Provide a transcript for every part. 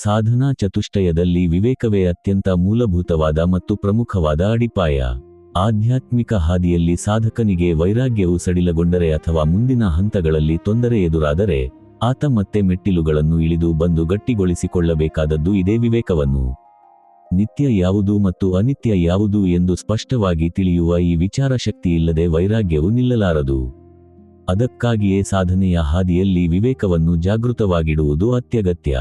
ಸಾಧನಾ ಚತುಷ್ಟಯದಲ್ಲಿ ವಿವೇಕವೇ ಅತ್ಯಂತ ಮೂಲಭೂತವಾದ ಮತ್ತು ಪ್ರಮುಖವಾದ ಅಡಿಪಾಯ. ಆಧ್ಯಾತ್ಮಿಕ ಹಾದಿಯಲ್ಲಿ ಸಾಧಕನಿಗೆ ವೈರಾಗ್ಯವು ಸಡಿಲಗೊಂಡರೆ ಅಥವಾ ಮುಂದಿನ ಹಂತಗಳಲ್ಲಿ ತೊಂದರೆ ಎದುರಾದರೆ ಆತ ಮತ್ತೆ ಮೆಟ್ಟಿಲುಗಳನ್ನು ಇಳಿದು ಬಂದು ಗಟ್ಟಿಗೊಳಿಸಿಕೊಳ್ಳಬೇಕಾದದ್ದು ಇದೇ ವಿವೇಕವನ್ನು. ನಿತ್ಯ ಯಾವುದು ಮತ್ತು ಅನಿತ್ಯ ಯಾವುದು ಎಂದು ಸ್ಪಷ್ಟವಾಗಿ ತಿಳಿಯುವ ಈ ವಿಚಾರಶಕ್ತಿ ಇಲ್ಲದೆ ವೈರಾಗ್ಯವು ನಿಲ್ಲಲಾರದು. ಅದಕ್ಕಾಗಿಯೇ ಸಾಧನೆಯ ಹಾದಿಯಲ್ಲಿ ವಿವೇಕವನ್ನು ಜಾಗೃತವಾಗಿಡುವುದು ಅತ್ಯಗತ್ಯ.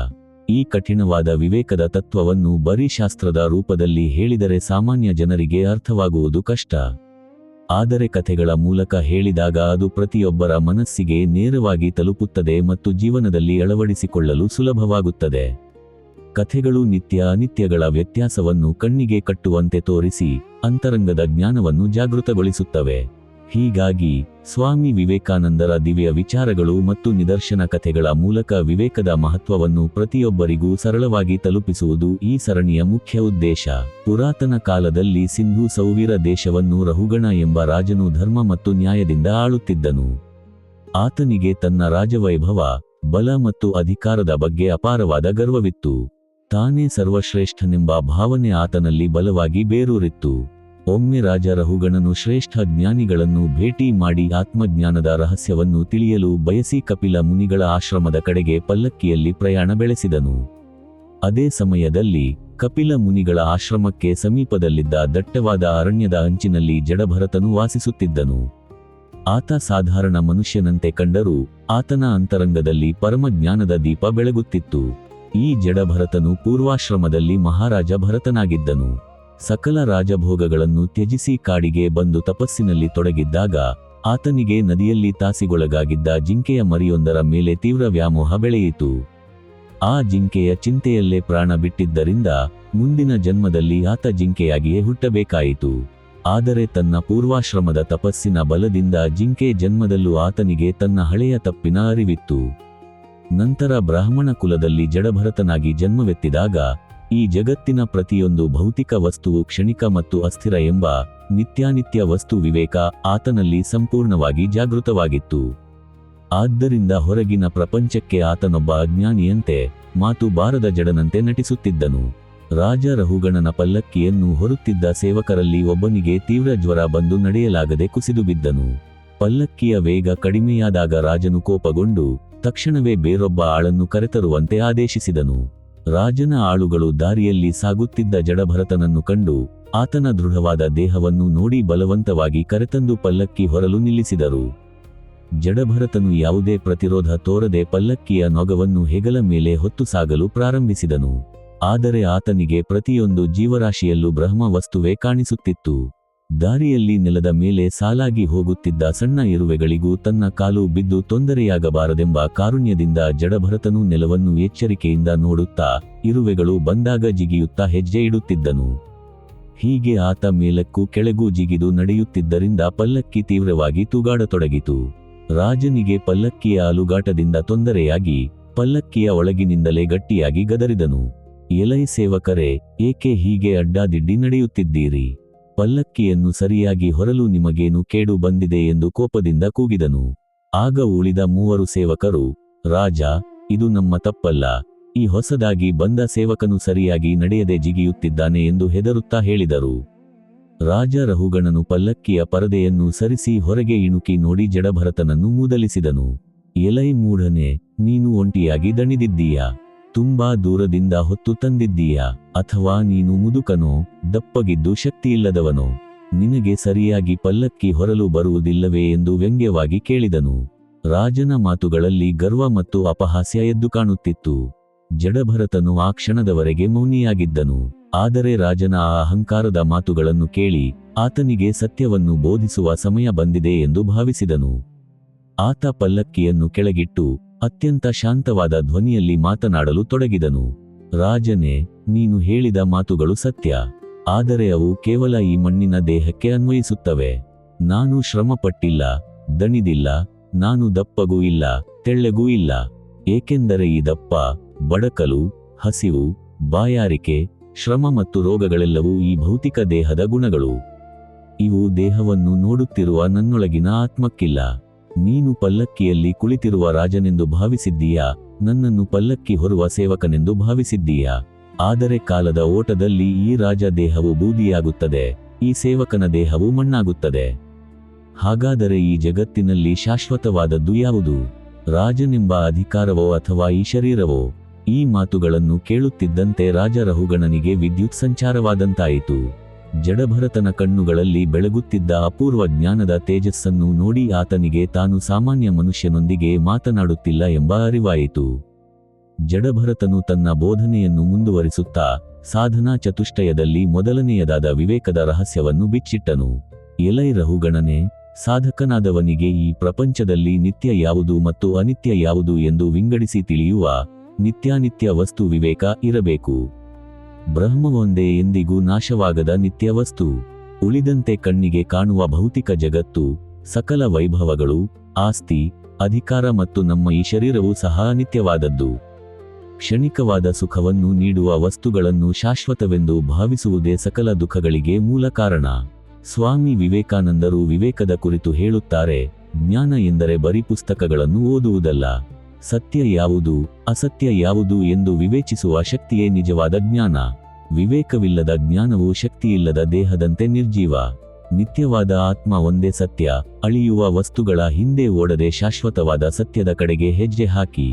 ಈ ಕಠಿಣವಾದ ವಿವೇಕದ ತತ್ವವನ್ನು ಬರೀ ಶಾಸ್ತ್ರದ ರೂಪದಲ್ಲಿ ಹೇಳಿದರೆ ಸಾಮಾನ್ಯ ಜನರಿಗೆ ಅರ್ಥವಾಗುವುದು ಕಷ್ಟ. ಆದರೆ ಕಥೆಗಳ ಮೂಲಕ ಹೇಳಿದಾಗ ಅದು ಪ್ರತಿಯೊಬ್ಬರ ಮನಸ್ಸಿಗೆ ನೇರವಾಗಿ ತಲುಪುತ್ತದೆ ಮತ್ತು ಜೀವನದಲ್ಲಿ ಅಳವಡಿಸಿಕೊಳ್ಳಲು ಸುಲಭವಾಗುತ್ತದೆ. ಕಥೆಗಳು ನಿತ್ಯ ಅನಿತ್ಯಗಳ ವ್ಯತ್ಯಾಸವನ್ನು ಕಣ್ಣಿಗೆ ಕಟ್ಟುವಂತೆ ತೋರಿಸಿ ಅಂತರಂಗದ ಜ್ಞಾನವನ್ನು ಜಾಗೃತಗೊಳಿಸುತ್ತವೆ. ಹೀಗಾಗಿ ಸ್ವಾಮಿ ವಿವೇಕಾನಂದರ ದಿವ್ಯ ವಿಚಾರಗಳು ಮತ್ತು ನಿದರ್ಶನ ಕಥೆಗಳ ಮೂಲಕ ವಿವೇಕದ ಮಹತ್ವವನ್ನು ಪ್ರತಿಯೊಬ್ಬರಿಗೂ ಸರಳವಾಗಿ ತಲುಪಿಸುವುದು ಈ ಸರಣಿಯ ಮುಖ್ಯ ಉದ್ದೇಶ. ಪುರಾತನ ಕಾಲದಲ್ಲಿ ಸಿಂಧೂ ಸೌವೀರ ದೇಶವನ್ನು ರಹುಗಣ ಎಂಬ ರಾಜನು ಧರ್ಮ ಮತ್ತು ನ್ಯಾಯದಿಂದ ಆಳುತ್ತಿದ್ದನು. ಆತನಿಗೆ ತನ್ನ ರಾಜವೈಭವ, ಬಲ ಮತ್ತು ಅಧಿಕಾರದ ಬಗ್ಗೆ ಅಪಾರವಾದ ಗರ್ವವಿತ್ತು. ತಾನೇ ಸರ್ವಶ್ರೇಷ್ಠನೆಂಬ ಭಾವನೆ ಆತನಲ್ಲಿ ಬಲವಾಗಿ ಬೇರೂರಿತ್ತು. ಒಮ್ಮೆ ರಾಜ ರಹುಗಣನು ಶ್ರೇಷ್ಠ ಜ್ಞಾನಿಗಳನ್ನು ಭೇಟಿ ಮಾಡಿ ಆತ್ಮಜ್ಞಾನದ ರಹಸ್ಯವನ್ನು ತಿಳಿಯಲು ಬಯಸಿ ಕಪಿಲ ಮುನಿಗಳ ಆಶ್ರಮದ ಕಡೆಗೆ ಪಲ್ಲಕ್ಕಿಯಲ್ಲಿ ಪ್ರಯಾಣ ಬೆಳೆಸಿದನು. ಅದೇ ಸಮಯದಲ್ಲಿ ಕಪಿಲ ಮುನಿಗಳ ಆಶ್ರಮಕ್ಕೆ ಸಮೀಪದಲ್ಲಿದ್ದ ದಟ್ಟವಾದ ಅರಣ್ಯದ ಅಂಚಿನಲ್ಲಿ ಜಡಭರತನು ವಾಸಿಸುತ್ತಿದ್ದನು. ಆತ ಸಾಧಾರಣ ಮನುಷ್ಯನಂತೆ ಕಂಡರೂ ಆತನ ಅಂತರಂಗದಲ್ಲಿ ಪರಮಜ್ಞಾನದ ದೀಪ ಬೆಳಗುತ್ತಿತ್ತು. ಈ ಜಡಭರತನು ಪೂರ್ವಾಶ್ರಮದಲ್ಲಿ ಮಹಾರಾಜ ಭರತನಾಗಿದ್ದನು. ಸಕಲ ರಾಜಭೋಗಗಳನ್ನು ತ್ಯಜಿಸಿ ಕಾಡಿಗೆ ಬಂದು ತಪಸ್ಸಿನಲ್ಲಿ ತೊಡಗಿದ್ದಾಗ ಆತನಿಗೆ ನದಿಯಲ್ಲಿ ತಾಸಿಗೊಳಗಾಗಿದ್ದ ಜಿಂಕೆಯ ಮರಿಯೊಂದರ ಮೇಲೆ ತೀವ್ರ ವ್ಯಾಮೋಹ ಬೆಳೆಯಿತು. ಆ ಜಿಂಕೆಯ ಚಿಂತೆಯಲ್ಲೇ ಪ್ರಾಣ ಬಿಟ್ಟಿದ್ದರಿಂದ ಮುಂದಿನ ಜನ್ಮದಲ್ಲಿ ಆತ ಜಿಂಕೆಯಾಗಿಯೇ ಹುಟ್ಟಬೇಕಾಯಿತು. ಆದರೆ ತನ್ನ ಪೂರ್ವಾಶ್ರಮದ ತಪಸ್ಸಿನ ಬಲದಿಂದ ಜಿಂಕೆ ಜನ್ಮದಲ್ಲೂ ಆತನಿಗೆ ತನ್ನ ಹಳೆಯ ತಪ್ಪಿನ ಅರಿವಿತ್ತು. ನಂತರ ಬ್ರಾಹ್ಮಣ ಕುಲದಲ್ಲಿ ಜಡಭರತನಾಗಿ ಜನ್ಮವೆತ್ತಿದಾಗ ಈ ಜಗತ್ತಿನ ಪ್ರತಿಯೊಂದು ಭೌತಿಕ ವಸ್ತುವು ಕ್ಷಣಿಕ ಮತ್ತು ಅಸ್ಥಿರ ಎಂಬ ನಿತ್ಯಾನಿತ್ಯ ವಸ್ತು ವಿವೇಕ ಆತನಲ್ಲಿ ಸಂಪೂರ್ಣವಾಗಿ ಜಾಗೃತವಾಗಿತ್ತು. ಆದ್ದರಿಂದ ಹೊರಗಿನ ಪ್ರಪಂಚಕ್ಕೆ ಆತನೊಬ್ಬ ಅಜ್ಞಾನಿಯಂತೆ, ಮಾತು ಬಾರದ ಜಡನಂತೆ ನಟಿಸುತ್ತಿದ್ದನು. ರಾಜ ರಹುಗಣನ ಪಲ್ಲಕ್ಕಿಯನ್ನು ಹೊರುತ್ತಿದ್ದ ಸೇವಕರಲ್ಲಿ ಒಬ್ಬನಿಗೆ ತೀವ್ರ ಜ್ವರ ಬಂದು ನಡೆಯಲಾಗದೆ ಕುಸಿದು ಬಿದ್ದನು. ಪಲ್ಲಕ್ಕಿಯ ವೇಗ ಕಡಿಮೆಯಾದಾಗ ರಾಜನು ಕೋಪಗೊಂಡು ತಕ್ಷಣವೇ ಬೇರೊಬ್ಬ ಆಳನ್ನು ಕರೆತರುವಂತೆ ಆದೇಶಿಸಿದನು. ರಾಜನ ಆಳುಗಳು ದಾರಿಯಲ್ಲಿ ಸಾಗುತ್ತಿದ್ದ ಜಡಭರತನನ್ನು ಕಂಡು ಆತನ ದೃಢವಾದ ದೇಹವನ್ನು ನೋಡಿ ಬಲವಂತವಾಗಿ ಕರೆತಂದು ಪಲ್ಲಕ್ಕಿ ಹೊರಲು ನಿಲ್ಲಿಸಿದರು. ಜಡಭರತನು ಯಾವುದೇ ಪ್ರತಿರೋಧ ತೋರದೆ ಪಲ್ಲಕ್ಕಿಯ ನೊಗವನ್ನು ಹೆಗಲ ಮೇಲೆ ಹೊತ್ತು ಸಾಗಲು ಪ್ರಾರಂಭಿಸಿದನು. ಆದರೆ ಆತನಿಗೆ ಪ್ರತಿಯೊಂದು ಜೀವರಾಶಿಯಲ್ಲೂ ಬ್ರಹ್ಮ ವಸ್ತುವೇ ಕಾಣಿಸುತ್ತಿತ್ತು. ದಾರಿಯಲ್ಲಿ ನೆಲದ ಮೇಲೆ ಸಾಲಾಗಿ ಹೋಗುತ್ತಿದ್ದ ಸಣ್ಣ ಇರುವೆಗಳಿಗೂ ತನ್ನ ಕಾಲು ಬಿದ್ದು ತೊಂದರೆಯಾಗಬಾರದೆಂಬ ಕಾರುಣ್ಯದಿಂದ ಜಡಭರತನು ನೆಲವನ್ನು ಎಚ್ಚರಿಕೆಯಿಂದ ನೋಡುತ್ತಾ ಇರುವೆಗಳು ಬಂದಾಗ ಜಿಗಿಯುತ್ತಾ ಹೆಜ್ಜೆ ಇಡುತ್ತಿದ್ದನು. ಹೀಗೆ ಆತ ಮೇಲಕ್ಕೂ ಕೆಳಗೂ ಜಿಗಿದು ನಡೆಯುತ್ತಿದ್ದರಿಂದ ಪಲ್ಲಕ್ಕಿ ತೀವ್ರವಾಗಿ ತೂಗಾಡತೊಡಗಿತು. ರಾಜನಿಗೆ ಪಲ್ಲಕ್ಕಿಯ ಅಲುಗಾಟದಿಂದ ತೊಂದರೆಯಾಗಿ ಪಲ್ಲಕ್ಕಿಯ ಒಳಗಿನಿಂದಲೇ ಗಟ್ಟಿಯಾಗಿ ಗದರಿದನು. ಎಲೈ ಸೇವಕರೇ, ಏಕೆ ಹೀಗೆ ಅಡ್ಡಾದಿಡ್ಡಿ ನಡೆಯುತ್ತಿದ್ದೀರಿ? ಪಲ್ಲಕ್ಕಿಯನ್ನು ಸರಿಯಾಗಿ ಹೊರಲು ನಿಮಗೇನು ಕೇಡು ಬಂದಿದೆ ಎಂದು ಕೋಪದಿಂದ ಕೂಗಿದನು. ಆಗ ಉಳಿದ 3 ಸೇವಕರು, ರಾಜ, ಇದು ನಮ್ಮ ತಪ್ಪಲ್ಲ. ಈ ಹೊಸದಾಗಿ ಬಂದ ಸೇವಕನು ಸರಿಯಾಗಿ ನಡೆಯದೆ ಜಿಗಿಯುತ್ತಿದ್ದಾನೆ ಎಂದು ಹೆದರುತ್ತಾ ಹೇಳಿದರು. ರಾಜ ರಹುಗಣನು ಪಲ್ಲಕ್ಕಿಯ ಪರದೆಯನ್ನು ಸರಿಸಿ ಹೊರಗೆ ಇಣುಕಿ ನೋಡಿ ಜಡಭರತನನ್ನು ಮೂದಲಿಸಿದನು. ಎಲೈ ಮೂಢನೆ, ನೀನು ಒಂಟಿಯಾಗಿ ದಣಿದಿದ್ದೀಯಾ? ತುಂಬಾ ದೂರದಿಂದ ಹೊತ್ತು ತಂದಿದ್ದೀಯಾ? ಅಥವಾ ನೀನು ಮುದುಕನೋ, ದಪ್ಪಗಿದ್ದು ಶಕ್ತಿಯಿಲ್ಲದವನೋ? ನಿನಗೆ ಸರಿಯಾಗಿ ಪಲ್ಲಕ್ಕಿ ಹೊರಲು ಬರುವುದಿಲ್ಲವೇ ಎಂದು ವ್ಯಂಗ್ಯವಾಗಿ ಕೇಳಿದನು. ರಾಜನ ಮಾತುಗಳಲ್ಲಿ ಗರ್ವ ಮತ್ತು ಅಪಹಾಸ್ಯ ಎದ್ದು ಕಾಣುತ್ತಿತ್ತು. ಜಡಭರತನು ಆ ಕ್ಷಣದವರೆಗೆ ಮೌನಿಯಾಗಿದ್ದನು. ಆದರೆ ರಾಜನ ಆ ಅಹಂಕಾರದ ಮಾತುಗಳನ್ನು ಕೇಳಿ ಆತನಿಗೆ ಸತ್ಯವನ್ನು ಬೋಧಿಸುವ ಸಮಯ ಬಂದಿದೆ ಎಂದು ಭಾವಿಸಿದನು. ಆತ ಪಲ್ಲಕ್ಕಿಯನ್ನು ಕೆಳಗಿಟ್ಟು ಅತ್ಯಂತ ಶಾಂತವಾದ ಧ್ವನಿಯಲ್ಲಿ ಮಾತನಾಡಲು ತೊಡಗಿದನು. ರಾಜನೇ, ನೀನು ಹೇಳಿದ ಮಾತುಗಳು ಸತ್ಯ. ಆದರೆ ಅವು ಕೇವಲ ಈ ಮಣ್ಣಿನ ದೇಹಕ್ಕೆ ಅನ್ವಯಿಸುತ್ತವೆ. ನಾನು ಶ್ರಮಪಟ್ಟಿಲ್ಲ, ದಣಿದಿಲ್ಲ, ನಾನು ದಪ್ಪಗೂ ಇಲ್ಲ, ತೆಳ್ಳಗೂ ಇಲ್ಲ. ಏಕೆಂದರೆ ಈ ದಪ್ಪ, ಬಡಕಲು, ಹಸಿವು, ಬಾಯಾರಿಕೆ, ಶ್ರಮ ಮತ್ತು ರೋಗಗಳೆಲ್ಲವೂ ಈ ಭೌತಿಕ ದೇಹದ ಗುಣಗಳು. ಇವು ದೇಹವನ್ನು ನೋಡುತ್ತಿರುವ ನನ್ನೊಳಗಿನ ಆತ್ಮಕ್ಕಿಲ್ಲ. ನೀನು ಪಲ್ಲಕ್ಕಿಯಲ್ಲಿ ಕುಳಿತಿರುವ ರಾಜನೆಂದು ಭಾವಿಸಿದ್ದೀಯಾ? ನನ್ನನ್ನು ಪಲ್ಲಕ್ಕಿ ಹೊರುವ ಸೇವಕನೆಂದು ಭಾವಿಸಿದ್ದೀಯಾ? ಆದರೆ ಕಾಲದ ಓಟದಲ್ಲಿ ಈ ರಾಜ ದೇಹವು ಬೂದಿಯಾಗುತ್ತದೆ, ಈ ಸೇವಕನ ದೇಹವು ಮಣ್ಣಾಗುತ್ತದೆ. ಹಾಗಾದರೆ ಈ ಜಗತ್ತಿನಲ್ಲಿ ಶಾಶ್ವತವಾದದ್ದು ಯಾವುದು? ರಾಜನೆಂಬ ಅಧಿಕಾರವೋ ಅಥವಾ ಈ ಶರೀರವೋ? ಈ ಮಾತುಗಳನ್ನು ಕೇಳುತ್ತಿದ್ದಂತೆ ರಾಜ ರಹುಗಣನಿಗೆ ವಿದ್ಯುತ್ ಸಂಚಾರವಾದಂತಾಯಿತು. ಜಡಭರತನ ಕಣ್ಣುಗಳಲ್ಲಿ ಬೆಳಗುತ್ತಿದ್ದ ಅಪೂರ್ವ ಜ್ಞಾನದ ತೇಜಸ್ಸನ್ನು ನೋಡಿ ಆತನಿಗೆ ತಾನು ಸಾಮಾನ್ಯ ಮನುಷ್ಯನೊಂದಿಗೆ ಮಾತನಾಡುತ್ತಿಲ್ಲ ಎಂಬ ಅರಿವಾಯಿತು. ಜಡಭರತನು ತನ್ನ ಬೋಧನೆಯನ್ನು ಮುಂದುವರಿಸುತ್ತಾ ಸಾಧನಾ ಚತುಷ್ಟಯದಲ್ಲಿ ಮೊದಲನೆಯದಾದ ವಿವೇಕದ ರಹಸ್ಯವನ್ನು ಬಿಚ್ಚಿಟ್ಟನು. ಎಲೈ ರಹುಗಣನೆ, ಸಾಧಕನಾದವನಿಗೆ ಈ ಪ್ರಪಂಚದಲ್ಲಿ ನಿತ್ಯ ಯಾವುದು ಮತ್ತು ಅನಿತ್ಯ ಯಾವುದು ಎಂದು ವಿಂಗಡಿಸಿ ತಿಳಿಯುವ ನಿತ್ಯಾನಿತ್ಯ ವಸ್ತು ವಿವೇಕ ಇರಬೇಕು. ಬ್ರಹ್ಮವೊಂದೇ ಎಂದಿಗೂ ನಾಶವಾಗದ ನಿತ್ಯ ವಸ್ತು. ಉಳಿದಂತೆ ಕಣ್ಣಿಗೆ ಕಾಣುವ ಭೌತಿಕ ಜಗತ್ತು, ಸಕಲ ವೈಭವಗಳು, ಆಸ್ತಿ, ಅಧಿಕಾರ ಮತ್ತು ನಮ್ಮ ಈ ಶರೀರವೂ ಸಹ ಅನಿತ್ಯವಾದದ್ದು. ಕ್ಷಣಿಕವಾದ ಸುಖವನ್ನು ನೀಡುವ ವಸ್ತುಗಳನ್ನು ಶಾಶ್ವತವೆಂದು ಭಾವಿಸುವುದೇ ಸಕಲ ದುಃಖಗಳಿಗೆ ಮೂಲ ಕಾರಣ. ಸ್ವಾಮಿ ವಿವೇಕಾನಂದರು ವಿವೇಕದ ಕುರಿತು ಹೇಳುತ್ತಾರೆ, ಜ್ಞಾನ ಎಂದರೆ ಬರೀ ಪುಸ್ತಕಗಳನ್ನು ಓದುವುದಲ್ಲ. ಸತ್ಯ ಯಾವುದು, ಅಸತ್ಯ ಯಾವುದು ಎಂದು ವಿವೇಚಿಸುವ ಶಕ್ತಿಯೇ ನಿಜವಾದ ಜ್ಞಾನ. ವಿವೇಕವಿಲ್ಲದ ಜ್ಞಾನವು ಶಕ್ತಿಯಿಲ್ಲದ ದೇಹದಂತೆ ನಿರ್ಜೀವ. ನಿತ್ಯವಾದ ಆತ್ಮ ಒಂದೇ ಸತ್ಯ. ಅಳಿಯುವ ವಸ್ತುಗಳ ಹಿಂದೆ ಓಡದೆ ಶಾಶ್ವತವಾದ ಸತ್ಯದ ಕಡೆಗೆ ಹೆಜ್ಜೆ ಹಾಕಿ.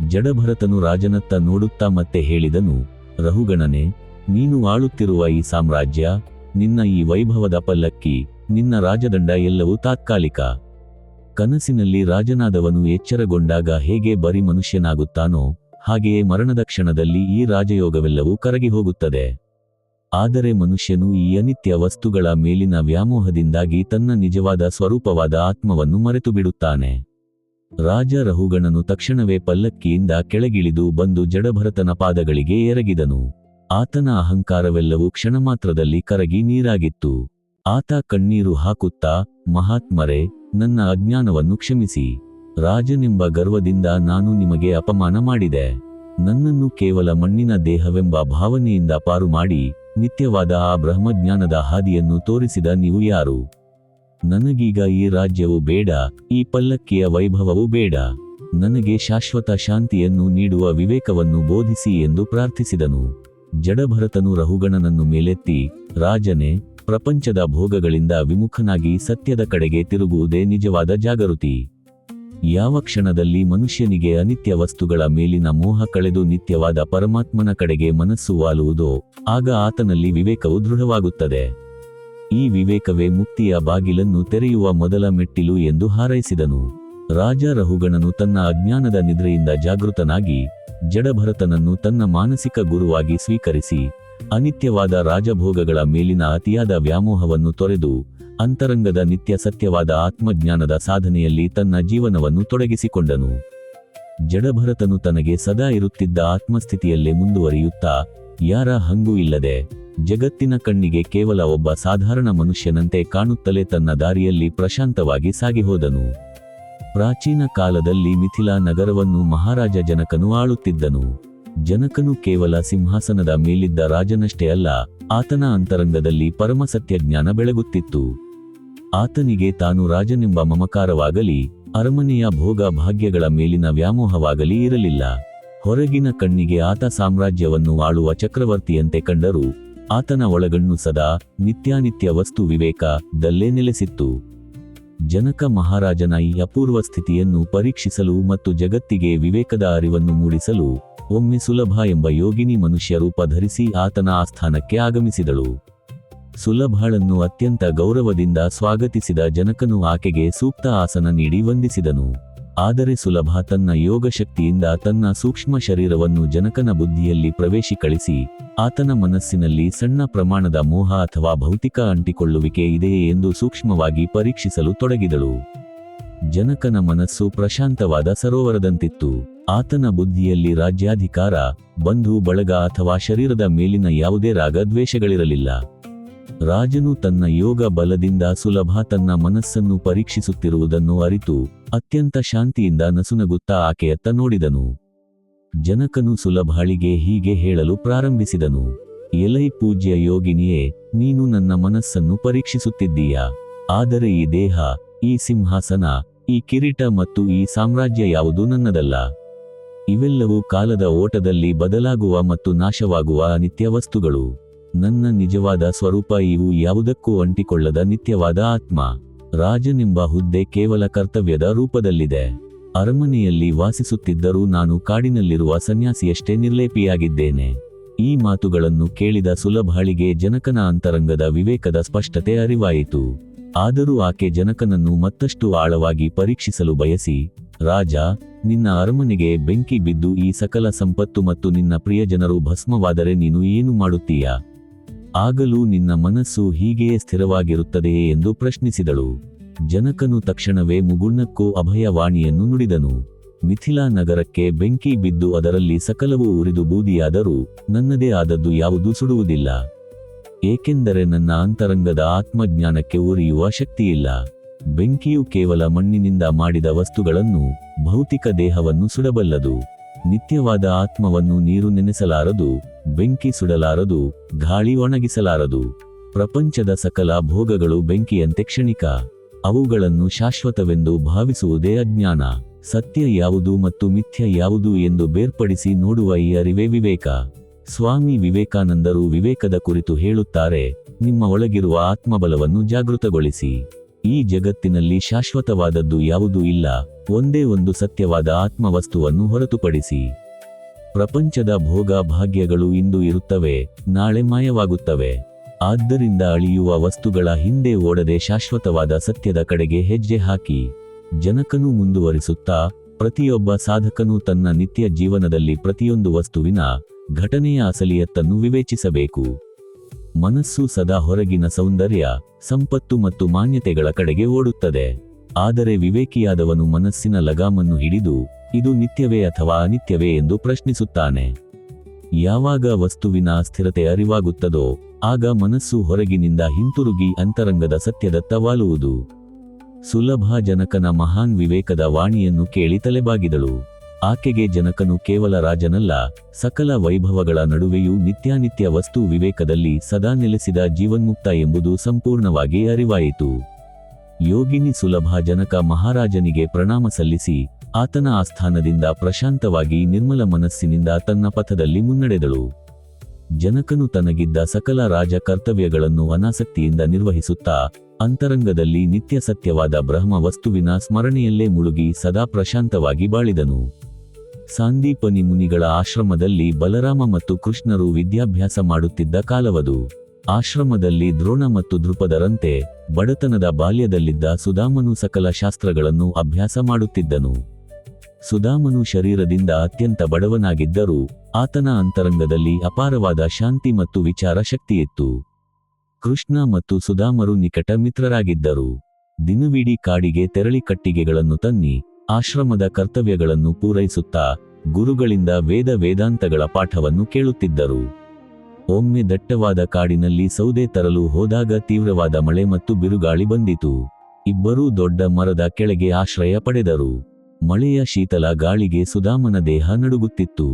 ಜಡಭರತನು ರಾಜನತ್ತ ನೋಡುತ್ತಾ ಮತ್ತೆ ಹೇಳಿದನು, ರಹುಗಣನೆ, ನೀನು ಆಳುತ್ತಿರುವ ಈ ಸಾಮ್ರಾಜ್ಯ, ನಿನ್ನ ಈ ವೈಭವದ ಪಲ್ಲಕ್ಕಿ, ನಿನ್ನ ರಾಜದಂಡ ಎಲ್ಲವೂ ತಾತ್ಕಾಲಿಕ. ಕನಸಿನಲ್ಲಿ ರಾಜನಾದವನು ಎಚ್ಚರಗೊಂಡಾಗ ಹೇಗೆ ಬರಿ ಮನುಷ್ಯನಾಗುತ್ತಾನೋ ಹಾಗೆಯೇ ಮರಣದ ಕ್ಷಣದಲ್ಲಿ ಈ ರಾಜಯೋಗವೆಲ್ಲವೂ ಕರಗಿ ಹೋಗುತ್ತದೆ. ಆದರೆ ಮನುಷ್ಯನು ಈ ಅನಿತ್ಯ ವಸ್ತುಗಳ ಮೇಲಿನ ವ್ಯಾಮೋಹದಿಂದಾಗಿ ತನ್ನ ನಿಜವಾದ ಸ್ವರೂಪವಾದ ಆತ್ಮವನ್ನು ಮರೆತು ಬಿಡುತ್ತಾನೆ. ರಾಜ ರಹುಗಣನು ತಕ್ಷಣವೇ ಪಲ್ಲಕ್ಕಿಯಿಂದ ಕೆಳಗಿಳಿದು ಬಂದು ಜಡಭರತನ ಪಾದಗಳಿಗೆ ಎರಗಿದನು. ಆತನ ಅಹಂಕಾರವೆಲ್ಲವೂ ಕ್ಷಣಮಾತ್ರದಲ್ಲಿ ಕರಗಿ ನೀರಾಗಿತ್ತು. ಆತ ಕಣ್ಣೀರು ಹಾಕುತ್ತಾ, ಮಹಾತ್ಮರೇ, ನನ್ನ ಅಜ್ಞಾನವನ್ನು ಕ್ಷಮಿಸಿ. ರಾಜನೆಂಬ ಗರ್ವದಿಂದ ನಾನು ನಿಮಗೆ ಅಪಮಾನ ಮಾಡಿದೆ. ನನ್ನನ್ನು ಕೇವಲ ಮಣ್ಣಿನ ದೇಹವೆಂಬ ಭಾವನೆಯಿಂದ ಪಾರು ಮಾಡಿ ನಿತ್ಯವಾದ ಆ ಬ್ರಹ್ಮಜ್ಞಾನದ ಹಾದಿಯನ್ನು ತೋರಿಸಿದ ನೀವು ಯಾರು? ನನಗೀಗ ಈ ರಾಜ್ಯವು ಬೇಡ, ಈ ಪಲ್ಲಕ್ಕಿಯ ವೈಭವವೂ ಬೇಡ. ನನಗೆ ಶಾಶ್ವತ ಶಾಂತಿಯನ್ನು ನೀಡುವ ವಿವೇಕವನ್ನು ಬೋಧಿಸಿ ಎಂದು ಪ್ರಾರ್ಥಿಸಿದನು. ಜಡಭರತನು ರಹುಗಣನನ್ನು ಮೇಲೆತ್ತಿ, ರಾಜನೇ, ಪ್ರಪಂಚದ ಭೋಗಗಳಿಂದ ವಿಮುಖನಾಗಿ ಸತ್ಯದ ಕಡೆಗೆ ತಿರುಗುವುದೇ ನಿಜವಾದ ಜಾಗೃತಿ. ಯಾವ ಕ್ಷಣದಲ್ಲಿ ಮನುಷ್ಯನಿಗೆ ಅನಿತ್ಯ ವಸ್ತುಗಳ ಮೇಲಿನ ಮೋಹ ಕಳೆದು ನಿತ್ಯವಾದ ಪರಮಾತ್ಮನ ಕಡೆಗೆ ಮನಸ್ಸು ವಾಲುವುದೋ ಆಗ ಆತನಲ್ಲಿ ವಿವೇಕವು ದೃಢವಾಗುತ್ತದೆ. ಈ ವಿವೇಕವೇ ಮುಕ್ತಿಯ ಬಾಗಿಲನ್ನು ತೆರೆಯುವ ಮೊದಲ ಮೆಟ್ಟಿಲು ಎಂದು ಹಾರೈಸಿದನು. ರಾಜ ರಹುಗಣನು ತನ್ನ ಅಜ್ಞಾನದ ನಿದ್ರೆಯಿಂದ ಜಾಗೃತನಾಗಿ ಜಡಭರತನನ್ನು ತನ್ನ ಮಾನಸಿಕ ಗುರುವಾಗಿ ಸ್ವೀಕರಿಸಿ ಅನಿತ್ಯವಾದ ರಾಜಭೋಗಗಳ ಮೇಲಿನ ಅತಿಯಾದ ವ್ಯಾಮೋಹವನ್ನು ತೊರೆದು ಅಂತರಂಗದ ನಿತ್ಯ ಸತ್ಯವಾದ ಆತ್ಮಜ್ಞಾನದ ಸಾಧನೆಯಲ್ಲಿ ತನ್ನ ಜೀವನವನ್ನು ತೊಡಗಿಸಿಕೊಂಡನು. ಜಡಭರತನು ತನಗೆ ಸದಾ ಇರುತ್ತಿದ್ದ ಆತ್ಮಸ್ಥಿತಿಯಲ್ಲೇ ಮುಂದುವರಿಯುತ್ತಾ, ಯಾರ ಹಂಗೂ ಇಲ್ಲದೆ ಜಗತ್ತಿನ ಕಣ್ಣಿಗೆ ಕೇವಲ ಒಬ್ಬ ಸಾಧಾರಣ ಮನುಷ್ಯನಂತೆ ಕಾಣುತ್ತಲೇ ತನ್ನ ದಾರಿಯಲ್ಲಿ ಪ್ರಶಾಂತವಾಗಿ ಸಾಗಿಹೋದನು. ಪ್ರಾಚೀನ ಕಾಲದಲ್ಲಿ ಮಿಥಿಲಾ ನಗರವನ್ನು ಮಹಾರಾಜ ಜನಕನು ಆಳುತ್ತಿದ್ದನು. ಜನಕನು ಕೇವಲ ಸಿಂಹಾಸನದ ಮೇಲಿದ್ದ ರಾಜನಷ್ಟೇ ಅಲ್ಲ, ಆತನ ಅಂತರಂಗದಲ್ಲಿ ಪರಮಸತ್ಯ ಜ್ಞಾನ ಬೆಳಗುತ್ತಿತ್ತು. ಆತನಿಗೆ ತಾನು ರಾಜನೆಂಬ ಮಮಕಾರವಾಗಲಿ ಅರಮನೆಯ ಭೋಗ ಭಾಗ್ಯಗಳ ಮೇಲಿನ ವ್ಯಾಮೋಹವಾಗಲಿ ಇರಲಿಲ್ಲ. ಹೊರಗಿನ ಕಣ್ಣಿಗೆ ಆತ ಸಾಮ್ರಾಜ್ಯವನ್ನು ಆಳುವ ಚಕ್ರವರ್ತಿಯಂತೆ ಕಂಡರೂ ಆತನ ಒಳಗಣ್ಣು ಸದಾ ನಿತ್ಯಾನಿತ್ಯ ವಸ್ತು ವಿವೇಕದಲ್ಲೇ ನೆಲೆಸಿತ್ತು. ಜನಕ ಮಹಾರಾಜನ ಈ ಅಪೂರ್ವ ಸ್ಥಿತಿಯನ್ನು ಪರೀಕ್ಷಿಸಲು ಮತ್ತು ಜಗತ್ತಿಗೆ ವಿವೇಕದ ಅರಿವನ್ನು ಮೂಡಿಸಲು ಒಮ್ಮೆ ಸುಲಭ ಎಂಬ ಯೋಗಿನಿ ಮನುಷ್ಯ ರೂಪ ಧರಿಸಿ ಆತನ ಆಸ್ಥಾನಕ್ಕೆ ಆಗಮಿಸಿದಳು. ಸುಲಭಳನ್ನು ಅತ್ಯಂತ ಗೌರವದಿಂದ ಸ್ವಾಗತಿಸಿದ ಜನಕನು ಆಕೆಗೆ ಸೂಕ್ತ ಆಸನ ನೀಡಿ ವಂದಿಸಿದನು. ಆದರೆ ಸುಲಭ ತನ್ನ ಯೋಗಶಕ್ತಿಯಿಂದ ತನ್ನ ಸೂಕ್ಷ್ಮ ಶರೀರವನ್ನು ಜನಕನ ಬುದ್ಧಿಯಲ್ಲಿ ಪ್ರವೇಶಿಕಳಿಸಿ ಆತನ ಮನಸ್ಸಿನಲ್ಲಿ ಸಣ್ಣ ಪ್ರಮಾಣದ ಮೋಹ ಅಥವಾ ಭೌತಿಕ ಅಂಟಿಕೊಳ್ಳುವಿಕೆ ಇದೆಯೇ ಎಂದು ಸೂಕ್ಷ್ಮವಾಗಿ ಪರೀಕ್ಷಿಸಲು ತೊಡಗಿದಳು. ಜನಕನ ಮನಸ್ಸು ಪ್ರಶಾಂತವಾದ ಸರೋವರದಂತಿತ್ತು. ಆತನ ಬುದ್ಧಿಯಲ್ಲಿ ರಾಜ್ಯಾಧಿಕಾರ, ಬಂಧು ಬಳಗ ಅಥವಾ ಶರೀರದ ಮೇಲಿನ ಯಾವುದೇ ರಾಗ ದ್ವೇಷಗಳಿರಲಿಲ್ಲ. ರಾಜನು ತನ್ನ ಯೋಗ ಬಲದಿಂದ ಸುಲಭ ತನ್ನ ಮನಸ್ಸನ್ನು ಪರೀಕ್ಷಿಸುತ್ತಿರುವುದನ್ನು ಅರಿತು ಅತ್ಯಂತ ಶಾಂತಿಯಿಂದ ನಸುನಗುತ್ತಾ ಆಕೆಯತ್ತ ನೋಡಿದನು. ಜನಕನು ಸುಲಭಳಿಗೆ ಹೀಗೆ ಹೇಳಲು ಪ್ರಾರಂಭಿಸಿದನು, ಎಲೈ ಪೂಜ್ಯ ಯೋಗಿನಿಯೇ, ನೀನು ನನ್ನ ಮನಸ್ಸನ್ನು ಪರೀಕ್ಷಿಸುತ್ತಿದ್ದೀಯಾ. ಆದರೆ ಈ ದೇಹ, ಈ ಸಿಂಹಾಸನ, ಈ ಕಿರೀಟ ಮತ್ತು ಈ ಸಾಮ್ರಾಜ್ಯ ಯಾವುದೂ ನನ್ನದಲ್ಲ. ಇವೆಲ್ಲವೂ ಕಾಲದ ಓಟದಲ್ಲಿ ಬದಲಾಗುವ ಮತ್ತು ನಾಶವಾಗುವ ಅನಿತ್ಯ ವಸ್ತುಗಳು. ನನ್ನ ನಿಜವಾದ ಸ್ವರೂಪ ಇವು ಯಾವುದಕ್ಕೂ ಅಂಟಿಕೊಳ್ಳದ ನಿತ್ಯವಾದ ಆತ್ಮ. ರಾಜನೆಂಬ ಹುದ್ದೆ ಕೇವಲ ಕರ್ತವ್ಯದ ರೂಪದಲ್ಲಿದೆ. ಅರಮನೆಯಲ್ಲಿ ವಾಸಿಸುತ್ತಿದ್ದರೂ ನಾನು ಕಾಡಿನಲ್ಲಿರುವ ಸನ್ಯಾಸಿಯಷ್ಟೇ ನಿರ್ಲೇಪಿಯಾಗಿದ್ದೇನೆ. ಈ ಮಾತುಗಳನ್ನು ಕೇಳಿದ ಸುಲಭಾಳಿಗೆ ಜನಕನ ಅಂತರಂಗದ ವಿವೇಕದ ಸ್ಪಷ್ಟತೆ ಅರಿವಾಯಿತು. ಆದರೂ ಆಕೆ ಜನಕನನ್ನು ಮತ್ತಷ್ಟು ಆಳವಾಗಿ ಪರೀಕ್ಷಿಸಲು ಬಯಸಿ, ರಾಜ, ನಿನ್ನ ಅರಮನೆಗೆ ಬೆಂಕಿ ಬಿದ್ದು ಈ ಸಕಲ ಸಂಪತ್ತು ಮತ್ತು ನಿನ್ನ ಪ್ರಿಯಜನರು ಭಸ್ಮವಾದರೆ ನೀನು ಏನು ಮಾಡುತ್ತೀಯಾ? ಆಗಲೂ ನಿನ್ನ ಮನಸ್ಸು ಹೀಗೆಯೇ ಸ್ಥಿರವಾಗಿರುತ್ತದೆಯೇ ಎಂದು ಪ್ರಶ್ನಿಸಿದಳು. ಜನಕನು ತಕ್ಷಣವೇ ಮುಗುಳ್ನಕ್ಕೂ ಅಭಯವಾಣಿಯನ್ನು ನುಡಿದನು. ಮಿಥಿಲಾ ನಗರಕ್ಕೆ ಬೆಂಕಿ ಬಿದ್ದು ಅದರಲ್ಲಿ ಸಕಲವೂ ಉರಿದು ಬೂದಿಯಾದರೂ ನನ್ನದೇ ಆದದ್ದು ಯಾವುದೂ ಸುಡುವುದಿಲ್ಲ. ಏಕೆಂದರೆ ನನ್ನ ಅಂತರಂಗದ ಆತ್ಮಜ್ಞಾನಕ್ಕೆ ಉರಿಯುವ ಶಕ್ತಿಯಿಲ್ಲ. ಬೆಂಕಿಯು ಕೇವಲ ಮಣ್ಣಿನಿಂದ ಮಾಡಿದ ವಸ್ತುಗಳನ್ನು, ಭೌತಿಕ ದೇಹವನ್ನು ಸುಡಬಲ್ಲದು. ನಿತ್ಯವಾದ ಆತ್ಮವನ್ನು ನೀರು ನೆನೆಸಲಾರದು, ಬೆಂಕಿ ಸುಡಲಾರದು, ಗಾಳಿ ಒಣಗಿಸಲಾರದು. ಪ್ರಪಂಚದ ಸಕಲ ಭೋಗಗಳು ಬೆಂಕಿಯಂತೆ ಕ್ಷಣಿಕ. ಅವುಗಳನ್ನು ಶಾಶ್ವತವೆಂದು ಭಾವಿಸುವುದೇ ಅಜ್ಞಾನ. ಸತ್ಯ ಯಾವುದು ಮತ್ತು ಮಿಥ್ಯ ಯಾವುದು ಎಂದು ಬೇರ್ಪಡಿಸಿ ನೋಡುವ ಈ ಅರಿವೇ ವಿವೇಕ. ಸ್ವಾಮಿ ವಿವೇಕಾನಂದರು ವಿವೇಕದ ಕುರಿತು ಹೇಳುತ್ತಾರೆ, ನಿಮ್ಮ ಒಳಗಿರುವ ಆತ್ಮಬಲವನ್ನು ಜಾಗೃತಗೊಳಿಸಿ. ಈ ಜಗತ್ತಿನಲ್ಲಿ ಶಾಶ್ವತವಾದದ್ದು ಯಾವುದೂ ಇಲ್ಲ, ಒಂದೇ ಒಂದು ಸತ್ಯವಾದ ಆತ್ಮವಸ್ತುವನ್ನು ಹೊರತುಪಡಿಸಿ. ಪ್ರಪಂಚದ ಭೋಗ ಭಾಗ್ಯಗಳು ಇಂದು ಇರುತ್ತವೆ, ನಾಳೆ ಮಾಯವಾಗುತ್ತವೆ. ಆದ್ದರಿಂದ ಅಳಿಯುವ ವಸ್ತುಗಳ ಹಿಂದೆ ಓಡದೆ ಶಾಶ್ವತವಾದ ಸತ್ಯದ ಕಡೆಗೆ ಹೆಜ್ಜೆ ಹಾಕಿ. ಜನಕನು ಮುಂದುವರಿಸುತ್ತಾ, ಪ್ರತಿಯೊಬ್ಬ ಸಾಧಕನೂ ತನ್ನ ನಿತ್ಯ ಜೀವನದಲ್ಲಿ ಪ್ರತಿಯೊಂದು ವಸ್ತುವಿನ, ಘಟನೆಯ ಅಸಲಿಯತ್ತನ್ನು ವಿವೇಚಿಸಬೇಕು. ಮನಸ್ಸು ಸದಾ ಹೊರಗಿನ ಸೌಂದರ್ಯ, ಸಂಪತ್ತು ಮತ್ತು ಮಾನ್ಯತೆಗಳ ಕಡೆಗೆ ಓಡುತ್ತದೆ. ಆದರೆ ವಿವೇಕಿಯಾದವನು ಮನಸ್ಸಿನ ಲಗಾಮನ್ನು ಹಿಡಿದು, ಇದು ನಿತ್ಯವೇ ಅಥವಾ ಅನಿತ್ಯವೇ ಎಂದು ಪ್ರಶ್ನಿಸುತ್ತಾನೆ. ಯಾವಾಗ ವಸ್ತುವಿನ ಅಸ್ಥಿರತೆ ಅರಿವಾಗುತ್ತದೋ ಆಗ ಮನಸ್ಸು ಹೊರಗಿನಿಂದ ಹಿಂತಿರುಗಿ ಅಂತರಂಗದ ಸತ್ಯದತ್ತ ವಾಲುವುದು. ಸುಲಭ ಜನಕನ ಮಹಾನ್ ವಿವೇಕದ ವಾಣಿಯನ್ನು ಕೇಳಿ ತಲೆಬಾಗಿದಳು. ಆಕೆಗೆ ಜನಕನು ಕೇವಲ ರಾಜನಲ್ಲ, ಸಕಲ ವೈಭವಗಳ ನಡುವೆಯೂ ನಿತ್ಯಾನಿತ್ಯ ವಸ್ತು ವಿವೇಕದಲ್ಲಿ ಸದಾ ನೆಲೆಸಿದ ಜೀವನ್ಮುಕ್ತ ಎಂಬುದು ಸಂಪೂರ್ಣವಾಗಿ ಅರಿವಾಯಿತು. ಯೋಗಿನಿ ಸುಲಭ ಜನಕ ಮಹಾರಾಜನಿಗೆ ಪ್ರಣಾಮ ಸಲ್ಲಿಸಿ, ಆತನ ಆಸ್ಥಾನದಿಂದ ಪ್ರಶಾಂತವಾಗಿ ನಿರ್ಮಲ ಮನಸ್ಸಿನಿಂದ ತನ್ನ ಪಥದಲ್ಲಿ ಮುನ್ನಡೆದಳು. ಜನಕನು ತನಗಿದ್ದ ಸಕಲ ರಾಜ ಕರ್ತವ್ಯಗಳನ್ನು ಅನಾಸಕ್ತಿಯಿಂದ ನಿರ್ವಹಿಸುತ್ತಾ, ಅಂತರಂಗದಲ್ಲಿ ನಿತ್ಯ ಸತ್ಯವಾದ ಬ್ರಹ್ಮ ವಸ್ತುವಿನ ಸ್ಮರಣೆಯಲ್ಲೇ ಮುಳುಗಿ ಸದಾ ಪ್ರಶಾಂತವಾಗಿ ಬಾಳಿದನು. ಸಾಂದೀಪನಿ ಮುನಿಗಳ ಆಶ್ರಮದಲ್ಲಿ ಬಲರಾಮ ಮತ್ತು ಕೃಷ್ಣರು ವಿದ್ಯಾಭ್ಯಾಸ ಮಾಡುತ್ತಿದ್ದ ಕಾಲವದು. ಆಶ್ರಮದಲ್ಲಿ ದ್ರೋಣ ಮತ್ತು ದ್ರುಪದರಂತೆ ಬಡತನದ ಬಾಲ್ಯದಲ್ಲಿದ್ದ ಸುಧಾಮನು ಸಕಲ ಶಾಸ್ತ್ರಗಳನ್ನು ಅಭ್ಯಾಸ ಮಾಡುತ್ತಿದ್ದನು. ಸುಧಾಮನು ಶರೀರದಿಂದ ಅತ್ಯಂತ ಬಡವನಾಗಿದ್ದರೂ ಆತನ ಅಂತರಂಗದಲ್ಲಿ ಅಪಾರವಾದ ಶಾಂತಿ ಮತ್ತು ವಿಚಾರ ಶಕ್ತಿಯಿತ್ತು. ಕೃಷ್ಣ ಮತ್ತು ಸುಧಾಮರು ನಿಕಟ ಮಿತ್ರರಾಗಿದ್ದರು. ದಿನವಿಡೀ ಕಾಡಿಗೆ ತೆರಳಿ ಕಟ್ಟಿಗೆಗಳನ್ನು ತನ್ನಿ ಆಶ್ರಮದ ಕರ್ತವ್ಯಗಳನ್ನು ಪೂರೈಸುತ್ತಾ ಗುರುಗಳಿಂದ ವೇದಾಂತಗಳ ಪಾಠವನ್ನು ಕೇಳುತ್ತಿದ್ದರು. ಒಮ್ಮೆ ದಟ್ಟವಾದ ಕಾಡಿನಲ್ಲಿ ಸೌದೆ ತರಲು ಹೋದಾಗ ತೀವ್ರವಾದ ಮಳೆ ಮತ್ತು ಬಿರುಗಾಳಿ ಬಂದಿತು. ಇಬ್ಬರೂ ದೊಡ್ಡ ಮರದ ಕೆಳಗೆ ಆಶ್ರಯ ಪಡೆದರು. ಮಳೆಯ ಶೀತಲ ಗಾಳಿಗೆ ಸುಧಾಮನ ದೇಹ ನಡುಗುತ್ತಿತ್ತು.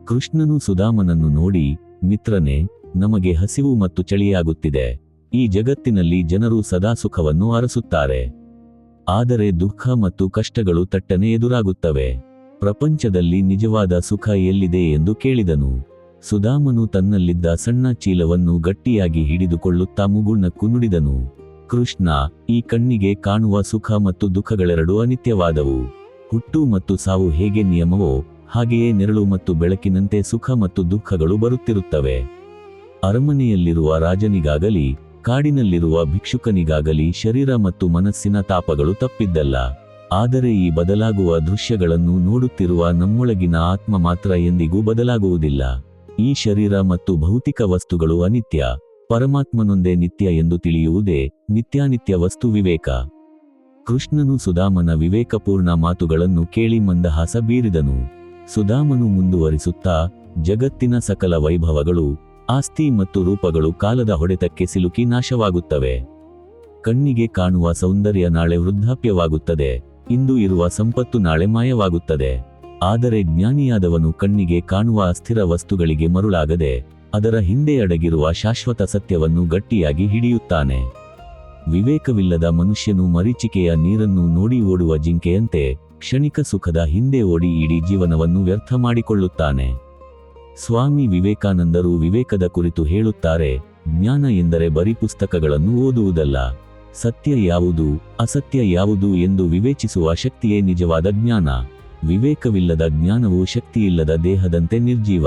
ಕೃಷ್ಣನು ಸುಧಾಮನನ್ನು ನೋಡಿ, ಮಿತ್ರನೇ, ನಮಗೆ ಹಸಿವು ಮತ್ತು ಚಳಿಯಾಗುತ್ತಿದೆ. ಈ ಜಗತ್ತಿನಲ್ಲಿ ಜನರು ಸದಾ ಸುಖವನ್ನು ಅರಸುತ್ತಾರೆ, ಆದರೆ ದುಃಖ ಮತ್ತು ಕಷ್ಟಗಳು ತಟ್ಟನೆ ಎದುರಾಗುತ್ತವೆ. ಪ್ರಪಂಚದಲ್ಲಿ ನಿಜವಾದ ಸುಖ ಎಲ್ಲಿದೆ ಎಂದು ಕೇಳಿದನು. ಸುಧಾಮನು ತನ್ನಲ್ಲಿದ್ದ ಸಣ್ಣ ಚೀಲವನ್ನು ಗಟ್ಟಿಯಾಗಿ ಹಿಡಿದುಕೊಳ್ಳುತ್ತಾ ಮುಗುಳ್ನಕ್ಕು ನುಡಿದನು, ಕೃಷ್ಣ, ಈ ಕಣ್ಣಿಗೆ ಕಾಣುವ ಸುಖ ಮತ್ತು ದುಃಖಗಳೆರಡೂ ಅನಿತ್ಯವಾದವು. ಹುಟ್ಟು ಮತ್ತು ಸಾವು ಹೇಗೆ ನಿಯಮವೋ ಹಾಗೆಯೇ ನೆರಳು ಮತ್ತು ಬೆಳಕಿನಂತೆ ಸುಖ ಮತ್ತು ದುಃಖಗಳು ಬರುತ್ತಿರುತ್ತವೆ. ಅರಮನೆಯಲ್ಲಿರುವ ರಾಜನಿಗಾಗಲಿ ಕಾಡಿನಲ್ಲಿರುವ ಭಿಕ್ಷುಕನಿಗಾಗಲಿ ಶರೀರ ಮತ್ತು ಮನಸ್ಸಿನ ತಾಪಗಳು ತಪ್ಪಿದ್ದಲ್ಲ. ಆದರೆ ಈ ಬದಲಾಗುವ ದೃಶ್ಯಗಳನ್ನು ನೋಡುತ್ತಿರುವ ನಮ್ಮೊಳಗಿನ ಆತ್ಮ ಮಾತ್ರ ಎಂದಿಗೂ ಬದಲಾಗುವುದಿಲ್ಲ. ಈ ಶರೀರ ಮತ್ತು ಭೌತಿಕ ವಸ್ತುಗಳು ಅನಿತ್ಯ, ಪರಮಾತ್ಮನೊಂದೇ ನಿತ್ಯ ಎಂದು ತಿಳಿಯುವುದೇ ನಿತ್ಯಾನಿತ್ಯ ವಸ್ತು ವಿವೇಕ. ಕೃಷ್ಣನು ಸುಧಾಮನ ವಿವೇಕಪೂರ್ಣ ಮಾತುಗಳನ್ನು ಕೇಳಿ ಮಂದಹಾಸ ಬೀರಿದನು. ಸುಧಾಮನು ಮುಂದುವರಿಸುತ್ತಾ, ಜಗತ್ತಿನ ಸಕಲ ವೈಭವಗಳು, ಆಸ್ತಿ ಮತ್ತು ರೂಪಗಳು ಕಾಲದ ಹೊಡೆತಕ್ಕೆ ಸಿಲುಕಿ ನಾಶವಾಗುತ್ತವೆ. ಕಣ್ಣಿಗೆ ಕಾಣುವ ಸೌಂದರ್ಯ ನಾಳೆ ವೃದ್ಧಾಪ್ಯವಾಗುತ್ತದೆ, ಇಂದು ಇರುವ ಸಂಪತ್ತು ನಾಳೆ ಮಾಯವಾಗುತ್ತದೆ. ಆದರೆ ಜ್ಞಾನಿಯಾದವನು ಕಣ್ಣಿಗೆ ಕಾಣುವ ಅಸ್ಥಿರ ವಸ್ತುಗಳಿಗೆ ಮರುಳಾಗದೆ ಅದರ ಹಿಂದೆ ಅಡಗಿರುವ ಶಾಶ್ವತ ಸತ್ಯವನ್ನು ಗಟ್ಟಿಯಾಗಿ ಹಿಡಿಯುತ್ತಾನೆ. ವಿವೇಕವಿಲ್ಲದ ಮನುಷ್ಯನು ಮರೀಚಿಕೆಯ ನೀರನ್ನು ನೋಡಿ ಓಡುವ ಜಿಂಕೆಯಂತೆ ಕ್ಷಣಿಕ ಸುಖದ ಹಿಂದೆ ಓಡಿ ಇಡೀ ಜೀವನವನ್ನು ವ್ಯರ್ಥ ಮಾಡಿಕೊಳ್ಳುತ್ತಾನೆ. ಸ್ವಾಮಿ ವಿವೇಕಾನಂದರು ವಿವೇಕದ ಕುರಿತು ಹೇಳುತ್ತಾರೆ, ಜ್ಞಾನ ಎಂದರೆ ಬರೀ ಪುಸ್ತಕಗಳನ್ನು ಓದುವುದಲ್ಲ. ಸತ್ಯ ಯಾವುದು, ಅಸತ್ಯ ಯಾವುದು ಎಂದು ವಿವೇಚಿಸುವ ಶಕ್ತಿಯೇ ನಿಜವಾದ ಜ್ಞಾನ. ವಿವೇಕವಿಲ್ಲದ ಜ್ಞಾನವು ಶಕ್ತಿಯಿಲ್ಲದ ದೇಹದಂತೆ ನಿರ್ಜೀವ.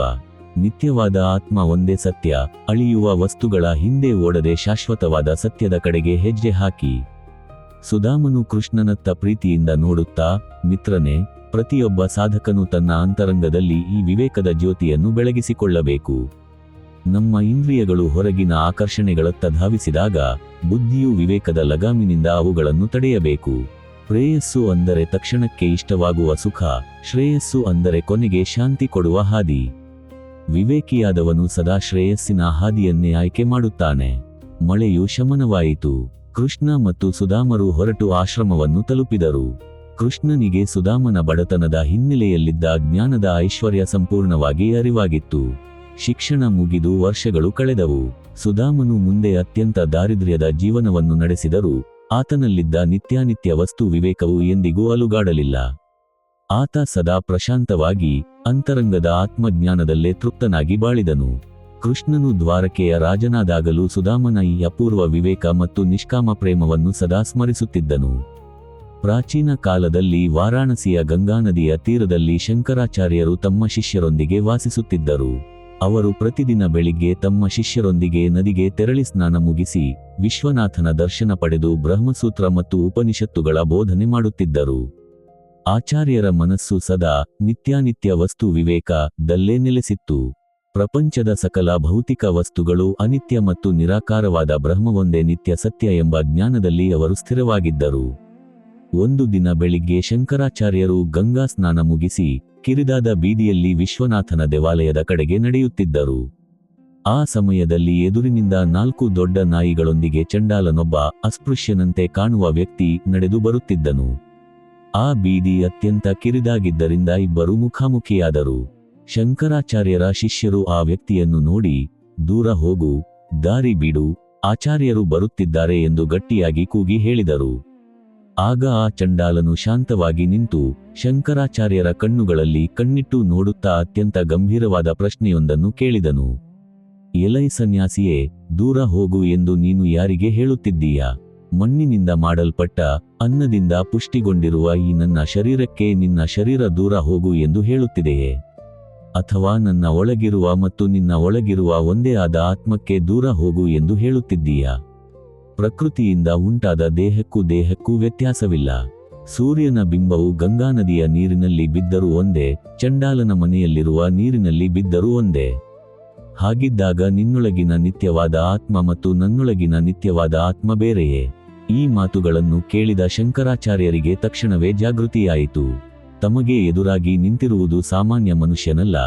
ನಿತ್ಯವಾದ ಆತ್ಮ ಒಂದೇ ಸತ್ಯ. ಅಳಿಯುವ ವಸ್ತುಗಳ ಹಿಂದೆ ಓಡದೆ ಶಾಶ್ವತವಾದ ಸತ್ಯದ ಕಡೆಗೆ ಹೆಜ್ಜೆ ಹಾಕಿ. ಸುಧಾಮನು ಕೃಷ್ಣನತ್ತ ಪ್ರೀತಿಯಿಂದ ನೋಡುತ್ತಾ, ಮಿತ್ರನೇ, ಪ್ರತಿಯೊಬ್ಬ ಸಾಧಕನು ತನ್ನ ಅಂತರಂಗದಲ್ಲಿ ಈ ವಿವೇಕದ ಜ್ಯೋತಿಯನ್ನು ಬೆಳಗಿಸಿಕೊಳ್ಳಬೇಕು. ನಮ್ಮ ಇಂದ್ರಿಯಗಳು ಹೊರಗಿನ ಆಕರ್ಷಣೆಗಳತ್ತ ಧಾವಿಸಿದಾಗ ಬುದ್ಧಿಯು ವಿವೇಕದ ಲಗಾಮಿನಿಂದ ಅವುಗಳನ್ನು ತಡೆಯಬೇಕು. ಪ್ರೇಯಸ್ಸು ಅಂದರೆ ತಕ್ಷಣಕ್ಕೆ ಇಷ್ಟವಾಗುವ ಸುಖ, ಶ್ರೇಯಸ್ಸು ಅಂದರೆ ಕೊನೆಗೆ ಶಾಂತಿ ಕೊಡುವ ಹಾದಿ. ವಿವೇಕಿಯಾದವನು ಸದಾ ಶ್ರೇಯಸ್ಸಿನ ಹಾದಿಯನ್ನೇ ಆಯ್ಕೆ ಮಾಡುತ್ತಾನೆ. ಮಳೆಯು ಶಮನವಾಯಿತು. ಕೃಷ್ಣ ಮತ್ತು ಸುಧಾಮರು ಹೊರಟು ಆಶ್ರಮವನ್ನು ತಲುಪಿದರು. ಕೃಷ್ಣನಿಗೆ ಸುಧಾಮನ ಬಡತನದ ಹಿನ್ನೆಲೆಯಲ್ಲಿದ್ದ ಜ್ಞಾನದ ಐಶ್ವರ್ಯ ಸಂಪೂರ್ಣವಾಗಿ ಅರಿವಾಗಿತ್ತು. ಶಿಕ್ಷಣ ಮುಗಿದು ವರ್ಷಗಳು ಕಳೆದವು. ಸುಧಾಮನು ಮುಂದೆ ಅತ್ಯಂತ ದಾರಿದ್ರ್ಯದ ಜೀವನವನ್ನು ನಡೆಸಿದರೂ ಆತನಲ್ಲಿದ್ದ ನಿತ್ಯಾನಿತ್ಯ ವಸ್ತು ವಿವೇಕವು ಎಂದಿಗೂ ಅಲುಗಾಡಲಿಲ್ಲ. ಆತ ಸದಾ ಪ್ರಶಾಂತವಾಗಿ ಅಂತರಂಗದ ಆತ್ಮಜ್ಞಾನದಲ್ಲೇ ತೃಪ್ತನಾಗಿ ಬಾಳಿದನು. ಕೃಷ್ಣನು ದ್ವಾರಕೆಯ ರಾಜನಾದಾಗಲೂ ಸುಧಾಮನ ಈ ಅಪೂರ್ವ ವಿವೇಕ ಮತ್ತು ನಿಷ್ಕಾಮ ಪ್ರೇಮವನ್ನು ಸದಾ ಸ್ಮರಿಸುತ್ತಿದ್ದನು. ಪ್ರಾಚೀನ ಕಾಲದಲ್ಲಿ ವಾರಾಣಸಿಯ ಗಂಗಾನದಿಯ ತೀರದಲ್ಲಿ ಶಂಕರಾಚಾರ್ಯರು ತಮ್ಮ ಶಿಷ್ಯರೊಂದಿಗೆ ವಾಸಿಸುತ್ತಿದ್ದರು. ಅವರು ಪ್ರತಿದಿನ ಬೆಳಿಗ್ಗೆ ತಮ್ಮ ಶಿಷ್ಯರೊಂದಿಗೆ ನದಿಗೆ ತೆರಳಿ ಸ್ನಾನ ಮುಗಿಸಿ ವಿಶ್ವನಾಥನ ದರ್ಶನ ಪಡೆದು ಬ್ರಹ್ಮಸೂತ್ರ ಮತ್ತು ಉಪನಿಷತ್ತುಗಳ ಬೋಧನೆ ಮಾಡುತ್ತಿದ್ದರು. ಆಚಾರ್ಯರ ಮನಸ್ಸು ಸದಾ ನಿತ್ಯಾನಿತ್ಯ ವಸ್ತು ವಿವೇಕ ದಲ್ಲೇ ನೆಲೆಸಿತ್ತು. ಪ್ರಪಂಚದ ಸಕಲ ಭೌತಿಕ ವಸ್ತುಗಳು ಅನಿತ್ಯ ಮತ್ತು ನಿರಾಕಾರವಾದ ಬ್ರಹ್ಮವೊಂದೇ ನಿತ್ಯ ಸತ್ಯ ಎಂಬ ಜ್ಞಾನದಲ್ಲಿ ಅವರು ಸ್ಥಿರವಾಗಿದ್ದರು. ಒಂದು ದಿನ ಬೆಳಿಗ್ಗೆ ಶಂಕರಾಚಾರ್ಯರು ಗಂಗಾ ಸ್ನಾನ ಮುಗಿಸಿ ಕಿರಿದಾದ ಬೀದಿಯಲ್ಲಿ ವಿಶ್ವನಾಥನ ದೇವಾಲಯದ ಕಡೆಗೆ ನಡೆಯುತ್ತಿದ್ದರು. ಆ ಸಮಯದಲ್ಲಿ ಎದುರಿನಿಂದ 4 ದೊಡ್ಡ ನಾಯಿಗಳೊಂದಿಗೆ ಚಂಡಾಲನೊಬ್ಬ ಅಸ್ಪೃಶ್ಯನಂತೆ ಕಾಣುವ ವ್ಯಕ್ತಿ ನಡೆದು ಬರುತ್ತಿದ್ದನು. ಆ ಬೀದಿ ಅತ್ಯಂತ ಕಿರಿದಾಗಿದ್ದರಿಂದ ಇಬ್ಬರು ಮುಖಾಮುಖಿಯಾದರು. ಶಂಕರಾಚಾರ್ಯರ ಶಿಷ್ಯರು ಆ ವ್ಯಕ್ತಿಯನ್ನು ನೋಡಿ, ದೂರ ಹೋಗು, ದಾರಿ ಬಿಡು, ಆಚಾರ್ಯರು ಬರುತ್ತಿದ್ದಾರೆ ಎಂದು ಗಟ್ಟಿಯಾಗಿ ಕೂಗಿ ಹೇಳಿದರು. ಆಗ ಆ ಚಂಡಾಲನು ಶಾಂತವಾಗಿ ನಿಂತು ಶಂಕರಾಚಾರ್ಯರ ಕಣ್ಣುಗಳಲ್ಲಿ ಕಣ್ಣಿಟ್ಟು ನೋಡುತ್ತಾ ಅತ್ಯಂತ ಗಂಭೀರವಾದ ಪ್ರಶ್ನೆಯೊಂದನ್ನು ಕೇಳಿದನು. ಎಲೈ ಸನ್ಯಾಸಿಯೇ, ದೂರ ಹೋಗು ಎಂದು ನೀನು ಯಾರಿಗೆ ಹೇಳುತ್ತಿದ್ದೀಯಾ? ಮಣ್ಣಿನಿಂದ ಮಾಡಲ್ಪಟ್ಟ ಅನ್ನದಿಂದ ಪುಷ್ಟಿಗೊಂಡಿರುವ ಈ ನನ್ನ ಶರೀರಕ್ಕೆ ನಿನ್ನ ಶರೀರ ದೂರ ಹೋಗು ಎಂದು ಹೇಳುತ್ತಿದೆಯೇ? ಅಥವಾ ನನ್ನ ಒಳಗಿರುವ ಮತ್ತು ನಿನ್ನ ಒಳಗಿರುವ ಒಂದೇ ಆದ ಆತ್ಮಕ್ಕೆ ದೂರ ಹೋಗು ಎಂದು ಹೇಳುತ್ತಿದ್ದೀಯಾ? ಪ್ರಕೃತಿಯಿಂದ ಉಂಟಾದ ದೇಹಕ್ಕೂ ವ್ಯತ್ಯಾಸವಿಲ್ಲ. ಸೂರ್ಯನ ಬಿಂಬವು ಗಂಗಾನದಿಯ ನೀರಿನಲ್ಲಿ ಬಿದ್ದರೂ ಒಂದೇ, ಚಂಡಾಲನ ಮನೆಯಲ್ಲಿರುವ ನೀರಿನಲ್ಲಿ ಬಿದ್ದರೂ ಒಂದೇ. ಹಾಗಿದ್ದಾಗ ನಿನ್ನೊಳಗಿನ ನಿತ್ಯವಾದ ಆತ್ಮ ಮತ್ತು ನನ್ನೊಳಗಿನ ನಿತ್ಯವಾದ ಆತ್ಮ ಬೇರೆಯೇ? ಈ ಮಾತುಗಳನ್ನು ಕೇಳಿದ ಶಂಕರಾಚಾರ್ಯರಿಗೆ ತಕ್ಷಣವೇ ಜಾಗೃತಿಯಾಯಿತು. ತಮಗೆ ಎದುರಾಗಿ ನಿಂತಿರುವುದು ಸಾಮಾನ್ಯ ಮನುಷ್ಯನಲ್ಲ,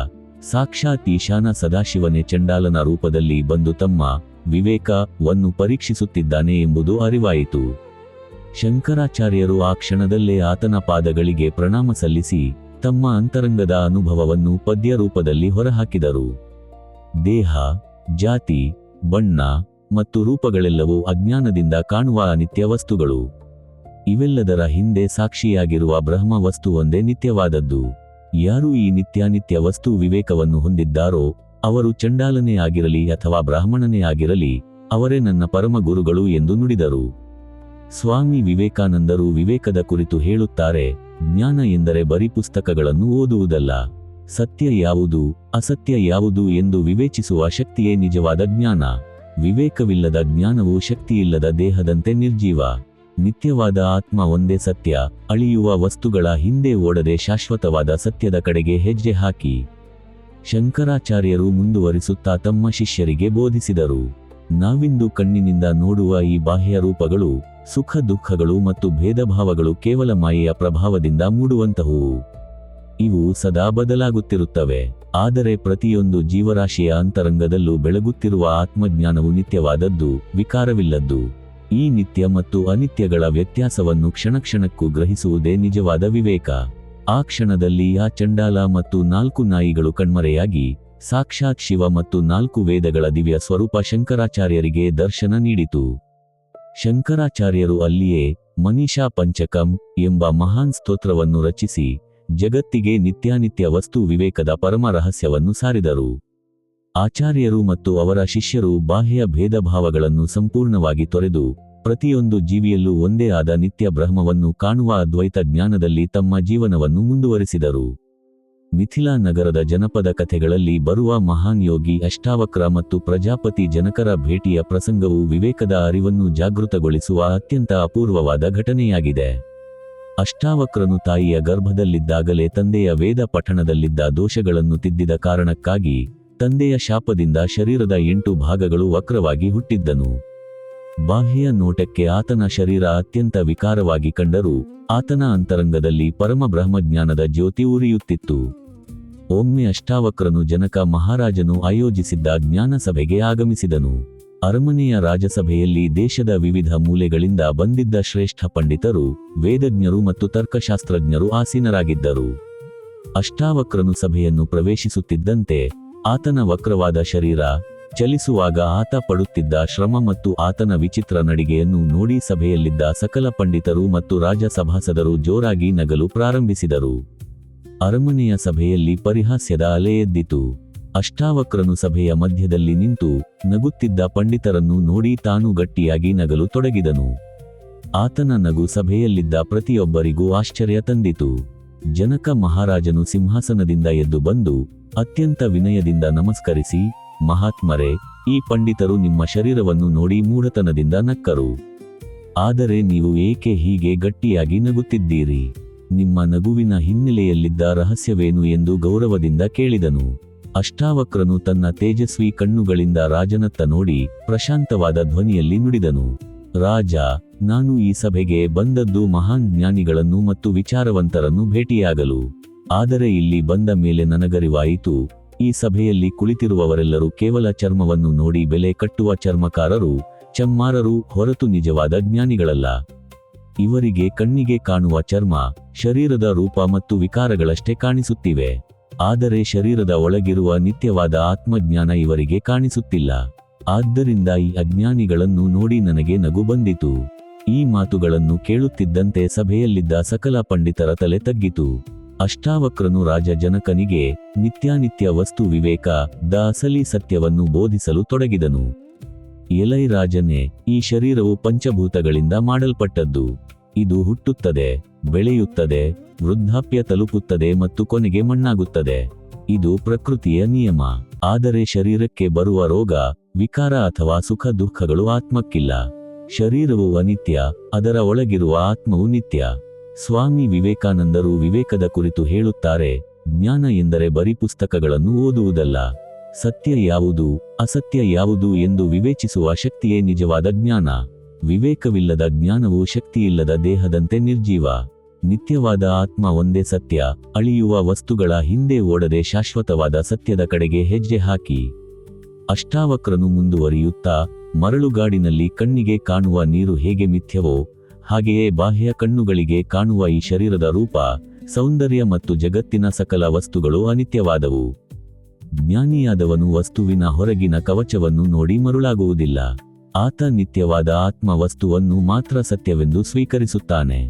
ಸಾಕ್ಷಾತ್ ಈಶಾನ ಸದಾಶಿವನೇ ಚಂಡಾಲನ ರೂಪದಲ್ಲಿ ಬಂದು ತಮ್ಮ ವಿವೇಕವನ್ನು ಪರೀಕ್ಷಿಸುತ್ತಿದ್ದಾನೆ ಎಂಬುದು ಅರಿವಾಯಿತು. ಶಂಕರಾಚಾರ್ಯರು ಆ ಕ್ಷಣದಲ್ಲೇ ಆತನ ಪಾದಗಳಿಗೆ ಪ್ರಣಾಮ ಸಲ್ಲಿಸಿ ತಮ್ಮ ಅಂತರಂಗದ ಅನುಭವವನ್ನು ಪದ್ಯ ರೂಪದಲ್ಲಿ ಹೊರಹಾಕಿದರು. ದೇಹ, ಜಾತಿ, ಬಣ್ಣ ಮತ್ತು ರೂಪಗಳೆಲ್ಲವೂ ಅಜ್ಞಾನದಿಂದ ಕಾಣುವ ಅನಿತ್ಯ ವಸ್ತುಗಳು. ಇವೆಲ್ಲದರ ಹಿಂದೆ ಸಾಕ್ಷಿಯಾಗಿರುವ ಬ್ರಹ್ಮ ವಸ್ತು ಒಂದೇ ನಿತ್ಯವಾದದ್ದು. ಯಾರು ಈ ನಿತ್ಯಾನಿತ್ಯ ವಸ್ತು ವಿವೇಕವನ್ನು ಹೊಂದಿದ್ದಾರೋ ಅವರು ಚಂಡಾಲನೇ ಆಗಿರಲಿ ಅಥವಾ ಬ್ರಾಹ್ಮಣನೇ ಆಗಿರಲಿ, ಅವರೇ ನನ್ನ ಪರಮ ಗುರುಗಳು ಎಂದು ನುಡಿದರು. ಸ್ವಾಮಿ ವಿವೇಕಾನಂದರು ವಿವೇಕದ ಕುರಿತು ಹೇಳುತ್ತಾರೆ, ಜ್ಞಾನ ಎಂದರೆ ಬರೀ ಪುಸ್ತಕಗಳನ್ನು ಓದುವುದಲ್ಲ. ಸತ್ಯ ಯಾವುದು, ಅಸತ್ಯ ಯಾವುದು ಎಂದು ವಿವೇಚಿಸುವ ಶಕ್ತಿಯೇ ನಿಜವಾದ ಜ್ಞಾನ. ವಿವೇಕವಿಲ್ಲದ ಜ್ಞಾನವು ಶಕ್ತಿಯಿಲ್ಲದ ದೇಹದಂತೆ ನಿರ್ಜೀವ. ನಿತ್ಯವಾದ ಆತ್ಮ ಒಂದೇ ಸತ್ಯ. ಅಳಿಯುವ ವಸ್ತುಗಳ ಹಿಂದೆ ಓಡದೆ ಶಾಶ್ವತವಾದ ಸತ್ಯದ ಕಡೆಗೆ ಹೆಜ್ಜೆ ಹಾಕಿ. ಶಂಕರಾಚಾರ್ಯರು ಮುಂದುವರಿಸುತ್ತಾ ತಮ್ಮ ಶಿಷ್ಯರಿಗೆ ಬೋಧಿಸಿದರು. ನಾವಿಂದು ಕಣ್ಣಿನಿಂದ ನೋಡುವ ಈ ಬಾಹ್ಯ ರೂಪಗಳು, ಸುಖ ದುಃಖಗಳು ಮತ್ತು ಭೇದಭಾವಗಳು ಕೇವಲ ಮಾಯೆಯ ಪ್ರಭಾವದಿಂದ ಮೂಡುವಂತಹುವು. ಇವು ಸದಾ ಬದಲಾಗುತ್ತಿರುತ್ತವೆ. ಆದರೆ ಪ್ರತಿಯೊಂದು ಜೀವರಾಶಿಯ ಅಂತರಂಗದಲ್ಲೂ ಬೆಳಗುತ್ತಿರುವ ಆತ್ಮಜ್ಞಾನವು ನಿತ್ಯವಾದದ್ದು, ವಿಕಾರವಿಲ್ಲದ್ದು. ಈ ನಿತ್ಯ ಮತ್ತು ಅನಿತ್ಯಗಳ ವ್ಯತ್ಯಾಸವನ್ನು ಕ್ಷಣಕ್ಷಣಕ್ಕೂ ಗ್ರಹಿಸುವುದೇ ನಿಜವಾದ ವಿವೇಕ. ಆ ಕ್ಷಣದಲ್ಲಿ ಆ ಚಂಡಾಲ ಮತ್ತು 4 ನಾಯಿಗಳು ಕಣ್ಮರೆಯಾಗಿ ಸಾಕ್ಷಾತ್ ಶಿವ ಮತ್ತು 4 ವೇದಗಳ ದಿವ್ಯ ಸ್ವರೂಪ ಶಂಕರಾಚಾರ್ಯರಿಗೆ ದರ್ಶನ ನೀಡಿತು. ಶಂಕರಾಚಾರ್ಯರು ಅಲ್ಲಿಯೇ ಮನೀಷಾ ಪಂಚಕಂ ಎಂಬ ಮಹಾನ್ ಸ್ತೋತ್ರವನ್ನು ರಚಿಸಿ ಜಗತ್ತಿಗೆ ನಿತ್ಯಾನಿತ್ಯ ವಸ್ತು ವಿವೇಕದ ಪರಮ ರಹಸ್ಯವನ್ನು ಸಾರಿದರು. ಆಚಾರ್ಯರು ಮತ್ತು ಅವರ ಶಿಷ್ಯರು ಬಾಹ್ಯ ಭೇದಭಾವಗಳನ್ನು ಸಂಪೂರ್ಣವಾಗಿ ತೊರೆದು ಪ್ರತಿಯೊಂದು ಜೀವಿಯಲ್ಲೂ ಒಂದೇ ಆದ ನಿತ್ಯ ಬ್ರಹ್ಮವನ್ನು ಕಾಣುವ ಅದ್ವೈತ ಜ್ಞಾನದಲ್ಲಿ ತಮ್ಮ ಜೀವನವನ್ನು ಮುಂದುವರಿಸಿದರು. ಮಿಥಿಲಾ ನಗರದ ಜನಪದ ಕಥೆಗಳಲ್ಲಿ ಬರುವ ಮಹಾನ್ ಯೋಗಿ ಅಷ್ಟಾವಕ್ರ ಮತ್ತು ಪ್ರಜಾಪತಿ ಜನಕರ ಭೇಟಿಯ ಪ್ರಸಂಗವು ವಿವೇಕದ ಅರಿವನ್ನು ಜಾಗೃತಗೊಳಿಸುವ ಅತ್ಯಂತ ಅಪೂರ್ವವಾದ ಘಟನೆಯಾಗಿದೆ. ಅಷ್ಟಾವಕ್ರನು ತಾಯಿಯ ಗರ್ಭದಲ್ಲಿದ್ದಾಗಲೇ ತಂದೆಯ ವೇದ ಪಠಣದಲ್ಲಿದ್ದ ದೋಷಗಳನ್ನು ತಿದ್ದಿದ ಕಾರಣಕ್ಕಾಗಿ ತಂದೆಯ ಶಾಪದಿಂದ ಶರೀರದ 8 ಭಾಗಗಳು ವಕ್ರವಾಗಿ ಹುಟ್ಟಿದ್ದನು. ಬಾಹ್ಯ ನೋಟಕ್ಕೆ ಆತನ ಶರೀರ ಅತ್ಯಂತ ವಿಕಾರವಾಗಿ ಕಂಡರೂ ಆತನ ಅಂತರಂಗದಲ್ಲಿ ಪರಮ ಬ್ರಹ್ಮಜ್ಞಾನದ ಜ್ಯೋತಿ ಉರಿಯುತ್ತಿತ್ತು. ಒಮ್ಮೆ ಅಷ್ಟಾವಕ್ರನು ಜನಕ ಮಹಾರಾಜನು ಆಯೋಜಿಸಿದ್ದ ಜ್ಞಾನ ಸಭೆಗೆ ಆಗಮಿಸಿದನು. ಅರಮನೆಯ ರಾಜಸಭೆಯಲ್ಲಿ ದೇಶದ ವಿವಿಧ ಮೂಲೆಗಳಿಂದ ಬಂದಿದ್ದ ಶ್ರೇಷ್ಠ ಪಂಡಿತರು, ವೇದಜ್ಞರು ಮತ್ತು ತರ್ಕಶಾಸ್ತ್ರಜ್ಞರು ಆಸೀನರಾಗಿದ್ದರು. ಅಷ್ಟಾವಕ್ರನು ಸಭೆಯನ್ನು ಪ್ರವೇಶಿಸುತ್ತಿದ್ದಂತೆ ಆತನ ವಕ್ರವಾದ ಶರೀರ ಚಲಿಸುವಾಗ ಆತ ಪಡುತ್ತಿದ್ದ ಶ್ರಮ ಮತ್ತು ಆತನ ವಿಚಿತ್ರ ನಡಿಗೆಯನ್ನು ನೋಡಿ ಸಭೆಯಲ್ಲಿದ್ದ ಸಕಲ ಪಂಡಿತರು ಮತ್ತು ರಾಜಸಭಾಸದರು ಜೋರಾಗಿ ನಗಲು ಪ್ರಾರಂಭಿಸಿದರು. ಅರಮನೆಯ ಸಭೆಯಲ್ಲಿ ಪರಿಹಾಸ್ಯದ ಅಲೆ ಎದ್ದಿತು. ಅಷ್ಟಾವಕ್ರನು ಸಭೆಯ ಮಧ್ಯದಲ್ಲಿ ನಿಂತು ನಗುತ್ತಿದ್ದ ಪಂಡಿತರನ್ನು ನೋಡಿ ತಾನು ಗಟ್ಟಿಯಾಗಿ ನಗಲು ತೊಡಗಿದನು. ಆತನ ನಗು ಸಭೆಯಲ್ಲಿದ್ದ ಪ್ರತಿಯೊಬ್ಬರಿಗೂ ಆಶ್ಚರ್ಯ ತಂದಿತು. ಜನಕ ಮಹಾರಾಜನು ಸಿಂಹಾಸನದಿಂದ ಎದ್ದು ಬಂದು ಅತ್ಯಂತ ವಿನಯದಿಂದ ನಮಸ್ಕರಿಸಿ, ಮಹಾತ್ಮರೇ, ಈ ಪಂಡಿತರು ನಿಮ್ಮ ಶರೀರವನ್ನು ನೋಡಿ ಮೂಢತನದಿಂದ ನಕ್ಕರು. ಆದರೆ ನೀವು ಏಕೆ ಹೀಗೆ ಗಟ್ಟಿಯಾಗಿ ನಗುತ್ತಿದ್ದೀರಿ? ನಿಮ್ಮ ನಗುವಿನ ಹಿನ್ನೆಲೆಯಲ್ಲಿದ್ದ ರಹಸ್ಯವೇನು ಎಂದು ಗೌರವದಿಂದ ಕೇಳಿದನು. ಅಷ್ಟಾವಕ್ರನು ತನ್ನ ತೇಜಸ್ವಿ ಕಣ್ಣುಗಳಿಂದ ರಾಜನತ್ತ ನೋಡಿ ಪ್ರಶಾಂತವಾದ ಧ್ವನಿಯಲ್ಲಿ ನುಡಿದನು, ರಾಜ, ನಾನು ಈ ಸಭೆಗೆ ಬಂದದ್ದು ಮಹಾನ್ ಜ್ಞಾನಿಗಳನ್ನು ಮತ್ತು ವಿಚಾರವಂತರನ್ನು ಭೇಟಿಯಾಗಲು. ಆದರೆ ಇಲ್ಲಿ ಬಂದ ಮೇಲೆ ನನಗರಿವಾಯಿತು, ಈ ಸಭೆಯಲ್ಲಿ ಕುಳಿತಿರುವವರೆಲ್ಲರೂ ಕೇವಲ ಚರ್ಮವನ್ನು ನೋಡಿ ಬೆಲೆ ಕಟ್ಟುವ ಚರ್ಮಕಾರರು, ಚಮ್ಮಾರರು ಹೊರತು ನಿಜವಾದ ಜ್ಞಾನಿಗಳಲ್ಲ. ಇವರಿಗೆ ಕಣ್ಣಿಗೆ ಕಾಣುವ ಚರ್ಮ, ಶರೀರದ ರೂಪ ಮತ್ತು ವಿಕಾರಗಳಷ್ಟೇ ಕಾಣಿಸುತ್ತಿವೆ. ಆದರೆ ಶರೀರದ ಒಳಗಿರುವ ನಿತ್ಯವಾದ ಆತ್ಮಜ್ಞಾನ ಇವರಿಗೆ ಕಾಣಿಸುತ್ತಿಲ್ಲ. ಆದ್ದರಿಂದ ಈ ಅಜ್ಞಾನಿಗಳನ್ನು ನೋಡಿ ನನಗೆ ನಗು ಬಂದಿತು. ಈ ಮಾತುಗಳನ್ನು ಕೇಳುತ್ತಿದ್ದಂತೆ ಸಭೆಯಲ್ಲಿದ್ದ ಸಕಲ ಪಂಡಿತರ ತಲೆ ತಗ್ಗಿತು. ಅಷ್ಟಾವಕ್ರನು ರಾಜ ಜನಕನಿಗೆ ನಿತ್ಯಾನಿತ್ಯ ವಸ್ತು ವಿವೇಕ ದ ಅಸಲಿ ಸತ್ಯವನ್ನು ಬೋಧಿಸಲು ತೊಡಗಿದನು. ಎಲೈ ರಾಜನೇ, ಈ ಶರೀರವು ಪಂಚಭೂತಗಳಿಂದ ಮಾಡಲ್ಪಟ್ಟದ್ದು. ಇದು ಹುಟ್ಟುತ್ತದೆ, ಬೆಳೆಯುತ್ತದೆ, ವೃದ್ಧಾಪ್ಯ ತಲುಪುತ್ತದೆ ಮತ್ತು ಕೊನೆಗೆ ಮಣ್ಣಾಗುತ್ತದೆ. ಇದು ಪ್ರಕೃತಿಯ ನಿಯಮ. ಆದರೆ ಶರೀರಕ್ಕೆ ಬರುವ ರೋಗ, ವಿಕಾರ ಅಥವಾ ಸುಖ ದುಃಖಗಳು ಆತ್ಮಕ್ಕಿಲ್ಲ. ಶರೀರವು ಅನಿತ್ಯ, ಅದರ ಒಳಗಿರುವ ಆತ್ಮವು ನಿತ್ಯ. ಸ್ವಾಮಿ ವಿವೇಕಾನಂದರು ವಿವೇಕದ ಕುರಿತು ಹೇಳುತ್ತಾರೆ, ಜ್ಞಾನ ಎಂದರೆ ಬರೀ ಪುಸ್ತಕಗಳನ್ನು ಓದುವುದಲ್ಲ. ಸತ್ಯ ಯಾವುದು, ಅಸತ್ಯ ಯಾವುದು ಎಂದು ವಿವೇಚಿಸುವ ಶಕ್ತಿಯೇ ನಿಜವಾದ ಜ್ಞಾನ. ವಿವೇಕವಿಲ್ಲದ ಜ್ಞಾನವು ಶಕ್ತಿಯಿಲ್ಲದ ದೇಹದಂತೆ ನಿರ್ಜೀವ. ನಿತ್ಯವಾದ ಆತ್ಮ ಒಂದೇ ಸತ್ಯ. ಅಳಿಯುವ ವಸ್ತುಗಳ ಹಿಂದೆ ಓಡದೆ ಶಾಶ್ವತವಾದ ಸತ್ಯದ ಕಡೆಗೆ ಹೆಜ್ಜೆ ಹಾಕಿ. ಅಷ್ಟಾವಕ್ರನು ಮುಂದುವರಿಯುತ್ತಾ, ಮರಳುಗಾಡಿನಲ್ಲಿ ಕಣ್ಣಿಗೆ ಕಾಣುವ ನೀರು ಹೇಗೆ ಮಿಥ್ಯವೋ ಹಾಗೆಯೇ ಬಾಹ್ಯ ಕಣ್ಣುಗಳಿಗೆ ಕಾಣುವ ಈ ಶರೀರದ ರೂಪ, ಸೌಂದರ್ಯ ಮತ್ತು ಜಗತ್ತಿನ ಸಕಲ ವಸ್ತುಗಳು ಅನಿತ್ಯವಾದವು. ಜ್ಞಾನಿಯಾದವನು ವಸ್ತುವಿನ ಹೊರಗಿನ ಕವಚವನ್ನು ನೋಡಿ ಮರುಳಾಗುವುದಿಲ್ಲ. ಆತ ನಿತ್ಯವಾದ ಆತ್ಮ ವಸ್ತುವನ್ನು ಮಾತ್ರ ಸತ್ಯವೆಂದು ಸ್ವೀಕರಿಸುತ್ತಾನೆ.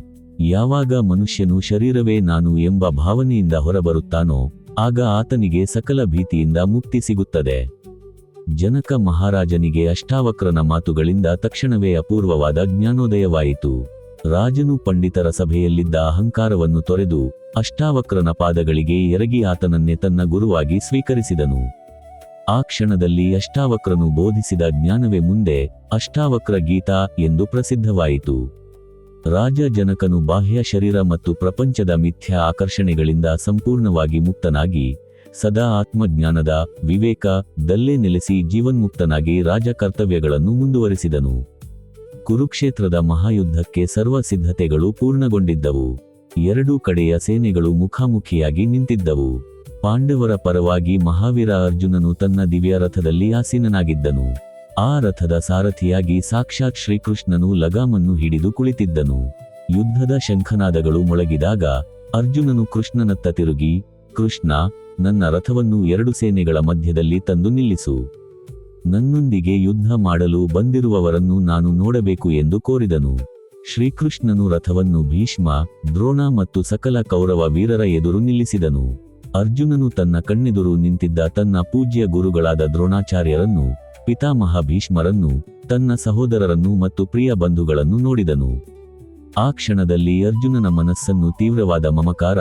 ಯಾವಾಗ ಮನುಷ್ಯನು ಶರೀರವೇ ನಾನು ಎಂಬ ಭಾವನೆಯಿಂದ ಹೊರಬರುತ್ತಾನೋ ಆಗ ಆತನಿಗೆ ಸಕಲ ಭೀತಿಯಿಂದ ಮುಕ್ತಿ ಸಿಗುತ್ತದೆ. ಜನಕ ಮಹಾರಾಜನಿಗೆ ಅಷ್ಟಾವಕ್ರನ ಮಾತುಗಳಿಂದ ತಕ್ಷಣವೇ ಅಪೂರ್ವವಾದ ಜ್ಞಾನೋದಯವಾಯಿತು. ರಾಜನು ಪಂಡಿತರ ಸಭೆಯಲ್ಲಿದ್ದ ಅಹಂಕಾರವನ್ನು ತೊರೆದು ಅಷ್ಟಾವಕ್ರನ ಪಾದಗಳಿಗೆ ಎರಗಿ ಆತನನ್ನೇ ತನ್ನ ಗುರುವಾಗಿ ಸ್ವೀಕರಿಸಿದನು. ಆ ಕ್ಷಣದಲ್ಲಿ ಅಷ್ಟಾವಕ್ರನು ಬೋಧಿಸಿದ ಜ್ಞಾನವೇ ಮುಂದೆ ಅಷ್ಟಾವಕ್ರ ಗೀತಾ ಎಂದು ಪ್ರಸಿದ್ಧವಾಯಿತು. ರಾಜ ಜನಕನು ಬಾಹ್ಯ ಶರೀರ ಮತ್ತು ಪ್ರಪಂಚದ ಮಿಥ್ಯಾ ಆಕರ್ಷಣೆಗಳಿಂದ ಸಂಪೂರ್ಣವಾಗಿ ಮುಕ್ತನಾಗಿ ಸದಾ ಆತ್ಮಜ್ಞಾನದ ವಿವೇಕ ದಲ್ಲೇ ನೆಲೆಸಿ ಜೀವನ್ಮುಕ್ತನಾಗಿ ರಾಜ ಕರ್ತವ್ಯಗಳನ್ನು ಮುಂದುವರಿಸಿದನು. ಕುರುಕ್ಷೇತ್ರದ ಮಹಾಯುದ್ಧಕ್ಕೆ ಸರ್ವ ಸಿದ್ಧತೆಗಳು ಪೂರ್ಣಗೊಂಡಿದ್ದವು. ಎರಡೂ ಕಡೆಯ ಸೇನೆಗಳು ಮುಖಾಮುಖಿಯಾಗಿ ನಿಂತಿದ್ದವು. ಪಾಂಡವರ ಪರವಾಗಿ ಮಹಾವೀರ ಅರ್ಜುನನು ತನ್ನ ದಿವ್ಯ ರಥದಲ್ಲಿ ಆಸೀನನಾಗಿದ್ದನು. ಆ ರಥದ ಸಾರಥಿಯಾಗಿ ಸಾಕ್ಷಾತ್ ಶ್ರೀಕೃಷ್ಣನು ಲಗಾಮನ್ನು ಹಿಡಿದು ಕುಳಿತಿದ್ದನು. ಯುದ್ಧದ ಶಂಖನಾದಗಳು ಮೊಳಗಿದಾಗ ಅರ್ಜುನನು ಕೃಷ್ಣನತ್ತ ತಿರುಗಿ, ಕೃಷ್ಣ, ನನ್ನ ರಥವನ್ನು ಎರಡು ಸೇನೆಗಳ ಮಧ್ಯದಲ್ಲಿ ತಂದು ನಿಲ್ಲಿಸು. ನನ್ನೊಂದಿಗೆ ಯುದ್ಧ ಮಾಡಲು ಬಂದಿರುವವರನ್ನು ನಾನು ನೋಡಬೇಕು ಎಂದು ಕೋರಿದನು. ಶ್ರೀಕೃಷ್ಣನು ರಥವನ್ನು ಭೀಷ್ಮ, ದ್ರೋಣ ಮತ್ತು ಸಕಲ ಕೌರವ ವೀರರ ಎದುರು ನಿಲ್ಲಿಸಿದನು. ಅರ್ಜುನನು ತನ್ನ ಕಣ್ಣೆದುರು ನಿಂತಿದ್ದ ತನ್ನ ಪೂಜ್ಯ ಗುರುಗಳಾದ ದ್ರೋಣಾಚಾರ್ಯರನ್ನು, ಪಿತಾಮಹ ಭೀಷ್ಮರನ್ನು, ತನ್ನ ಸಹೋದರರನ್ನು ಮತ್ತು ಪ್ರಿಯ ಬಂಧುಗಳನ್ನು ನೋಡಿದನು. ಆ ಕ್ಷಣದಲ್ಲಿ ಅರ್ಜುನನ ಮನಸ್ಸನ್ನು ತೀವ್ರವಾದ ಮಮಕಾರ,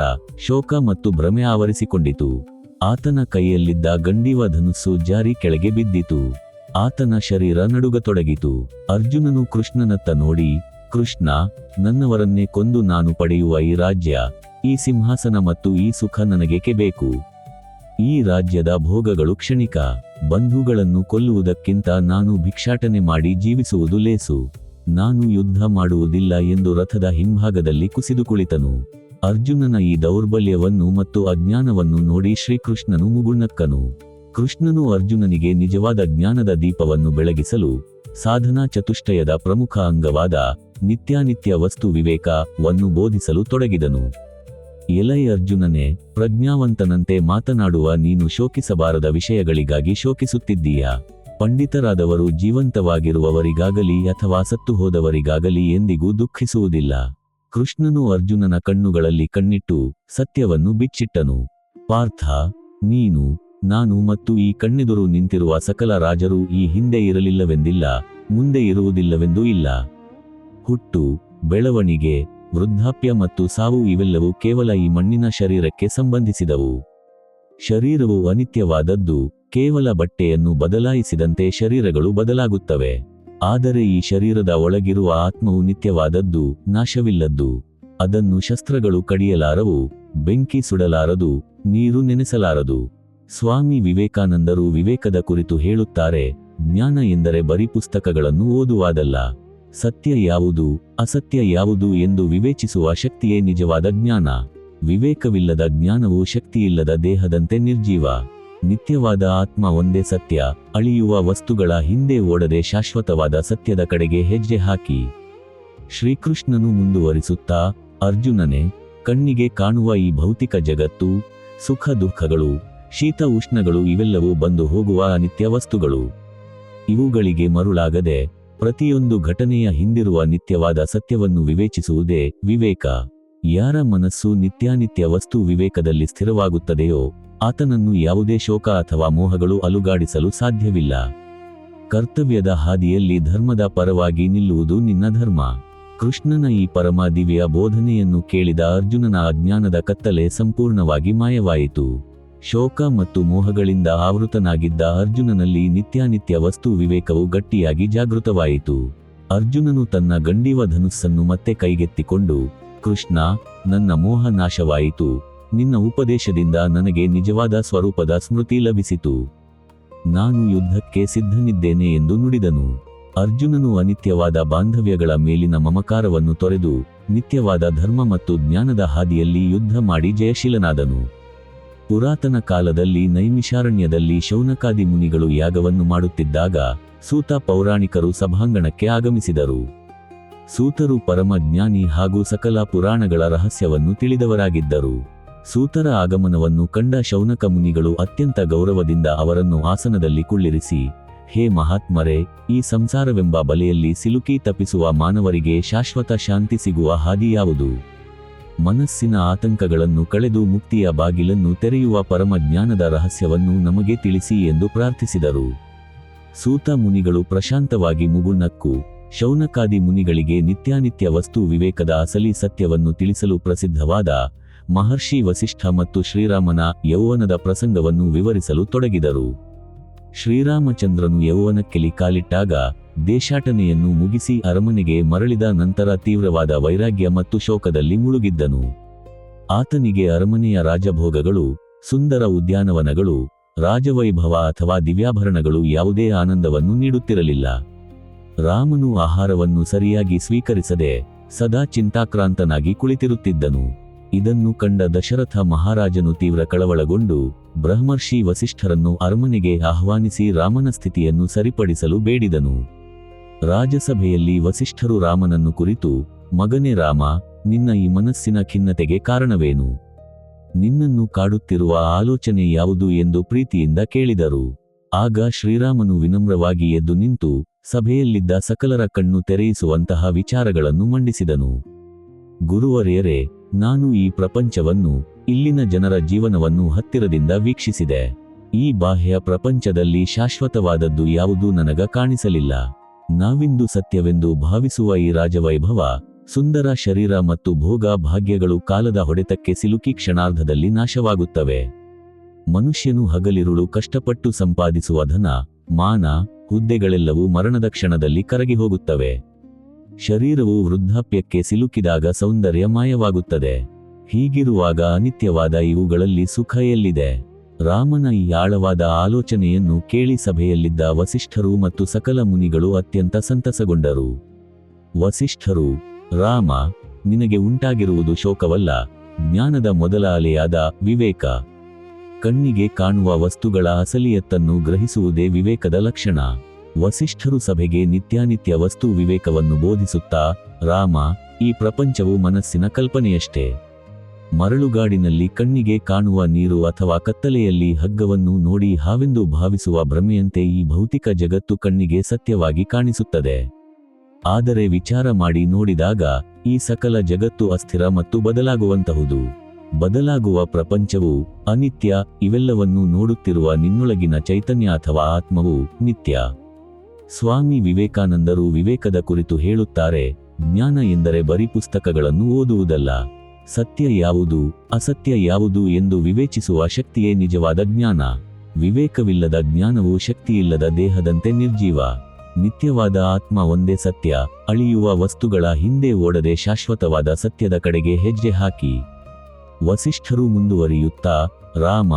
ಶೋಕ ಮತ್ತು ಭ್ರಮೆ ಆವರಿಸಿಕೊಂಡಿತು. ಆತನ ಕೈಯಲ್ಲಿದ್ದ ಗಂಡೀವ ಧನುಸ್ಸು ಜಾರಿ ಕೆಳಗೆ ಬಿದ್ದಿತು. ಆತನ ಶರೀರ ನಡುಗತೊಡಗಿತು. ಅರ್ಜುನನು ಕೃಷ್ಣನತ್ತ ನೋಡಿ, ಕೃಷ್ಣ, ನನ್ನವರನ್ನೇ ಕೊಂದು ನಾನು ಪಡೆಯುವ ಈ ರಾಜ್ಯ, ಈ ಸಿಂಹಾಸನ ಮತ್ತು ಈ ಸುಖ ನನಗೇಕೆ ಬೇಕು? ಈ ರಾಜ್ಯದ ಭೋಗಗಳು ಕ್ಷಣಿಕ. ಬಂಧುಗಳನ್ನು ಕೊಲ್ಲುವುದಕ್ಕಿಂತ ನಾನು ಭಿಕ್ಷಾಟನೆ ಮಾಡಿ ಜೀವಿಸುವುದು ಲೇಸು. ನಾನು ಯುದ್ಧ ಮಾಡುವುದಿಲ್ಲ ಎಂದು ರಥದ ಹಿಂಭಾಗದಲ್ಲಿ ಕುಸಿದು ಕುಳಿತನು. ಅರ್ಜುನನ ಈ ದೌರ್ಬಲ್ಯವನ್ನು ಮತ್ತು ಅಜ್ಞಾನವನ್ನು ನೋಡಿ ಶ್ರೀಕೃಷ್ಣನು ಮುಗುಳ್ನಕ್ಕನು. ಕೃಷ್ಣನು ಅರ್ಜುನನಿಗೆ ನಿಜವಾದ ಜ್ಞಾನದ ದೀಪವನ್ನು ಬೆಳಗಿಸಲು ಸಾಧನಾ ಚತುಷ್ಟಯದ ಪ್ರಮುಖ ಅಂಗವಾದ ನಿತ್ಯಾನಿತ್ಯ ವಸ್ತು ವಿವೇಕವನ್ನು ಬೋಧಿಸಲು ತೊಡಗಿದನು. ಎಲೈ ಅರ್ಜುನನೇ, ಪ್ರಜ್ಞಾವಂತನಂತೆ ಮಾತನಾಡುವ ನೀನು ಶೋಕಿಸಬಾರದ ವಿಷಯಗಳಿಗಾಗಿ ಶೋಕಿಸುತ್ತಿದ್ದೀಯಾ? ಪಂಡಿತರಾದವರು ಜೀವಂತವಾಗಿರುವವರಿಗಾಗಲಿ ಅಥವಾ ಸತ್ತು ಹೋದವರಿಗಾಗಲಿ ಎಂದಿಗೂ ದುಃಖಿಸುವುದಿಲ್ಲ. ಕೃಷ್ಣನು ಅರ್ಜುನನ ಕಣ್ಣುಗಳಲ್ಲಿ ಕಣ್ಣಿಟ್ಟು ಸತ್ಯವನ್ನು ಬಿಚ್ಚಿಟ್ಟನು. ಪಾರ್ಥ, ನೀನು, ನಾನು ಮತ್ತು ಈ ಕಣ್ಣೆದುರು ನಿಂತಿರುವ ಸಕಲ ರಾಜರು ಈ ಹಿಂದೆ ಇರಲಿಲ್ಲವೆಂದಿಲ್ಲ, ಮುಂದೆ ಇರುವುದಿಲ್ಲವೆಂದೂ ಇಲ್ಲ. ಹುಟ್ಟು, ಬೆಳವಣಿಗೆ, ವೃದ್ಧಾಪ್ಯ ಮತ್ತು ಸಾವು ಇವೆಲ್ಲವೂ ಕೇವಲ ಈ ಮಣ್ಣಿನ ಶರೀರಕ್ಕೆ ಸಂಬಂಧಿಸಿದವು. ಶರೀರವು ಅನಿತ್ಯವಾದದ್ದು. ಕೇವಲ ಬಟ್ಟೆಯನ್ನು ಬದಲಾಯಿಸಿದಂತೆ ಶರೀರಗಳು ಬದಲಾಗುತ್ತವೆ. ಆದರೆ ಈ ಶರೀರದ ಒಳಗಿರುವ ಆತ್ಮವು ನಿತ್ಯವಾದದ್ದು, ನಾಶವಿಲ್ಲದ್ದು. ಅದನ್ನು ಶಸ್ತ್ರಗಳು ಕಡಿಯಲಾರವು, ಬೆಂಕಿ ಸುಡಲಾರದು, ನೀರು ನೆನೆಸಲಾರದು. ಸ್ವಾಮಿ ವಿವೇಕಾನಂದರು ವಿವೇಕದ ಕುರಿತು ಹೇಳುತ್ತಾರೆ, ಜ್ಞಾನ ಎಂದರೆ ಬರೀ ಪುಸ್ತಕಗಳನ್ನು ಓದುವುದಲ್ಲ. ಸತ್ಯ ಯಾವುದು, ಅಸತ್ಯ ಯಾವುದು ಎಂದು ವಿವೇಚಿಸುವ ಶಕ್ತಿಯೇ ನಿಜವಾದ ಜ್ಞಾನ. ವಿವೇಕವಿಲ್ಲದ ಜ್ಞಾನವು ಶಕ್ತಿಯಿಲ್ಲದ ದೇಹದಂತೆ ನಿರ್ಜೀವ. ನಿತ್ಯವಾದ ಆತ್ಮ ಒಂದೇ ಸತ್ಯ. ಅಳಿಯುವ ವಸ್ತುಗಳ ಹಿಂದೆ ಓಡದೆ ಶಾಶ್ವತವಾದ ಸತ್ಯದ ಕಡೆಗೆ ಹೆಜ್ಜೆ ಹಾಕಿ. ಶ್ರೀಕೃಷ್ಣನು ಮುಂದುವರಿಸುತ್ತಾ, ಅರ್ಜುನನೇ, ಕಣ್ಣಿಗೆ ಕಾಣುವ ಈ ಭೌತಿಕ ಜಗತ್ತು, ಸುಖ ದುಃಖಗಳು, ಶೀತ ಉಷ್ಣಗಳು ಇವೆಲ್ಲವೂ ಬಂದು ಹೋಗುವ ಅನಿತ್ಯ ವಸ್ತುಗಳು. ಇವುಗಳಿಗೆ ಮರುಳಾಗದೆ ಪ್ರತಿಯೊಂದು ಘಟನೆಯ ಹಿಂದಿರುವ ನಿತ್ಯವಾದ ಸತ್ಯವನ್ನು ವಿವೇಚಿಸುವುದೇ ವಿವೇಕ. ಯಾರ ಮನಸ್ಸು ನಿತ್ಯಾನಿತ್ಯ ವಸ್ತು ವಿವೇಕದಲ್ಲಿ ಸ್ಥಿರವಾಗುತ್ತದೆಯೋ ಆತನನ್ನು ಯಾವುದೇ ಶೋಕ ಅಥವಾ ಮೋಹಗಳು ಅಲುಗಾಡಿಸಲು ಸಾಧ್ಯವಿಲ್ಲ. ಕರ್ತವ್ಯದ ಹಾದಿಯಲ್ಲಿ ಧರ್ಮದ ಪರವಾಗಿ ನಿಲ್ಲುವುದು ನಿನ್ನ ಧರ್ಮ. ಕೃಷ್ಣನ ಈ ಪರಮ ದಿವ್ಯ ಬೋಧನೆಯನ್ನು ಕೇಳಿದ ಅರ್ಜುನನ ಅಜ್ಞಾನದ ಕತ್ತಲೆ ಸಂಪೂರ್ಣವಾಗಿ ಮಾಯವಾಯಿತು. ಶೋಕ ಮತ್ತು ಮೋಹಗಳಿಂದ ಆವೃತನಾಗಿದ್ದ ಅರ್ಜುನನಲ್ಲಿ ನಿತ್ಯಾನಿತ್ಯ ವಸ್ತು ವಿವೇಕವು ಗಟ್ಟಿಯಾಗಿ ಜಾಗೃತವಾಯಿತು. ಅರ್ಜುನನು ತನ್ನ ಗಂಡೀವ ಧನುಸ್ಸನ್ನು ಮತ್ತೆ ಕೈಗೆತ್ತಿಕೊಂಡು, ಕೃಷ್ಣ, ನನ್ನ ಮೋಹ ನಾಶವಾಯಿತು. ನಿನ್ನ ಉಪದೇಶದಿಂದ ನನಗೆ ನಿಜವಾದ ಸ್ವರೂಪದ ಸ್ಮೃತಿ ಲಭಿಸಿತು. ನಾನು ಯುದ್ಧಕ್ಕೆ ಸಿದ್ಧನಿದ್ದೇನೆ ಎಂದು ನುಡಿದನು. ಅರ್ಜುನನು ಅನಿತ್ಯವಾದ ಬಾಂಧವ್ಯಗಳ ಮೇಲಿನ ಮಮಕಾರವನ್ನು ತೊರೆದು ನಿತ್ಯವಾದ ಧರ್ಮ ಮತ್ತು ಜ್ಞಾನದ ಹಾದಿಯಲ್ಲಿ ಯುದ್ಧ ಮಾಡಿ ಜಯಶೀಲನಾದನು. ಪುರಾತನ ಕಾಲದಲ್ಲಿ ನೈಮಿಷಾರಣ್ಯದಲ್ಲಿ ಶೌನಕಾದಿ ಮುನಿಗಳು ಯಾಗವನ್ನು ಮಾಡುತ್ತಿದ್ದಾಗ ಸೂತ ಪೌರಾಣಿಕರು ಸಭಾಂಗಣಕ್ಕೆ ಆಗಮಿಸಿದರು. ಸೂತರು ಪರಮ ಜ್ಞಾನಿ ಹಾಗೂ ಸಕಲ ಪುರಾಣಗಳ ರಹಸ್ಯವನ್ನು ತಿಳಿದವರಾಗಿದ್ದರು. ಸೂತರ ಆಗಮನವನ್ನು ಕಂಡ ಶೌನಕ ಮುನಿಗಳು ಅತ್ಯಂತ ಗೌರವದಿಂದ ಅವರನ್ನು ಆಸನದಲ್ಲಿ ಕುಳ್ಳಿರಿಸಿ, ಹೇ ಮಹಾತ್ಮರೇ, ಈ ಸಂಸಾರವೆಂಬ ಬಲೆಯಲ್ಲಿ ಸಿಲುಕಿ ತಪ್ಪಿಸುವ ಮಾನವರಿಗೆ ಶಾಶ್ವತ ಶಾಂತಿ ಸಿಗುವ ಹಾದಿ ಯಾವುದು? ಮನಸ್ಸಿನ ಆತಂಕಗಳನ್ನು ಕಳೆದು ಮುಕ್ತಿಯ ಬಾಗಿಲನ್ನು ತೆರೆಯುವ ಪರಮ ಜ್ಞಾನದ ರಹಸ್ಯವನ್ನು ನಮಗೆ ತಿಳಿಸಿ ಎಂದು ಪ್ರಾರ್ಥಿಸಿದರು. ಸೂತ ಮುನಿಗಳು ಪ್ರಶಾಂತವಾಗಿ ಮುಗುಳ್ನಕ್ಕು ಶೌನಕಾದಿ ಮುನಿಗಳಿಗೆ ನಿತ್ಯಾನಿತ್ಯ ವಸ್ತು ವಿವೇಕದ ಅಸಲಿ ಸತ್ಯವನ್ನು ತಿಳಿಸಲು ಪ್ರಸಿದ್ಧವಾದ ಮಹರ್ಷಿ ವಸಿಷ್ಠ ಮತ್ತು ಶ್ರೀರಾಮನ ಯೌವನದ ಪ್ರಸಂಗವನ್ನು ವಿವರಿಸಲು ತೊಡಗಿದರು. ಶ್ರೀರಾಮಚಂದ್ರನು ಯೌವನಕ್ಕೆಲಿ ಕಾಲಿಟ್ಟಾಗ ದೇಶಾಟನೆಯನ್ನು ಮುಗಿಸಿ ಅರಮನೆಗೆ ಮರಳಿದ ನಂತರ ತೀವ್ರವಾದ ವೈರಾಗ್ಯ ಮತ್ತು ಶೋಕದಲ್ಲಿ ಮುಳುಗಿದ್ದನು. ಆತನಿಗೆ ಅರಮನೆಯ ರಾಜಭೋಗಗಳು, ಸುಂದರ ಉದ್ಯಾನವನಗಳು, ರಾಜವೈಭವ ಅಥವಾ ದಿವ್ಯಾಭರಣಗಳು ಯಾವುದೇ ಆನಂದವನ್ನು ನೀಡುತ್ತಿರಲಿಲ್ಲ. ರಾಮನು ಆಹಾರವನ್ನು ಸರಿಯಾಗಿ ಸ್ವೀಕರಿಸದೆ ಸದಾ ಚಿಂತಾಕ್ರಾಂತನಾಗಿ ಕುಳಿತಿರುತ್ತಿದ್ದನು. ಇದನ್ನು ಕಂಡ ದಶರಥ ಮಹಾರಾಜನು ತೀವ್ರ ಕಳವಳಗೊಂಡು ಬ್ರಹ್ಮರ್ಷಿ ವಸಿಷ್ಠರನ್ನು ಅರಮನೆಗೆ ಆಹ್ವಾನಿಸಿ ರಾಮನ ಸ್ಥಿತಿಯನ್ನು ಸರಿಪಡಿಸಲು ಬೇಡಿದನು. ರಾಜಸಭೆಯಲ್ಲಿ ವಸಿಷ್ಠರು ರಾಮನನ್ನು ಕುರಿತು, ಮಗನೇ ರಾಮ, ನಿನ್ನ ಈ ಮನಸ್ಸಿನ ಖಿನ್ನತೆಗೆ ಕಾರಣವೇನು? ನಿನ್ನನ್ನು ಕಾಡುತ್ತಿರುವ ಆಲೋಚನೆ ಯಾವುದು ಎಂದು ಪ್ರೀತಿಯಿಂದ ಕೇಳಿದರು. ಆಗ ಶ್ರೀರಾಮನು ವಿನಮ್ರವಾಗಿ ಎದ್ದು ನಿಂತು ಸಭೆಯಲ್ಲಿದ್ದ ಸಕಲರ ಕಣ್ಣು ತೆರೆಯಿಸುವಂತಹ ವಿಚಾರಗಳನ್ನು ಮಂಡಿಸಿದನು. ಗುರುವರ್ಯರೇ, ನಾನು ಈ ಪ್ರಪಂಚವನ್ನು, ಇಲ್ಲಿನ ಜನರ ಜೀವನವನ್ನು ಹತ್ತಿರದಿಂದ ವೀಕ್ಷಿಸಿದೆ. ಈ ಬಾಹ್ಯ ಪ್ರಪಂಚದಲ್ಲಿ ಶಾಶ್ವತವಾದದ್ದು ಯಾವುದೂ ನನಗ ಕಾಣಿಸಲಿಲ್ಲ. ನಾವಿಂದು ಸತ್ಯವೆಂದು ಭಾವಿಸುವ ಈ ರಾಜವೈಭವ, ಸುಂದರ ಶರೀರ ಮತ್ತು ಭೋಗ ಭಾಗ್ಯಗಳು ಕಾಲದ ಹೊಡೆತಕ್ಕೆ ಸಿಲುಕಿ ಕ್ಷಣಾರ್ಧದಲ್ಲಿ ನಾಶವಾಗುತ್ತವೆ. ಮನುಷ್ಯನು ಹಗಲಿರುಳು ಕಷ್ಟಪಟ್ಟು ಸಂಪಾದಿಸುವ ಧನ, ಮಾನ, ಹುದ್ದೆಗಳೆಲ್ಲವೂ ಮರಣದ ಕ್ಷಣದಲ್ಲಿ ಕರಗಿ ಹೋಗುತ್ತವೆ. ಶರೀರವು ವೃದ್ಧಾಪ್ಯಕ್ಕೆ ಸಿಲುಕಿದಾಗ ಸೌಂದರ್ಯ ಮಾಯವಾಗುತ್ತದೆ. ಹೀಗಿರುವಾಗ ಅನಿತ್ಯವಾದ ಇವುಗಳಲ್ಲಿ ಸುಖ ಎಲ್ಲಿದೆ? ರಾಮನ ಈ ಆಳವಾದ ಆಲೋಚನೆಯನ್ನು ಕೇಳಿ ಸಭೆಯಲ್ಲಿದ್ದ ವಸಿಷ್ಠರು ಮತ್ತು ಸಕಲ ಮುನಿಗಳು ಅತ್ಯಂತ ಸಂತಸಗೊಂಡರು. ವಸಿಷ್ಠರು, ರಾಮ, ನಿನಗೆ ಉಂಟಾಗಿರುವುದು ಶೋಕವಲ್ಲ, ಜ್ಞಾನದ ಮೊದಲ ಅಲೆಯಾದ ವಿವೇಕ. ಕಣ್ಣಿಗೆ ಕಾಣುವ ವಸ್ತುಗಳ ಅಸಲಿಯತ್ತನ್ನು ಗ್ರಹಿಸುವುದೇ ವಿವೇಕದ ಲಕ್ಷಣ. ವಸಿಷ್ಠರು ಸಭೆಗೆ ನಿತ್ಯಾನಿತ್ಯ ವಸ್ತು ವಿವೇಕವನ್ನು ಬೋಧಿಸುತ್ತಾ, ರಾಮ, ಈ ಪ್ರಪಂಚವು ಮನಸ್ಸಿನ ಕಲ್ಪನೆಯಷ್ಟೇ. ಮರಳುಗಾಡಿನಲ್ಲಿ ಕಣ್ಣಿಗೆ ಕಾಣುವ ನೀರು ಅಥವಾ ಕತ್ತಲೆಯಲ್ಲಿ ಹಗ್ಗವನ್ನು ನೋಡಿ ಹಾವೆಂದು ಭಾವಿಸುವ ಭ್ರಮೆಯಂತೆ ಈ ಭೌತಿಕ ಜಗತ್ತು ಕಣ್ಣಿಗೆ ಸತ್ಯವಾಗಿ ಕಾಣಿಸುತ್ತದೆ. ಆದರೆ ವಿಚಾರ ಮಾಡಿ ನೋಡಿದಾಗ ಈ ಸಕಲ ಜಗತ್ತು ಅಸ್ಥಿರ ಮತ್ತು ಬದಲಾಗುವಂತಹುದು. ಬದಲಾಗುವ ಪ್ರಪಂಚವು ಅನಿತ್ಯ. ಇವೆಲ್ಲವನ್ನೂ ನೋಡುತ್ತಿರುವ ನಿನ್ನೊಳಗಿನ ಚೈತನ್ಯ ಅಥವಾ ಆತ್ಮವು ನಿತ್ಯ. ಸ್ವಾಮಿ ವಿವೇಕಾನಂದರು ವಿವೇಕದ ಕುರಿತು ಹೇಳುತ್ತಾರೆ, ಜ್ಞಾನ ಎಂದರೆ ಬರೀ ಪುಸ್ತಕಗಳನ್ನು ಓದುವುದಲ್ಲ. ಸತ್ಯ ಯಾವುದು, ಅಸತ್ಯ ಯಾವುದು ಎಂದು ವಿವೇಚಿಸುವ ಶಕ್ತಿಯೇ ನಿಜವಾದ ಜ್ಞಾನ. ವಿವೇಕವಿಲ್ಲದ ಜ್ಞಾನವು ಶಕ್ತಿಯಿಲ್ಲದ ದೇಹದಂತೆ ನಿರ್ಜೀವ. ನಿತ್ಯವಾದ ಆತ್ಮ ಒಂದೇ ಸತ್ಯ. ಅಳಿಯುವ ವಸ್ತುಗಳ ಹಿಂದೆ ಓಡದೆ ಶಾಶ್ವತವಾದ ಸತ್ಯದ ಕಡೆಗೆ ಹೆಜ್ಜೆ ಹಾಕಿ. ವಸಿಷ್ಠರು ಮುಂದುವರಿಯುತ್ತಾ, ರಾಮ,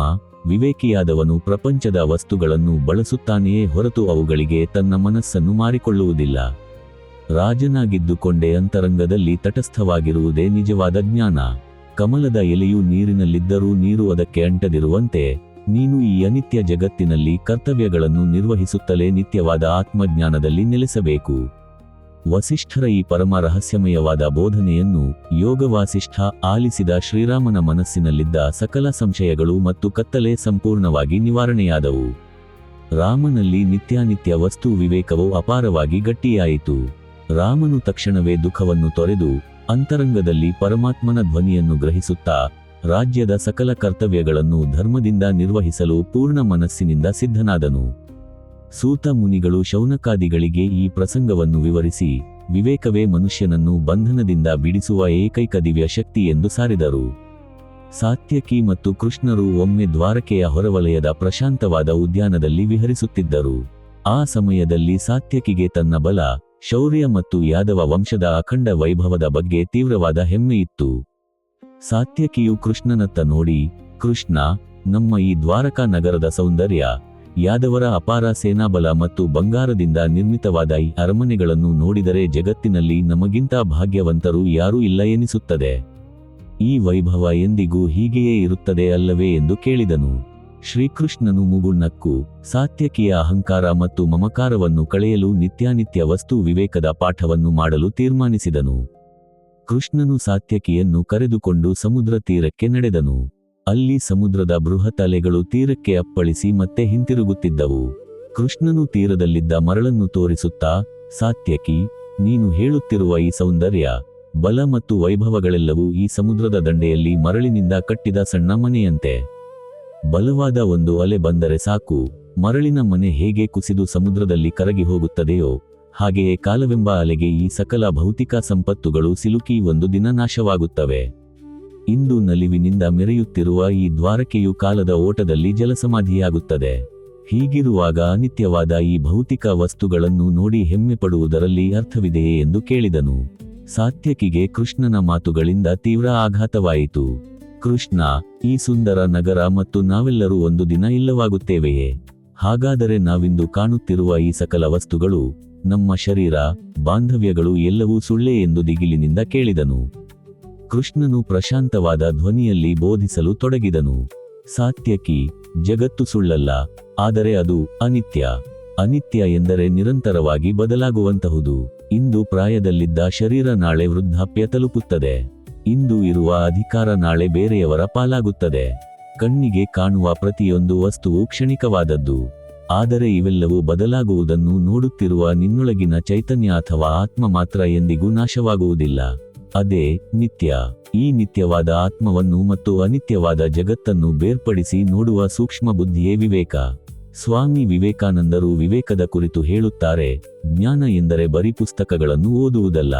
ವಿವೇಕಿಯಾದವನು ಪ್ರಪಂಚದ ವಸ್ತುಗಳನ್ನು ಬಳಸುತ್ತಾನೆಯೇ ಹೊರತು ಅವುಗಳಿಗೆ ತನ್ನ ಮನಸ್ಸನ್ನು ಮಾರಿಕೊಳ್ಳುವುದಿಲ್ಲ. ರಾಜನಾಗಿದ್ದುಕೊಂಡೇ ಅಂತರಂಗದಲ್ಲಿ ತಟಸ್ಥವಾಗಿರುವುದೇ ನಿಜವಾದ ಜ್ಞಾನ. ಕಮಲದ ಎಲೆಯು ನೀರಿನಲ್ಲಿದ್ದರೂ ನೀರು ಅದಕ್ಕೆ ಅಂಟದಿರುವಂತೆ ನೀನು ಈ ಅನಿತ್ಯ ಜಗತ್ತಿನಲ್ಲಿ ಕರ್ತವ್ಯಗಳನ್ನು ನಿರ್ವಹಿಸುತ್ತಲೇ ನಿತ್ಯವಾದ ಆತ್ಮಜ್ಞಾನದಲ್ಲಿ ನೆಲೆಸಬೇಕು. ವಸಿಷ್ಠರ ಈ ಪರಮ ರಹಸ್ಯಮಯವಾದ ಬೋಧನೆಯನ್ನು ಯೋಗವಾಸಿಷ್ಠ ಆಲಿಸಿದ ಶ್ರೀರಾಮನ ಮನಸ್ಸಿನಲ್ಲಿದ್ದ ಸಕಲ ಸಂಶಯಗಳು ಮತ್ತು ಕತ್ತಲೆ ಸಂಪೂರ್ಣವಾಗಿ ನಿವಾರಣೆಯಾದವು. ರಾಮನಲ್ಲಿ ನಿತ್ಯಾನಿತ್ಯ ವಸ್ತು ವಿವೇಕವು ಅಪಾರವಾಗಿ ಗಟ್ಟಿಯಾಯಿತು. ರಾಮನು ತಕ್ಷಣವೇ ದುಃಖವನ್ನು ತೊರೆದು ಅಂತರಂಗದಲ್ಲಿ ಪರಮಾತ್ಮನ ಧ್ವನಿಯನ್ನು ಗ್ರಹಿಸುತ್ತಾ ರಾಜ್ಯದ ಸಕಲ ಕರ್ತವ್ಯಗಳನ್ನು ಧರ್ಮದಿಂದ ನಿರ್ವಹಿಸಲು ಪೂರ್ಣ ಮನಸ್ಸಿನಿಂದ ಸಿದ್ಧನಾದನು. ಸೂತ ಮುನಿಗಳು ಶೌನಕಾದಿಗಳಿಗೆ ಈ ಪ್ರಸಂಗವನ್ನು ವಿವರಿಸಿ, ವಿವೇಕವೇ ಮನುಷ್ಯನನ್ನು ಬಂಧನದಿಂದ ಬಿಡಿಸುವ ಏಕೈಕ ದಿವ್ಯ ಶಕ್ತಿ ಎಂದು ಸಾರಿದರು. ಸಾತ್ಯಕಿ ಮತ್ತು ಕೃಷ್ಣರು ಒಮ್ಮೆ ದ್ವಾರಕೆಯ ಹೊರವಲಯದ ಪ್ರಶಾಂತವಾದ ಉದ್ಯಾನದಲ್ಲಿ ವಿಹರಿಸುತ್ತಿದ್ದರು. ಆ ಸಮಯದಲ್ಲಿ ಸಾತ್ಯಕಿಗೆ ತನ್ನ ಬಲ, ಶೌರ್ಯ ಮತ್ತು ಯಾದವ ವಂಶದ ಅಖಂಡ ವೈಭವದ ಬಗ್ಗೆ ತೀವ್ರವಾದ ಹೆಮ್ಮೆಯಿತ್ತು. ಸಾತ್ಯಕಿಯು ಕೃಷ್ಣನತ್ತ ನೋಡಿ, ಕೃಷ್ಣ, ನಮ್ಮ ಈ ದ್ವಾರಕಾ ನಗರದ ಸೌಂದರ್ಯ, ಯಾದವರ ಅಪಾರ ಸೇನಾಬಲ ಮತ್ತು ಬಂಗಾರದಿಂದ ನಿರ್ಮಿತವಾದ ಈ ಅರಮನೆಗಳನ್ನು ನೋಡಿದರೆ ಜಗತ್ತಿನಲ್ಲಿ ನಮಗಿಂತ ಭಾಗ್ಯವಂತರು ಯಾರೂ ಇಲ್ಲ ಎನಿಸುತ್ತದೆ. ಈ ವೈಭವ ಎಂದಿಗೂ ಹೀಗೆಯೇ ಇರುತ್ತದೆ ಅಲ್ಲವೇ ಎಂದು ಕೇಳಿದನು. ಶ್ರೀಕೃಷ್ಣನು ಮುಗುಳ್ನಕ್ಕು ಸಾತ್ಯಕಿಯ ಅಹಂಕಾರ ಮತ್ತು ಮಮಕಾರವನ್ನು ಕಳೆಯಲು ನಿತ್ಯಾನಿತ್ಯ ವಸ್ತು ವಿವೇಕದ ಪಾಠವನ್ನು ಮಾಡಲು ತೀರ್ಮಾನಿಸಿದನು. ಕೃಷ್ಣನು ಸಾತ್ಯಕಿಯನ್ನು ಕರೆದುಕೊಂಡು ಸಮುದ್ರ ತೀರಕ್ಕೆ ನಡೆದನು. ಅಲ್ಲಿ ಸಮುದ್ರದ ಬೃಹತ್ ಅಲೆಗಳು ತೀರಕ್ಕೆ ಅಪ್ಪಳಿಸಿ ಮತ್ತೆ ಹಿಂತಿರುಗುತ್ತಿದ್ದವು. ಕೃಷ್ಣನು ತೀರದಲ್ಲಿದ್ದ ಮರಳನ್ನು ತೋರಿಸುತ್ತಾ, ಸಾತ್ಯಕಿ, ನೀನು ಹೇಳುತ್ತಿರುವ ಈ ಸೌಂದರ್ಯ, ಬಲ ಮತ್ತು ವೈಭವಗಳೆಲ್ಲವೂ ಈ ಸಮುದ್ರದ ದಂಡೆಯಲ್ಲಿ ಮರಳಿನಿಂದ ಕಟ್ಟಿದ ಸಣ್ಣ ಮನೆಯಂತೆ. ಬಲವಾದ ಒಂದು ಅಲೆ ಬಂದರೆ ಸಾಕು, ಮರಳಿನ ಮನೆ ಹೇಗೆ ಕುಸಿದು ಸಮುದ್ರದಲ್ಲಿ ಕರಗಿ ಹೋಗುತ್ತದೆಯೋ ಹಾಗೆಯೇ ಕಾಲವೆಂಬ ಅಲೆಗೆ ಈ ಸಕಲ ಭೌತಿಕ ಸಂಪತ್ತುಗಳು ಸಿಲುಕಿ ಒಂದು ದಿನ ನಾಶವಾಗುತ್ತವೆ. ಇಂದು ನಲಿವಿನಿಂದ ಮೆರೆಯುತ್ತಿರುವ ಈ ದ್ವಾರಕೆಯು ಕಾಲದ ಓಟದಲ್ಲಿ ಜಲಸಮಾಧಿಯಾಗುತ್ತದೆ. ಹೀಗಿರುವಾಗ ಅನಿತ್ಯವಾದ ಈ ಭೌತಿಕ ವಸ್ತುಗಳನ್ನು ನೋಡಿ ಹೆಮ್ಮೆ ಪಡುವುದರಲ್ಲಿ ಅರ್ಥವಿದೆಯೇ ಎಂದು ಕೇಳಿದನು. ಸಾತ್ಯಕಿಗೆ ಕೃಷ್ಣನ ಮಾತುಗಳಿಂದ ತೀವ್ರ ಆಘಾತವಾಯಿತು. ಕೃಷ್ಣ, ಈ ಸುಂದರ ನಗರ ಮತ್ತು ನಾವೆಲ್ಲರೂ ಒಂದು ದಿನ ಇಲ್ಲವಾಗುತ್ತೇವೆಯೇ? ಹಾಗಾದರೆ ನಾವಿಂದು ಕಾಣುತ್ತಿರುವ ಈ ಸಕಲ ವಸ್ತುಗಳು, ನಮ್ಮ ಶರೀರ, ಬಾಂಧವ್ಯಗಳು ಎಲ್ಲವೂ ಸುಳ್ಳೇ ಎಂದು ದಿಗಿಲಿನಿಂದ ಕೇಳಿದನು. ಕೃಷ್ಣನು ಪ್ರಶಾಂತವಾದ ಧ್ವನಿಯಲ್ಲಿ ಬೋಧಿಸಲು ತೊಡಗಿದನು. ಸಾತ್ಯಕಿ, ಜಗತ್ತು ಸುಳ್ಳಲ್ಲ, ಆದರೆ ಅದು ಅನಿತ್ಯ. ಅನಿತ್ಯ ಎಂದರೆ ನಿರಂತರವಾಗಿ ಬದಲಾಗುವಂತಹುದು. ಇಂದು ಪ್ರಾಯದಲ್ಲಿದ್ದ ಶರೀರ ನಾಳೆ ವೃದ್ಧಾಪ್ಯ ತಲುಪುತ್ತದೆ. ಇಂದು ಇರುವ ಅಧಿಕಾರ ನಾಳೆ ಬೇರೆಯವರ ಪಾಲಾಗುತ್ತದೆ. ಕಣ್ಣಿಗೆ ಕಾಣುವ ಪ್ರತಿಯೊಂದು ವಸ್ತುವು ಕ್ಷಣಿಕವಾದದ್ದು. ಆದರೆ ಇವೆಲ್ಲವೂ ಬದಲಾಗುವುದನ್ನು ನೋಡುತ್ತಿರುವ ನಿನ್ನೊಳಗಿನ ಚೈತನ್ಯ ಅಥವಾ ಆತ್ಮ ಮಾತ್ರ ಎಂದಿಗೂ ನಾಶವಾಗುವುದಿಲ್ಲ. ಅದೇ ನಿತ್ಯ. ಈ ನಿತ್ಯವಾದ ಆತ್ಮವನ್ನು ಮತ್ತು ಅನಿತ್ಯವಾದ ಜಗತ್ತನ್ನು ಬೇರ್ಪಡಿಸಿ ನೋಡುವ ಸೂಕ್ಷ್ಮ ಬುದ್ಧಿಯೇ ವಿವೇಕ. ಸ್ವಾಮಿ ವಿವೇಕಾನಂದರು ವಿವೇಕದ ಕುರಿತು ಹೇಳುತ್ತಾರೆ, ಜ್ಞಾನ ಎಂದರೆ ಬರೀ ಪುಸ್ತಕಗಳನ್ನು ಓದುವುದಲ್ಲ.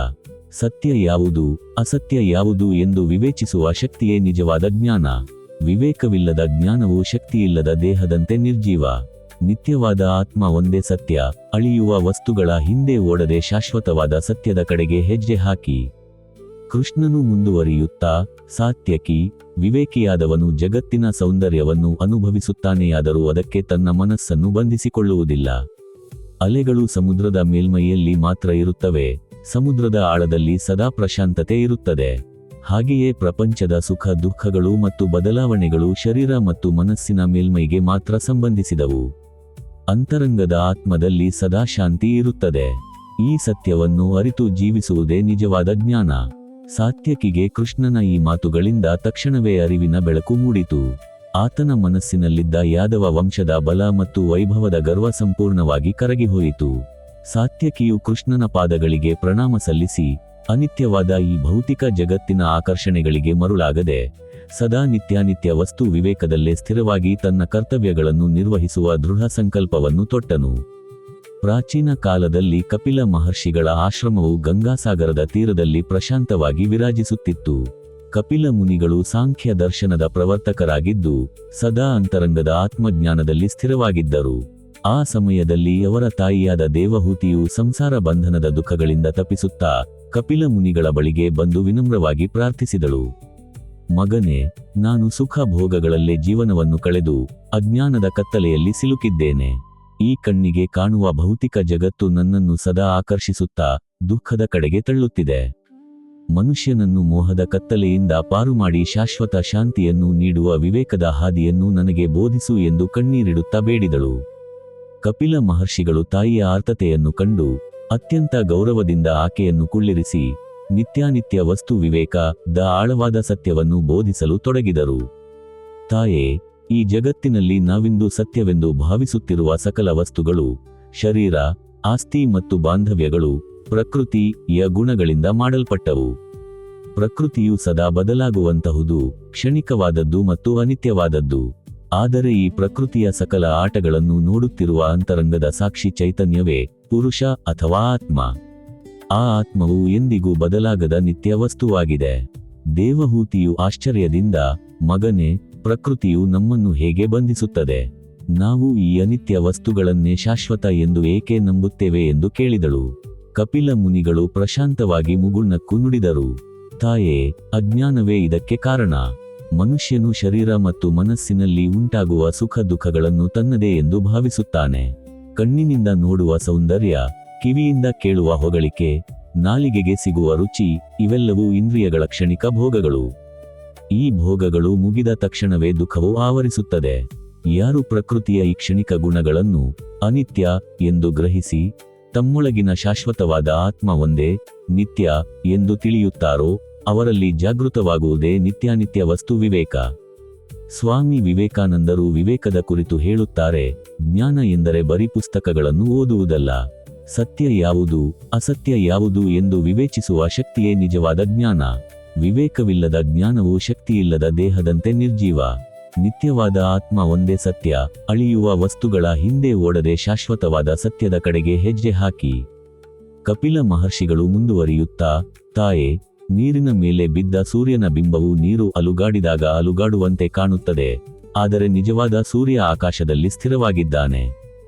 ಸತ್ಯ ಯಾವುದು, ಅಸತ್ಯ ಯಾವುದು ಎಂದು ವಿವೇಚಿಸುವ ಶಕ್ತಿಯೇ ನಿಜವಾದ ಜ್ಞಾನ. ವಿವೇಕವಿಲ್ಲದ ಜ್ಞಾನವು ಶಕ್ತಿಯಿಲ್ಲದ ದೇಹದಂತೆ ನಿರ್ಜೀವ. ನಿತ್ಯವಾದ ಆತ್ಮ ಒಂದೇ ಸತ್ಯ. ಅಳಿಯುವ ವಸ್ತುಗಳ ಹಿಂದೆ ಓಡದೆ ಶಾಶ್ವತವಾದ ಸತ್ಯದ ಕಡೆಗೆ ಹೆಜ್ಜೆ ಹಾಕಿ. ಕೃಷ್ಣನು ಮುಂದುವರಿಯುತ್ತಾ, ಸಾತ್ಯಕಿ, ವಿವೇಕಿಯಾದವನು ಜಗತ್ತಿನ ಸೌಂದರ್ಯವನ್ನು ಅನುಭವಿಸುತ್ತಾನೆಯಾದರೂ ಅದಕ್ಕೆ ತನ್ನ ಮನಸ್ಸನ್ನು ಬಂಧಿಸಿಕೊಳ್ಳುವುದಿಲ್ಲ. ಅಲೆಗಳು ಸಮುದ್ರದ ಮೇಲ್ಮೈಯಲ್ಲಿ ಮಾತ್ರ ಇರುತ್ತವೆ, ಸಮುದ್ರದ ಆಳದಲ್ಲಿ ಸದಾ ಪ್ರಶಾಂತತೆ ಇರುತ್ತದೆ. ಹಾಗೆಯೇ ಪ್ರಪಂಚದ ಸುಖ ದುಃಖಗಳು ಮತ್ತು ಬದಲಾವಣೆಗಳು ಶರೀರ ಮತ್ತು ಮನಸ್ಸಿನ ಮೇಲ್ಮೈಗೆ ಮಾತ್ರ ಸಂಬಂಧಿಸಿದವು. ಅಂತರಂಗದ ಆತ್ಮದಲ್ಲಿ ಸದಾ ಶಾಂತಿ ಇರುತ್ತದೆ. ಈ ಸತ್ಯವನ್ನು ಅರಿತು ಜೀವಿಸುವುದೇ ನಿಜವಾದ ಜ್ಞಾನ. ಸಾತ್ಯಕಿಗೆ ಕೃಷ್ಣನ ಈ ಮಾತುಗಳಿಂದ ತಕ್ಷಣವೇ ಅರಿವಿನ ಬೆಳಕು ಮೂಡಿತು. ಆತನ ಮನಸ್ಸಿನಲ್ಲಿದ್ದ ಯಾದವ ವಂಶದ ಬಲ ಮತ್ತು ವೈಭವದ ಗರ್ವ ಸಂಪೂರ್ಣವಾಗಿ ಕರಗಿಹೋಯಿತು. ಸಾತ್ಯಕಿಯು ಕೃಷ್ಣನ ಪಾದಗಳಿಗೆ ಪ್ರಣಾಮ ಸಲ್ಲಿಸಿ, ಅನಿತ್ಯವಾದ ಈ ಭೌತಿಕ ಜಗತ್ತಿನ ಆಕರ್ಷಣೆಗಳಿಗೆ ಮರುಳಾಗದೆ ಸದಾ ನಿತ್ಯಾನಿತ್ಯ ವಸ್ತು ವಿವೇಕದಲ್ಲೇ ಸ್ಥಿರವಾಗಿ ತನ್ನ ಕರ್ತವ್ಯಗಳನ್ನು ನಿರ್ವಹಿಸುವ ದೃಢ ಸಂಕಲ್ಪವನ್ನು ತೊಟ್ಟನು. ಪ್ರಾಚೀನ ಕಾಲದಲ್ಲಿ ಕಪಿಲ ಮಹರ್ಷಿಗಳ ಆಶ್ರಮವು ಗಂಗಾಸಾಗರದ ತೀರದಲ್ಲಿ ಪ್ರಶಾಂತವಾಗಿ ವಿರಾಜಿಸುತ್ತಿತ್ತು. ಕಪಿಲ ಮುನಿಗಳು ಸಾಂಖ್ಯ ದರ್ಶನದ ಪ್ರವರ್ತಕರಾಗಿದ್ದು ಸದಾ ಅಂತರಂಗದ ಆತ್ಮಜ್ಞಾನದಲ್ಲಿ ಸ್ಥಿರವಾಗಿದ್ದರು. ಆ ಸಮಯದಲ್ಲಿ ಅವರ ತಾಯಿಯಾದ ದೇವಹೂತಿಯು ಸಂಸಾರ ಬಂಧನದ ದುಃಖಗಳಿಂದ ತಪ್ಪಿಸುತ್ತಾ ಕಪಿಲ ಮುನಿಗಳ ಬಳಿಗೆ ಬಂದು ವಿನಮ್ರವಾಗಿ ಪ್ರಾರ್ಥಿಸಿದಳು. ಮಗನೇ, ನಾನು ಸುಖ ಭೋಗಗಳಲ್ಲೇ ಜೀವನವನ್ನು ಕಳೆದು ಅಜ್ಞಾನದ ಕತ್ತಲೆಯಲ್ಲಿ ಸಿಲುಕಿದ್ದೇನೆ. ಈ ಕಣ್ಣಿಗೆ ಕಾಣುವ ಭೌತಿಕ ಜಗತ್ತು ನನ್ನನ್ನು ಸದಾ ಆಕರ್ಷಿಸುತ್ತಾ ದುಃಖದ ಕಡೆಗೆ ತಳ್ಳುತ್ತಿದೆ. ಮನುಷ್ಯನನ್ನು ಮೋಹದ ಕತ್ತಲೆಯಿಂದ ಪಾರು ಮಾಡಿ ಶಾಶ್ವತ ಶಾಂತಿಯನ್ನು ನೀಡುವ ವಿವೇಕದ ಹಾದಿಯನ್ನು ನನಗೆ ಬೋಧಿಸು ಎಂದು ಕಣ್ಣೀರಿಡುತ್ತಾ ಬೇಡಿದಳು. ಕಪಿಲ ಮಹರ್ಷಿಗಳು ತಾಯಿಯ ಆರ್ತತೆಯನ್ನು ಕಂಡು ಅತ್ಯಂತ ಗೌರವದಿಂದ ಆಕೆಯನ್ನು ಕುಳ್ಳಿರಿಸಿ ನಿತ್ಯಾನಿತ್ಯ ವಸ್ತು ವಿವೇಕ ದ ಆಳವಾದ ಸತ್ಯವನ್ನು ಬೋಧಿಸಲು ತೊಡಗಿದರು. ತಾಯೇ, ಈ ಜಗತ್ತಿನಲ್ಲಿ ನಾವಿಂದು ಸತ್ಯವೆಂದು ಭಾವಿಸುತ್ತಿರುವ ಸಕಲ ವಸ್ತುಗಳು ಶರೀರ, ಆಸ್ತಿ ಮತ್ತು ಬಾಂಧವ್ಯಗಳು ಪ್ರಕೃತಿಯ ಗುಣಗಳಿಂದ ಮಾಡಲ್ಪಟ್ಟವು. ಪ್ರಕೃತಿಯು ಸದಾ ಬದಲಾಗುವಂತಹುದು, ಕ್ಷಣಿಕವಾದದ್ದು ಮತ್ತು ಅನಿತ್ಯವಾದದ್ದು. ಆದರೆ ಈ ಪ್ರಕೃತಿಯ ಸಕಲ ಆಟಗಳನ್ನು ನೋಡುತ್ತಿರುವ ಅಂತರಂಗದ ಸಾಕ್ಷಿ ಚೈತನ್ಯವೇ ಪುರುಷ ಅಥವಾ ಆತ್ಮ. ಆ ಆತ್ಮವು ಎಂದಿಗೂ ಬದಲಾಗದ ನಿತ್ಯ ವಸ್ತುವಾಗಿದೆ. ದೇವಹೂತಿಯು ಆಶ್ಚರ್ಯದಿಂದ, ಮಗನೇ, ಪ್ರಕೃತಿಯು ನಮ್ಮನ್ನು ಹೇಗೆ ಬಂಧಿಸುತ್ತದೆ? ನಾವು ಈ ಅನಿತ್ಯ ವಸ್ತುಗಳನ್ನೇ ಶಾಶ್ವತ ಎಂದು ಏಕೆ ನಂಬುತ್ತೇವೆ ಎಂದು ಕೇಳಿದಳು. ಕಪಿಲ ಮುನಿಗಳು ಪ್ರಶಾಂತವಾಗಿ ಮುಗುಳ್ನಕ್ಕು ನುಡಿದರು, ತಾಯೇ, ಅಜ್ಞಾನವೇ ಇದಕ್ಕೆ ಕಾರಣ. ಮನುಷ್ಯನು ಶರೀರ ಮತ್ತು ಮನಸ್ಸಿನಲ್ಲಿ ಉಂಟಾಗುವ ಸುಖ ದುಃಖಗಳನ್ನು ತನ್ನದೇ ಎಂದು ಭಾವಿಸುತ್ತಾನೆ. ಕಣ್ಣಿನಿಂದ ನೋಡುವ ಸೌಂದರ್ಯ, ಕಿವಿಯಿಂದ ಕೇಳುವ ಹೊಗಳಿಕೆ, ನಾಲಿಗೆಗೆ ಸಿಗುವ ರುಚಿ ಇವೆಲ್ಲವೂ ಇಂದ್ರಿಯಗಳ ಕ್ಷಣಿಕ ಭೋಗಗಳು. ಈ ಭೋಗಗಳು ಮುಗಿದ ತಕ್ಷಣವೇ ದುಃಖವು ಆವರಿಸುತ್ತದೆ. ಯಾರು ಪ್ರಕೃತಿಯ ಈ ಕ್ಷಣಿಕ ಗುಣಗಳನ್ನು ಅನಿತ್ಯ ಎಂದು ಗ್ರಹಿಸಿ ತಮ್ಮೊಳಗಿನ ಶಾಶ್ವತವಾದ ಆತ್ಮ ಒಂದೇ ನಿತ್ಯ ಎಂದು ತಿಳಿಯುತ್ತಾರೋ ಅವರಲ್ಲಿ ಜಾಗೃತವಾಗುವುದೇ ನಿತ್ಯಾನಿತ್ಯ ವಸ್ತು ವಿವೇಕ. ಸ್ವಾಮಿ ವಿವೇಕಾನಂದರು ವಿವೇಕದ ಕುರಿತು ಹೇಳುತ್ತಾರೆ, ಜ್ಞಾನ ಎಂದರೆ ಬರೀ ಪುಸ್ತಕಗಳನ್ನು ಓದುವುದಲ್ಲ. ಸತ್ಯ ಯಾವುದು, ಅಸತ್ಯ ಯಾವುದು ಎಂದು ವಿವೇಚಿಸುವ ಶಕ್ತಿಯೇ ನಿಜವಾದ ಜ್ಞಾನ. ವಿವೇಕವಿಲ್ಲದ ಜ್ಞಾನವು ಶಕ್ತಿಯಿಲ್ಲದ ದೇಹದಂತೆ ನಿರ್ಜೀವ. ನಿತ್ಯವಾದ ಆತ್ಮ ಒಂದೇ ಸತ್ಯ. ಅಳಿಯುವ ವಸ್ತುಗಳ ಹಿಂದೆ ಓಡದೆ ಶಾಶ್ವತವಾದ ಸತ್ಯದ ಕಡೆಗೆ ಹೆಜ್ಜೆ ಹಾಕಿ. ಕಪಿಲ ಮಹರ್ಷಿಗಳು ಮುಂದುವರಿಯುತ್ತಾ, ತಾಯೇ, ನೀರಿನ ಮೇಲೆ ಬಿದ್ದ ಸೂರ್ಯನ ಬಿಂಬವು ನೀರು ಅಲುಗಾಡಿದಾಗ ಅಲುಗಾಡುವಂತೆ ಕಾಣುತ್ತದೆ, ಆದರೆ ನಿಜವಾದ ಸೂರ್ಯ ಆಕಾಶದಲ್ಲಿ ಸ್ಥಿರವಾಗಿದ್ದಾನೆ.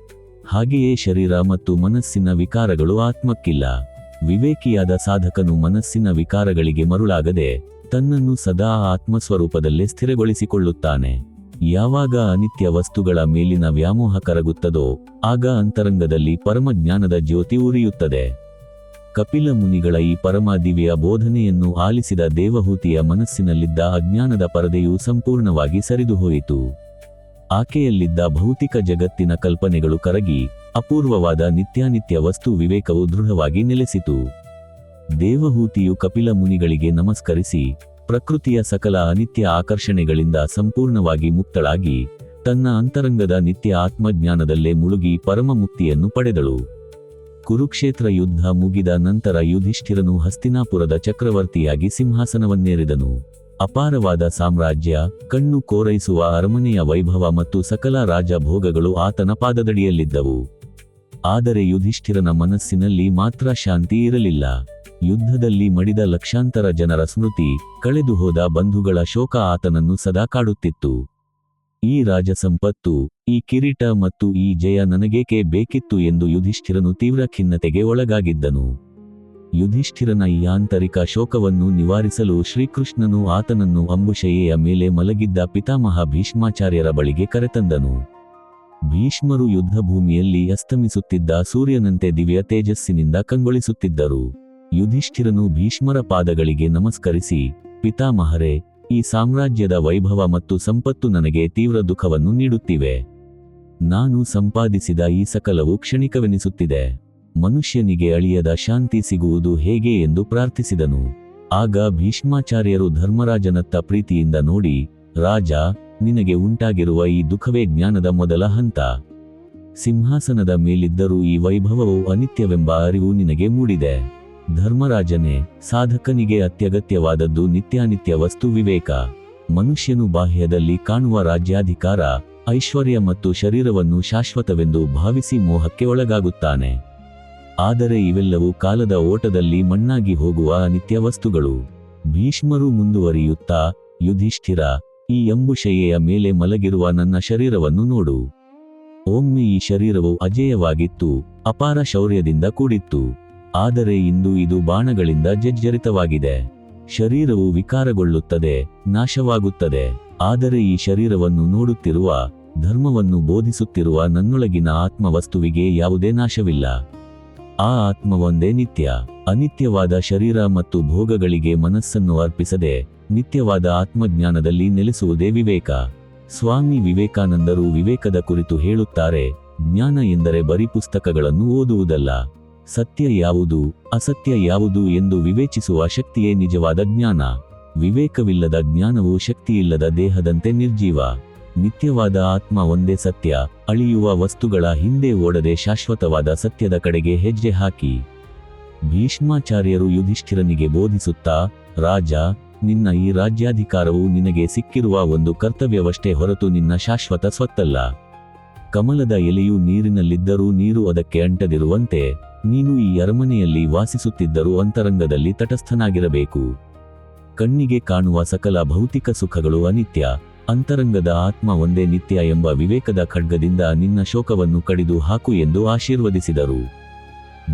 ಹಾಗೆಯೇ ಶರೀರ ಮತ್ತು ಮನಸ್ಸಿನ ವಿಕಾರಗಳು ಆತ್ಮಕ್ಕಿಲ್ಲ. ವಿವೇಕಿಯಾದ ಸಾಧಕನು ಮನಸ್ಸಿನ ವಿಕಾರಗಳಿಗೆ ಮರುಳಾಗದೆ ತನ್ನನ್ನು ಸದಾ ಆತ್ಮಸ್ವರೂಪದಲ್ಲೇ ಸ್ಥಿರಗೊಳಿಸಿಕೊಳ್ಳುತ್ತಾನೆ. ಯಾವಾಗ ಅನಿತ್ಯ ವಸ್ತುಗಳ ಮೇಲಿನ ವ್ಯಾಮೋಹ ಕರಗುತ್ತದೋ ಆಗ ಅಂತರಂಗದಲ್ಲಿ ಪರಮಜ್ಞಾನದ ಜ್ಯೋತಿ ಉರಿಯುತ್ತದೆ. ಕಪಿಲ ಮುನಿಗಳ ಈ ಪರಮ ದಿವ್ಯ ಬೋಧನೆಯನ್ನು ಆಲಿಸಿದ ದೇವಹೂತಿಯ ಮನಸ್ಸಿನಲ್ಲಿದ್ದ ಅಜ್ಞಾನದ ಪರದೆಯು ಸಂಪೂರ್ಣವಾಗಿ ಸರಿದುಹೋಯಿತು. ಆಕೆಯಲ್ಲಿದ್ದ ಭೌತಿಕ ಜಗತ್ತಿನ ಕಲ್ಪನೆಗಳು ಕರಗಿ ಅಪೂರ್ವವಾದ ನಿತ್ಯಾನಿತ್ಯ ವಸ್ತು ವಿವೇಕವು ದೃಢವಾಗಿ ನೆಲೆಸಿತು. ದೇವಹೂತಿಯು ಕಪಿಲ ಮುನಿಗಳಿಗೆ ನಮಸ್ಕರಿಸಿ ಪ್ರಕೃತಿಯ ಸಕಲ ಅನಿತ್ಯ ಆಕರ್ಷಣೆಗಳಿಂದ ಸಂಪೂರ್ಣವಾಗಿ ಮುಕ್ತಳಾಗಿ ತನ್ನ ಅಂತರಂಗದ ನಿತ್ಯ ಆತ್ಮಜ್ಞಾನದಲ್ಲೇ ಮುಳುಗಿ ಪರಮ ಮುಕ್ತಿಯನ್ನು ಪಡೆದಳು. ಕುರುಕ್ಷೇತ್ರ ಯುದ್ಧ ಮುಗಿದ ನಂತರ ಯುಧಿಷ್ಠಿರನು ಹಸ್ತಿನಾಪುರದ ಚಕ್ರವರ್ತಿಯಾಗಿ ಸಿಂಹಾಸನವನ್ನೇರಿದನು. ಅಪಾರವಾದ ಸಾಮ್ರಾಜ್ಯ, ಕಣ್ಣು ಕೋರೈಸುವ ಅರಮನೆಯ ವೈಭವ ಮತ್ತು ಸಕಲ ರಾಜಭೋಗಗಳು ಆತನ ಪಾದದಡಿಯಲ್ಲಿದ್ದವು. ಆದರೆ ಯುಧಿಷ್ಠಿರನ ಮನಸ್ಸಿನಲ್ಲಿ ಮಾತ್ರ ಶಾಂತಿ ಇರಲಿಲ್ಲ. ಯುದ್ಧದಲ್ಲಿ ಮಡಿದ ಲಕ್ಷಾಂತರ ಜನರ ಸ್ಮೃತಿ, ಕಳೆದು ಹೋದ ಬಂಧುಗಳ ಶೋಕ ಆತನನ್ನು ಸದಾ ಕಾಡುತ್ತಿತ್ತು. ಈ ರಾಜಸಂಪತ್ತು, ಈ ಕಿರೀಟ ಮತ್ತು ಈ ಜಯ ನನಗೇಕೆ ಬೇಕಿತ್ತು ಎಂದು ಯುಧಿಷ್ಠಿರನು ತೀವ್ರ ಖಿನ್ನತೆಗೆ ಒಳಗಾಗಿದ್ದನು. ಯುಧಿಷ್ಠಿರನ ಈ ಆಂತರಿಕ ಶೋಕವನ್ನು ನಿವಾರಿಸಲು ಶ್ರೀಕೃಷ್ಣನು ಆತನನ್ನು ಅಂಬುಶಯ್ಯೆಯ ಮೇಲೆ ಮಲಗಿದ್ದ ಪಿತಾಮಹ ಭೀಷ್ಮಾಚಾರ್ಯರ ಬಳಿಗೆ ಕರೆತಂದನು. ಭೀಷ್ಮರು ಯುದ್ಧಭೂಮಿಯಲ್ಲಿ ಅಸ್ತಮಿಸುತ್ತಿದ್ದ ಸೂರ್ಯನಂತೆ ದಿವ್ಯ ತೇಜಸ್ಸಿನಿಂದ ಕಂಗೊಳಿಸುತ್ತಿದ್ದರು. ಯುಧಿಷ್ಠಿರನು ಭೀಷ್ಮರ ಪಾದಗಳಿಗೆ ನಮಸ್ಕರಿಸಿ, ಪಿತಾಮಹರೇ, ಈ ಸಾಮ್ರಾಜ್ಯದ ವೈಭವ ಮತ್ತು ಸಂಪತ್ತು ನನಗೆ ತೀವ್ರ ದುಃಖವನ್ನು ನೀಡುತ್ತಿವೆ. ನಾನು ಸಂಪಾದಿಸಿದ ಈ ಸಕಲವು ಕ್ಷಣಿಕವೆನಿಸುತ್ತಿದೆ. ಮನುಷ್ಯನಿಗೆ ಅಳಿಯದ ಶಾಂತಿ ಸಿಗುವುದು ಹೇಗೆ ಎಂದು ಪ್ರಾರ್ಥಿಸಿದನು. ಆಗ ಭೀಷ್ಮಾಚಾರ್ಯರು ಧರ್ಮರಾಜನತ್ತ ಪ್ರೀತಿಯಿಂದ ನೋಡಿ, ರಾಜ, ನಿನಗೆ ಉಂಟಾಗಿರುವ ಈ ದುಃಖವೇ ಜ್ಞಾನದ ಮೊದಲ ಹಂತ. ಸಿಂಹಾಸನದ ಮೇಲಿದ್ದರೂ ಈ ವೈಭವವು ಅನಿತ್ಯವೆಂಬ ಅರಿವು ನಿನಗೆ ಮೂಡಿದೆ. ಧರ್ಮರಾಜನೇ, ಸಾಧಕನಿಗೆ ಅತ್ಯಗತ್ಯವಾದದ್ದು ನಿತ್ಯಾನಿತ್ಯ ವಸ್ತು ವಿವೇಕ. ಮನುಷ್ಯನು ಬಾಹ್ಯದಲ್ಲಿ ಕಾಣುವ ರಾಜ್ಯಾಧಿಕಾರ, ಐಶ್ವರ್ಯ ಮತ್ತು ಶರೀರವನ್ನು ಶಾಶ್ವತವೆಂದು ಭಾವಿಸಿ ಮೋಹಕ್ಕೆ ಒಳಗಾಗುತ್ತಾನೆ. ಆದರೆ ಇವೆಲ್ಲವೂ ಕಾಲದ ಓಟದಲ್ಲಿ ಮಣ್ಣಾಗಿ ಹೋಗುವ ಅನಿತ್ಯ ವಸ್ತುಗಳು. ಭೀಷ್ಮರು ಮುಂದುವರಿಯುತ್ತಾ, ಯುಧಿಷ್ಠಿರ, ಈ ಅಂಬುಶಯ್ಯೆಯ ಮೇಲೆ ಮಲಗಿರುವ ನನ್ನ ಶರೀರವನ್ನು ನೋಡು. ಒಮ್ಮೆ ಈ ಶರೀರವು ಅಜೇಯವಾಗಿತ್ತು, ಅಪಾರ ಶೌರ್ಯದಿಂದ ಕೂಡಿತ್ತು. ಆದರೆ ಇಂದು ಇದು ಬಾಣಗಳಿಂದ ಜರ್ಜರಿತವಾಗಿದೆ. ಶರೀರವು ವಿಕಾರಗೊಳ್ಳುತ್ತದೆ, ನಾಶವಾಗುತ್ತದೆ. ಆದರೆ ಈ ಶರೀರವನ್ನು ನೋಡುತ್ತಿರುವ, ಧರ್ಮವನ್ನು ಬೋಧಿಸುತ್ತಿರುವ ನನ್ನೊಳಗಿನ ಆತ್ಮವಸ್ತುವಿಗೆ ಯಾವುದೇ ನಾಶವಿಲ್ಲ. ಆ ಆತ್ಮವೊಂದೇ ನಿತ್ಯ. ಅನಿತ್ಯವಾದ ಶರೀರ ಮತ್ತು ಭೋಗಗಳಿಗೆ ಮನಸ್ಸನ್ನು ಅರ್ಪಿಸದೆ ನಿತ್ಯವಾದ ಆತ್ಮಜ್ಞಾನದಲ್ಲಿ ನೆಲೆಸುವುದೇ ವಿವೇಕ. ಸ್ವಾಮಿ ವಿವೇಕಾನಂದರು ವಿವೇಕದ ಕುರಿತು ಹೇಳುತ್ತಾರೆ, ಜ್ಞಾನ ಎಂದರೆ ಬರೀ ಪುಸ್ತಕಗಳನ್ನು ಓದುವುದಲ್ಲ. ಸತ್ಯ ಯಾವುದು, ಅಸತ್ಯ ಯಾವುದು ಎಂದು ವಿವೇಚಿಸುವ ಶಕ್ತಿಯೇ ನಿಜವಾದ ಜ್ಞಾನ. ವಿವೇಕವಿಲ್ಲದ ಜ್ಞಾನವು ಶಕ್ತಿಯಿಲ್ಲದ ದೇಹದಂತೆ ನಿರ್ಜೀವ. ನಿತ್ಯವಾದ ಆತ್ಮ ಒಂದೇ ಸತ್ಯ. ಅಳಿಯುವ ವಸ್ತುಗಳ ಹಿಂದೆ ಓಡದೆ ಶಾಶ್ವತವಾದ ಸತ್ಯದ ಕಡೆಗೆ ಹೆಜ್ಜೆ ಹಾಕಿ. ಭೀಷ್ಮಾಚಾರ್ಯರು ಯುಧಿಷ್ಠಿರನಿಗೆ ಬೋಧಿಸುತ್ತಾ, ರಾಜ, ನಿನ್ನ ಈ ರಾಜ್ಯಾಧಿಕಾರವು ನಿನಗೆ ಸಿಕ್ಕಿರುವ ಒಂದು ಕರ್ತವ್ಯವಷ್ಟೇ ಹೊರತು ನಿನ್ನ ಶಾಶ್ವತ ಸ್ವತ್ತಲ್ಲ. ಕಮಲದ ಎಲೆಯು ನೀರಿನಲ್ಲಿದ್ದರೂ ನೀರು ಅದಕ್ಕೆ ಅಂಟದಿರುವಂತೆ ನೀನು ಈ ಅರಮನೆಯಲ್ಲಿ ವಾಸಿಸುತ್ತಿದ್ದರೂ ಅಂತರಂಗದಲ್ಲಿ ತಟಸ್ಥನಾಗಿರಬೇಕು. ಕಣ್ಣಿಗೆ ಕಾಣುವ ಸಕಲ ಭೌತಿಕ ಸುಖಗಳು ಅನಿತ್ಯ, ಅಂತರಂಗದ ಆತ್ಮ ಒಂದೇ ನಿತ್ಯ ಎಂಬ ವಿವೇಕದ ಖಡ್ಗದಿಂದ ನಿನ್ನ ಶೋಕವನ್ನು ಕಡಿದು ಹಾಕು ಎಂದು ಆಶೀರ್ವದಿಸಿದರು.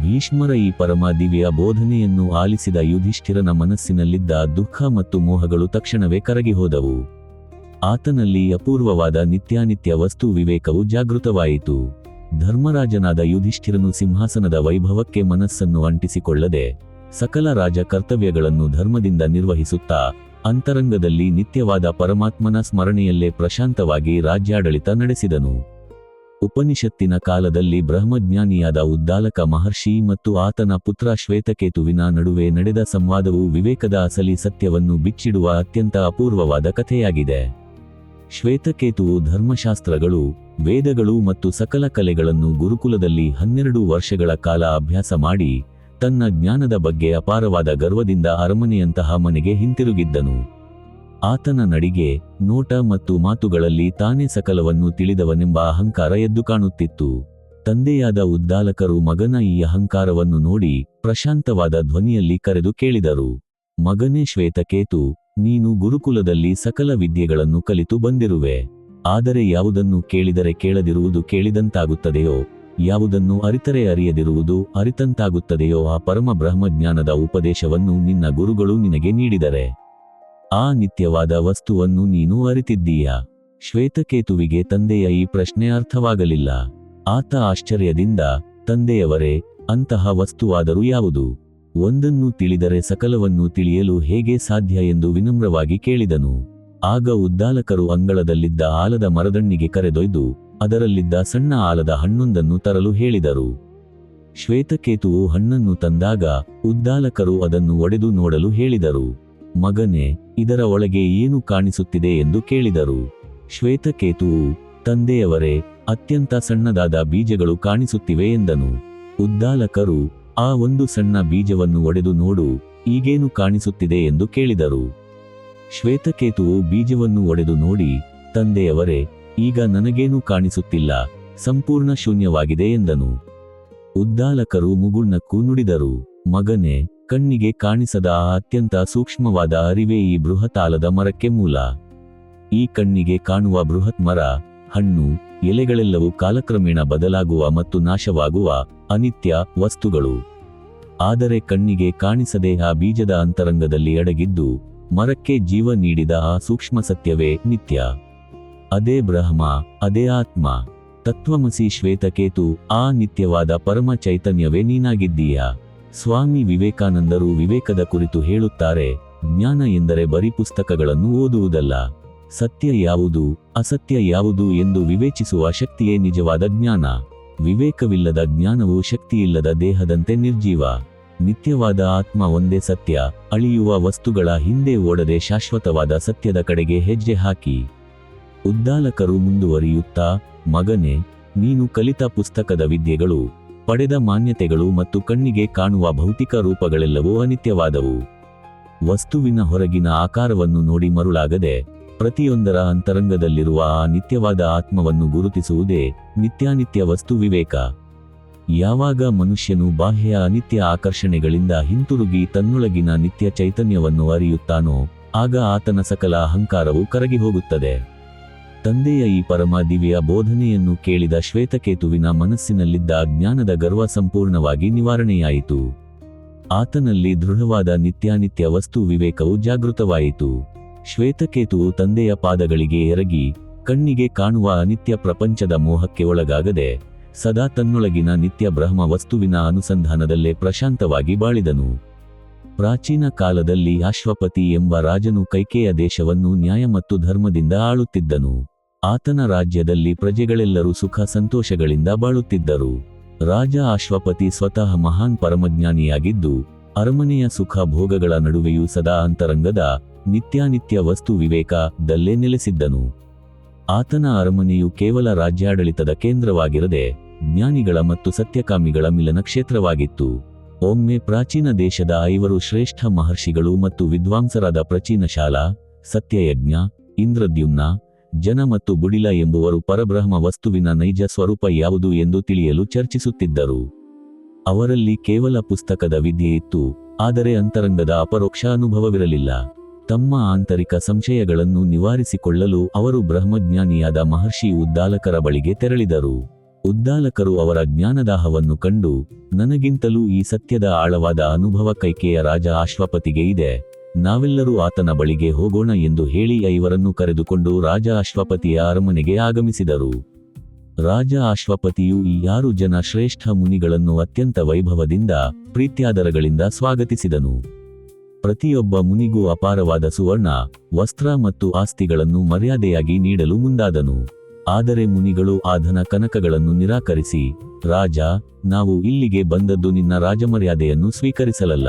ಭೀಷ್ಮರ ಈ ಪರಮ ದಿವ್ಯ ಬೋಧನೆಯನ್ನು ಆಲಿಸಿದ ಯುಧಿಷ್ಠಿರನ ಮನಸ್ಸಿನಲ್ಲಿದ್ದ ದುಃಖ ಮತ್ತು ಮೋಹಗಳು ತಕ್ಷಣವೇ ಕರಗಿ ಹೋದವು. ಆತನಲ್ಲಿ ಅಪೂರ್ವವಾದ ನಿತ್ಯಾನಿತ್ಯ ವಸ್ತು ವಿವೇಕವು ಜಾಗೃತವಾಯಿತು. ಧರ್ಮರಾಜನಾದ ಯುಧಿಷ್ಠಿರನು ಸಿಂಹಾಸನದ ವೈಭವಕ್ಕೆ ಮನಸ್ಸನ್ನು ಅಂಟಿಸಿಕೊಳ್ಳದೆ ಸಕಲ ರಾಜ ಕರ್ತವ್ಯಗಳನ್ನು ಧರ್ಮದಿಂದ ನಿರ್ವಹಿಸುತ್ತಾ ಅಂತರಂಗದಲ್ಲಿ ನಿತ್ಯವಾದ ಪರಮಾತ್ಮನ ಸ್ಮರಣೆಯಲ್ಲೇ ಪ್ರಶಾಂತವಾಗಿ ರಾಜ್ಯಾಡಳಿತ ನಡೆಸಿದನು. ಉಪನಿಷತ್ತಿನ ಕಾಲದಲ್ಲಿ ಬ್ರಹ್ಮಜ್ಞಾನಿಯಾದ ಉದ್ದಾಲಕ ಮಹರ್ಷಿ ಮತ್ತು ಆತನ ಪುತ್ರ ಶ್ವೇತಕೇತುವಿನ ನಡುವೆ ನಡೆದ ಸಂವಾದವು ವಿವೇಕದ ಅಸಲಿ ಸತ್ಯವನ್ನು ಬಿಚ್ಚಿಡುವ ಅತ್ಯಂತ ಅಪೂರ್ವವಾದ ಕಥೆಯಾಗಿದೆ. ಶ್ವೇತಕೇತುವು ಧರ್ಮಶಾಸ್ತ್ರಗಳು, ವೇದಗಳು ಮತ್ತು ಸಕಲ ಕಲೆಗಳನ್ನು ಗುರುಕುಲದಲ್ಲಿ 12 ವರ್ಷಗಳ ಕಾಲ ಅಭ್ಯಾಸ ಮಾಡಿ ತನ್ನ ಜ್ಞಾನದ ಬಗ್ಗೆ ಅಪಾರವಾದ ಗರ್ವದಿಂದ ಅರಮನೆಯಂತಹ ಮನೆಗೆ ಹಿಂತಿರುಗಿದ್ದನು. ಆತನ ನಡಿಗೆ, ನೋಟ ಮತ್ತು ಮಾತುಗಳಲ್ಲಿ ತಾನೇ ಸಕಲವನ್ನು ತಿಳಿದವನೆಂಬ ಅಹಂಕಾರ ಎದ್ದು ಕಾಣುತ್ತಿತ್ತು. ತಂದೆಯಾದ ಉದ್ದಾಲಕರು ಮಗನ ಈ ಅಹಂಕಾರವನ್ನು ನೋಡಿ ಪ್ರಶಾಂತವಾದ ಧ್ವನಿಯಲ್ಲಿ ಕರೆದು ಕೇಳಿದರು, ಮಗನೇ ಶ್ವೇತಕೇತು, ನೀನು ಗುರುಕುಲದಲ್ಲಿ ಸಕಲ ವಿದ್ಯೆಗಳನ್ನು ಕಲಿತು ಬಂದಿರುವೆ. ಆದರೆ ಯಾವುದನ್ನು ಕೇಳಿದರೆ ಕೇಳದಿರುವುದು ಕೇಳಿದಂತಾಗುತ್ತದೆಯೋ, ಯಾವುದನ್ನು ಅರಿತರೆ ಅರಿಯದಿರುವುದು ಅರಿತಂತಾಗುತ್ತದೆಯೋ ಆ ಪರಮ ಬ್ರಹ್ಮಜ್ಞಾನದ ಉಪದೇಶವನ್ನು ನಿನ್ನ ಗುರುಗಳು ನಿನಗೆ ನೀಡಿದರೆ ಆ ನಿತ್ಯವಾದ ವಸ್ತುವನ್ನು ನೀನು ಅರಿತಿದ್ದೀಯಾ? ಶ್ವೇತಕೇತುವಿಗೆ ತಂದೆಯ ಈ ಪ್ರಶ್ನೆ ಅರ್ಥವಾಗಲಿಲ್ಲ. ಆತ ಆಶ್ಚರ್ಯದಿಂದ, ತಂದೆಯವರೇ, ಅಂತಹ ವಸ್ತುವಾದರೂ ಯಾವುದು? ಒಂದನ್ನು ತಿಳಿದರೆ ಸಕಲವನ್ನು ತಿಳಿಯಲು ಹೇಗೆ ಸಾಧ್ಯ ಎಂದು ವಿನಮ್ರವಾಗಿ ಕೇಳಿದನು. ಆಗ ಉದ್ದಾಲಕರು ಅಂಗಳದಲ್ಲಿದ್ದ ಆಲದ ಮರದಣ್ಣಿಗೆ ಕರೆದೊಯ್ದು ಅದರಲ್ಲಿದ್ದ ಸಣ್ಣ ಆಲದ ಹಣ್ಣೊಂದನ್ನು ತರಲು ಹೇಳಿದರು. ಶ್ವೇತಕೇತುವು ಹಣ್ಣನ್ನು ತಂದಾಗ ಉದ್ದಾಲಕರು ಅದನ್ನು ಒಡೆದು ನೋಡಲು ಹೇಳಿದರು. ಮಗನೇ, ಇದರ ಒಳಗೆ ಏನು ಕಾಣಿಸುತ್ತಿದೆ ಎಂದು ಕೇಳಿದರು. ಶ್ವೇತಕೇತುವು, ತಂದೆಯವರೇ, ಅತ್ಯಂತ ಸಣ್ಣದಾದ ಬೀಜಗಳು ಕಾಣಿಸುತ್ತಿವೆ ಎಂದನು. ಉದ್ದಾಲಕರು, ಆ ಒಂದು ಸಣ್ಣ ಬೀಜವನ್ನು ಒಡೆದು ನೋಡು, ಈಗೇನು ಕಾಣಿಸುತ್ತಿದೆ ಎಂದು ಕೇಳಿದರು. ಶ್ವೇತಕೇತುವು ಬೀಜವನ್ನು ಒಡೆದು ನೋಡಿ, ತಂದೆಯವರೇ, ಈಗ ನನಗೇನೂ ಕಾಣಿಸುತ್ತಿಲ್ಲ, ಸಂಪೂರ್ಣ ಶೂನ್ಯವಾಗಿದೆ ಎಂದನು. ಉದ್ದಾಲಕರು ಮುಗುಳ್ನಕ್ಕೂ ನುಡಿದರು, ಮಗನೇ, ಕಣ್ಣಿಗೆ ಕಾಣಿಸದ ಆ ಅತ್ಯಂತ ಸೂಕ್ಷ್ಮವಾದ ಅರಿವೇ ಈ ಬೃಹತ್ ಆಲದ ಮರಕ್ಕೆ ಮೂಲ. ಈ ಕಣ್ಣಿಗೆ ಕಾಣುವ ಬೃಹತ್ ಮರ, ಹಣ್ಣು, ಎಲೆಗಳೆಲ್ಲವೂ ಕಾಲಕ್ರಮೇಣ ಬದಲಾಗುವ ಮತ್ತು ನಾಶವಾಗುವ ಅನಿತ್ಯ ವಸ್ತುಗಳು. ಆದರೆ ಕಣ್ಣಿಗೆ ಕಾಣಿಸದೆ ಆ ಬೀಜದ ಅಂತರಂಗದಲ್ಲಿ ಅಡಗಿದ್ದು ಮರಕ್ಕೆ ಜೀವ ನೀಡಿದ ಆ ಸೂಕ್ಷ್ಮ ಸತ್ಯವೇ ನಿತ್ಯ. ಅದೇ ಬ್ರಹ್ಮ, ಅದೇ ಆತ್ಮ. ತತ್ವಮಸಿ ಶ್ವೇತಕೇತು, ಆ ನಿತ್ಯವಾದ ಪರಮ ಚೈತನ್ಯವೇ ನೀನಾಗಿದ್ದೀಯಾ. ಸ್ವಾಮಿ ವಿವೇಕಾನಂದರು ವಿವೇಕದ ಕುರಿತು ಹೇಳುತ್ತಾರೆ, ಜ್ಞಾನ ಎಂದರೆ ಬರೀ ಪುಸ್ತಕಗಳನ್ನು ಓದುವುದಲ್ಲ. ಸತ್ಯ ಯಾವುದು, ಅಸತ್ಯ ಯಾವುದು ಎಂದು ವಿವೇಚಿಸುವ ಶಕ್ತಿಯೇ ನಿಜವಾದ ಜ್ಞಾನ. ವಿವೇಕವಿಲ್ಲದ ಜ್ಞಾನವು ಶಕ್ತಿಯಿಲ್ಲದ ದೇಹದಂತೆ ನಿರ್ಜೀವ. ನಿತ್ಯವಾದ ಆತ್ಮ ಒಂದೇ ಸತ್ಯ. ಅಳಿಯುವ ವಸ್ತುಗಳ ಹಿಂದೆ ಓಡದೆ ಶಾಶ್ವತವಾದ ಸತ್ಯದ ಕಡೆಗೆ ಹೆಜ್ಜೆ ಹಾಕಿ. ಉದ್ದಾಲಕರು ಮುಂದುವರಿಯುತ್ತಾ, ಮಗನೇ, ನೀನು ಕಲಿತ ಪುಸ್ತಕದ ವಿದ್ಯೆಗಳು, ಪಡೆದ ಮಾನ್ಯತೆಗಳು ಮತ್ತು ಕಣ್ಣಿಗೆ ಕಾಣುವ ಭೌತಿಕ ರೂಪಗಳೆಲ್ಲವೂ ಅನಿತ್ಯವಾದವು. ವಸ್ತುವಿನ ಹೊರಗಿನ ಆಕಾರವನ್ನು ನೋಡಿ ಮರುಳಾಗದೆ ಪ್ರತಿಯೊಂದರ ಅಂತರಂಗದಲ್ಲಿರುವ ಆ ನಿತ್ಯವಾದ ಆತ್ಮವನ್ನು ಗುರುತಿಸುವುದೇ ನಿತ್ಯಾನಿತ್ಯ ವಸ್ತು ವಿವೇಕ. ಯಾವಾಗ ಮನುಷ್ಯನು ಬಾಹ್ಯ ಅನಿತ್ಯ ಆಕರ್ಷಣೆಗಳಿಂದ ಹಿಂತಿರುಗಿ ತನ್ನೊಳಗಿನ ನಿತ್ಯ ಚೈತನ್ಯವನ್ನು ಅರಿಯುತ್ತಾನೋ, ಆಗ ಆತನ ಸಕಲ ಅಹಂಕಾರವು ಕರಗಿ ಹೋಗುತ್ತದೆ. ತಂದೆಯ ಈ ಪರಮ ದಿವ್ಯ ಬೋಧನೆಯನ್ನು ಕೇಳಿದ ಶ್ವೇತಕೇತುವಿನ ಮನಸ್ಸಿನಲ್ಲಿದ್ದ ಜ್ಞಾನದ ಗರ್ವ ಸಂಪೂರ್ಣವಾಗಿ ನಿವಾರಣೆಯಾಯಿತು. ಆತನಲ್ಲಿ ದೃಢವಾದ ನಿತ್ಯಾನಿತ್ಯ ವಸ್ತು ವಿವೇಕವು ಜಾಗೃತವಾಯಿತು. ಶ್ವೇತಕೇತುವು ತಂದೆಯ ಪಾದಗಳಿಗೆ ಎರಗಿ, ಕಣ್ಣಿಗೆ ಕಾಣುವ ಅನಿತ್ಯ ಪ್ರಪಂಚದ ಮೋಹಕ್ಕೆ ಒಳಗಾಗದೆ ಸದಾ ತನ್ನೊಳಗಿನ ನಿತ್ಯ ಬ್ರಹ್ಮ ವಸ್ತುವಿನ ಅನುಸಂಧಾನದಲ್ಲೇ ಪ್ರಶಾಂತವಾಗಿ ಬಾಳಿದನು. ಪ್ರಾಚೀನ ಕಾಲದಲ್ಲಿ ಅಶ್ವಪತಿ ಎಂಬ ರಾಜನು ಕೈಕೇಯ ದೇಶವನ್ನು ನ್ಯಾಯ ಮತ್ತು ಧರ್ಮದಿಂದ ಆಳುತ್ತಿದ್ದನು. ಆತನ ರಾಜ್ಯದಲ್ಲಿ ಪ್ರಜೆಗಳೆಲ್ಲರೂ ಸುಖ ಸಂತೋಷಗಳಿಂದ ಬಾಳುತ್ತಿದ್ದರು. ರಾಜ ಅಶ್ವಪತಿ ಸ್ವತಃ ಮಹಾನ್ ಪರಮಜ್ಞಾನಿಯಾಗಿದ್ದು, ಅರಮನೆಯ ಸುಖ ಭೋಗಗಳ ನಡುವೆಯೂ ಸದಾ ಅಂತರಂಗದ ನಿತ್ಯಾನಿತ್ಯ ವಸ್ತು ವಿವೇಕದಲ್ಲೇ ನೆಲೆಸಿದ್ದನು. ಆತನ ಅರಮನೆಯು ಕೇವಲ ರಾಜ್ಯಾಡಳಿತದ ಕೇಂದ್ರವಾಗಿರದೆ ಜ್ಞಾನಿಗಳ ಮತ್ತು ಸತ್ಯಕಾಮಿಗಳ ಮಿಲನ ಕ್ಷೇತ್ರವಾಗಿತ್ತು. ಒಮ್ಮೆ ಪ್ರಾಚೀನ ದೇಶದ 5 ಶ್ರೇಷ್ಠ ಮಹರ್ಷಿಗಳು ಮತ್ತು ವಿದ್ವಾಂಸರಾದ ಪ್ರಚೀನಶಾಲ, ಸತ್ಯಯಜ್ಞ, ಇಂದ್ರದ್ಯುಮ್ನ, ಜನ ಮತ್ತು ಬುಡಿಲ ಎಂಬುವರು ಪರಬ್ರಹ್ಮ ವಸ್ತುವಿನ ನೈಜ ಸ್ವರೂಪ ಯಾವುದು ಎಂದು ತಿಳಿಯಲು ಚರ್ಚಿಸುತ್ತಿದ್ದರು. ಅವರಲ್ಲಿ ಕೇವಲ ಪುಸ್ತಕದ ವಿದ್ಯೆ ಇತ್ತು, ಆದರೆ ಅಂತರಂಗದ ಅಪರೋಕ್ಷ ಅನುಭವವಿರಲಿಲ್ಲ. ತಮ್ಮ ಆಂತರಿಕ ಸಂಶಯಗಳನ್ನು ನಿವಾರಿಸಿಕೊಳ್ಳಲು ಅವರು ಬ್ರಹ್ಮಜ್ಞಾನಿಯಾದ ಮಹರ್ಷಿ ಉದ್ದಾಲಕರ ಬಳಿಗೆ ತೆರಳಿದರು. ಉದ್ದಾಲಕರು ಅವರ ಜ್ಞಾನದಾಹವನ್ನು ಕಂಡು, ನನಗಿಂತಲೂ ಈ ಸತ್ಯದ ಆಳವಾದ ಅನುಭವ ಕೈಕೇಯ ರಾಜ ಅಶ್ವಪತಿಗೆ ಇದೆ, ನಾವೆಲ್ಲರೂ ಆತನ ಬಳಿಗೆ ಹೋಗೋಣ ಎಂದು ಹೇಳಿ ಇವರನ್ನು ಕರೆದುಕೊಂಡು ರಾಜ ಅಶ್ವಪತಿಯ ಅರಮನೆಗೆ ಆಗಮಿಸಿದರು. ರಾಜ ಅಶ್ವಪತಿಯು ಈ 6 ಜನ ಶ್ರೇಷ್ಠ ಮುನಿಗಳನ್ನು ಅತ್ಯಂತ ವೈಭವದಿಂದ, ಪ್ರೀತ್ಯಾದರಗಳಿಂದ ಸ್ವಾಗತಿಸಿದನು. ಪ್ರತಿಯೊಬ್ಬ ಮುನಿಗೂ ಅಪಾರವಾದ ಸುವರ್ಣ, ವಸ್ತ್ರ ಮತ್ತು ಆಸ್ತಿಗಳನ್ನು ಮರ್ಯಾದೆಯಾಗಿ ನೀಡಲು ಮುಂದಾದನು. ಆದರೆ ಮುನಿಗಳು ಆ ಧನ ಕನಕಗಳನ್ನು ನಿರಾಕರಿಸಿ, ರಾಜ, ನಾವು ಇಲ್ಲಿಗೆ ಬಂದದ್ದು ನಿನ್ನ ರಾಜಮರ್ಯಾದೆಯನ್ನು ಸ್ವೀಕರಿಸಲಲ್ಲ.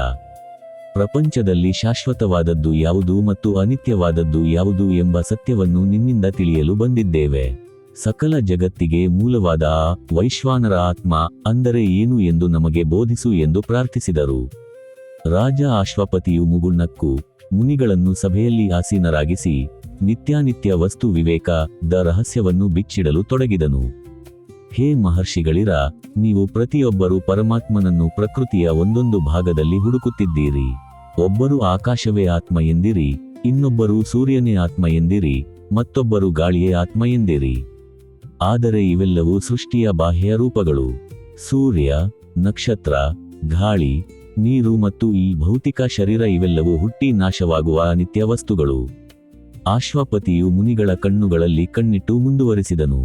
ಪ್ರಪಂಚದಲ್ಲಿ ಶಾಶ್ವತವಾದದ್ದು ಯಾವುದು ಮತ್ತು ಅನಿತ್ಯವಾದದ್ದು ಯಾವುದು ಎಂಬ ಸತ್ಯವನ್ನು ನಿನ್ನಿಂದ ತಿಳಿಯಲು ಬಂದಿದ್ದೇವೆ. ಸಕಲ ಜಗತ್ತಿಗೆ ಮೂಲವಾದ ಆ ವೈಶ್ವಾನರ ಆತ್ಮ ಅಂದರೆ ಏನು ಎಂದು ನಮಗೆ ಬೋಧಿಸು ಎಂದು ಪ್ರಾರ್ಥಿಸಿದರು. ರಾಜ ಅಶ್ವಪತಿಯು ಮುಗುಳ್ನಕ್ಕು ಮುನಿಗಳನ್ನು ಸಭೆಯಲ್ಲಿ ಆಸೀನರಾಗಿಸಿ ನಿತ್ಯಾನಿತ್ಯ ವಸ್ತು ವಿವೇಕದ ರಹಸ್ಯವನ್ನು ಬಿಚ್ಚಿಡಲು ತೊಡಗಿದನು. ಹೇ ಮಹರ್ಷಿಗಳಿರ, ನೀವು ಪ್ರತಿಯೊಬ್ಬರೂ ಪರಮಾತ್ಮನನ್ನು ಪ್ರಕೃತಿಯ ಒಂದೊಂದು ಭಾಗದಲ್ಲಿ ಹುಡುಕುತ್ತಿದ್ದೀರಿ. ಒಬ್ಬರು ಆಕಾಶವೇ ಆತ್ಮ ಎಂದಿರಿ, ಇನ್ನೊಬ್ಬರು ಸೂರ್ಯನೇ ಆತ್ಮ ಎಂದಿರಿ, ಮತ್ತೊಬ್ಬರು ಗಾಳಿಯೇ ಆತ್ಮ ಎಂದಿರಿ. ಆದರೆ ಇವೆಲ್ಲವೂ ಸೃಷ್ಟಿಯ ಬಾಹ್ಯ ರೂಪಗಳು. ಸೂರ್ಯ, ನಕ್ಷತ್ರ, ಗಾಳಿ, ನೀರು ಮತ್ತು ಈ ಭೌತಿಕ ಶರೀರ ಇವೆಲ್ಲವೂ ಹುಟ್ಟಿ ನಾಶವಾಗುವ ಅನಿತ್ಯ ವಸ್ತುಗಳು. ಅಶ್ವಪತಿಯು ಮುನಿಗಳ ಕಣ್ಣುಗಳಲ್ಲಿ ಕಣ್ಣಿಟ್ಟು ಮುಂದುವರಿಸಿದನು.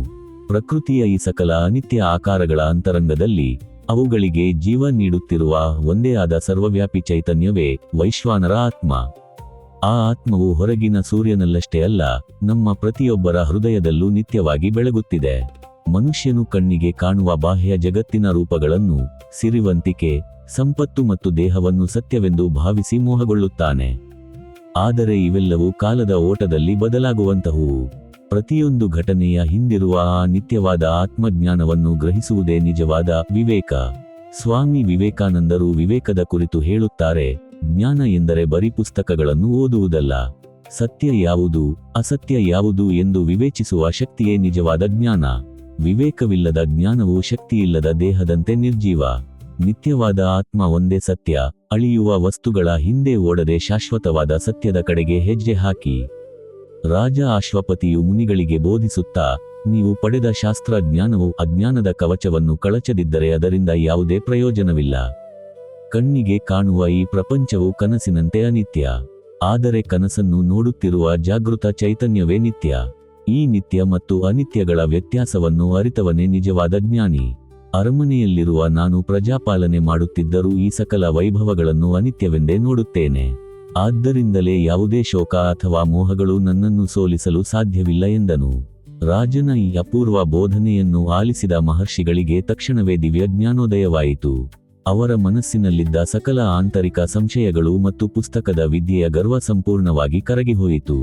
ಪ್ರಕೃತಿಯ ಈ ಸಕಲ ಅನಿತ್ಯ ಆಕಾರಗಳ ಅಂತರಂಗದಲ್ಲಿ ಅವುಗಳಿಗೆ ಜೀವ ನೀಡುತ್ತಿರುವ ಒಂದೇ ಆದ ಸರ್ವವ್ಯಾಪಿ ಚೈತನ್ಯವೇ ವೈಶ್ವಾನರ ಆತ್ಮ. ಆ ಆತ್ಮವು ಹೊರಗಿನ ಸೂರ್ಯನಲ್ಲಷ್ಟೇ ಅಲ್ಲ, ನಮ್ಮ ಪ್ರತಿಯೊಬ್ಬರ ಹೃದಯದಲ್ಲೂ ನಿತ್ಯವಾಗಿ ಬೆಳಗುತ್ತಿದೆ. ಮನುಷ್ಯನು ಕಣ್ಣಿಗೆ ಕಾಣುವ ಬಾಹ್ಯ ಜಗತ್ತಿನ ರೂಪಗಳನ್ನು, ಸಿರಿವಂತಿಕೆ, ಸಂಪತ್ತು ಮತ್ತು ದೇಹವನ್ನು ಸತ್ಯವೆಂದು ಭಾವಿಸಿ ಮೋಹಗೊಳ್ಳುತ್ತಾನೆ. ಆದರೆ ಇವೆಲ್ಲವೂ ಕಾಲದ ಓಟದಲ್ಲಿ ಬದಲಾಗುವಂತಹುವು. ಪ್ರತಿಯೊಂದು ಘಟನೆಯ ಹಿಂದಿರುವ ಆ ನಿತ್ಯವಾದ ಆತ್ಮಜ್ಞಾನವನ್ನು ಗ್ರಹಿಸುವುದೇ ನಿಜವಾದ ವಿವೇಕ. ಸ್ವಾಮಿ ವಿವೇಕಾನಂದರು ವಿವೇಕದ ಕುರಿತು ಹೇಳುತ್ತಾರೆ, ಜ್ಞಾನ ಎಂದರೆ ಬರೀ ಪುಸ್ತಕಗಳನ್ನು ಓದುವುದಲ್ಲ. ಸತ್ಯ ಯಾವುದು, ಅಸತ್ಯ ಯಾವುದು ಎಂದು ವಿವೇಚಿಸುವ ಶಕ್ತಿಯೇ ನಿಜವಾದ ಜ್ಞಾನ. ವಿವೇಕವಿಲ್ಲದ ಜ್ಞಾನವು ಶಕ್ತಿಯಿಲ್ಲದ ದೇಹದಂತೆ ನಿರ್ಜೀವ. ನಿತ್ಯವಾದ ಆತ್ಮ ಒಂದೇ ಸತ್ಯ. ಅಳಿಯುವ ವಸ್ತುಗಳ ಹಿಂದೆ ಓಡದೆ ಶಾಶ್ವತವಾದ ಸತ್ಯದ ಕಡೆಗೆ ಹೆಜ್ಜೆ ಹಾಕಿ. ರಾಜ ಅಶ್ವಪತಿಯು ಮುನಿಗಳಿಗೆ ಬೋಧಿಸುತ್ತಾ, ನೀವು ಪಡೆದ ಶಾಸ್ತ್ರ ಜ್ಞಾನವು ಅಜ್ಞಾನದ ಕವಚವನ್ನು ಕಳಚದಿದ್ದರೆ ಅದರಿಂದ ಯಾವುದೇ ಪ್ರಯೋಜನವಿಲ್ಲ. ಕಣ್ಣಿಗೆ ಕಾಣುವ ಈ ಪ್ರಪಂಚವು ಕನಸಿನಂತೆ ಅನಿತ್ಯ. ಆದರೆ ಕನಸನ್ನು ನೋಡುತ್ತಿರುವ ಜಾಗೃತ ಚೈತನ್ಯವೇ ನಿತ್ಯ. ಈ ನಿತ್ಯ ಮತ್ತು ಅನಿತ್ಯಗಳ ವ್ಯತ್ಯಾಸವನ್ನು ಅರಿತವನೇ ನಿಜವಾದ ಜ್ಞಾನಿ. ಅರಮನೆಯಲ್ಲಿರುವ ನಾನು ಪ್ರಜಾಪಾಲನೆ ಮಾಡುತ್ತಿದ್ದರೂ ಈ ಸಕಲ ವೈಭವಗಳನ್ನು ಅನಿತ್ಯವೆಂದೇ ನೋಡುತ್ತೇನೆ. ಆದ್ದರಿಂದಲೇ ಯಾವುದೇ ಶೋಕ ಅಥವಾ ಮೋಹಗಳು ನನ್ನನ್ನು ಸೋಲಿಸಲು ಸಾಧ್ಯವಿಲ್ಲ ಎಂದನು. ರಾಜನ ಈ ಅಪೂರ್ವ ಬೋಧನೆಯನ್ನು ಆಲಿಸಿದ ಮಹರ್ಷಿಗಳಿಗೆ ತಕ್ಷಣವೇ ದಿವ್ಯ ಜ್ಞಾನೋದಯವಾಯಿತು. ಅವರ ಮನಸ್ಸಿನಲ್ಲಿದ್ದ ಸಕಲ ಆಂತರಿಕ ಸಂಶಯಗಳು ಮತ್ತು ಪುಸ್ತಕದ ವಿದ್ಯೆಯ ಗರ್ವ ಸಂಪೂರ್ಣವಾಗಿ ಕರಗಿಹೋಯಿತು.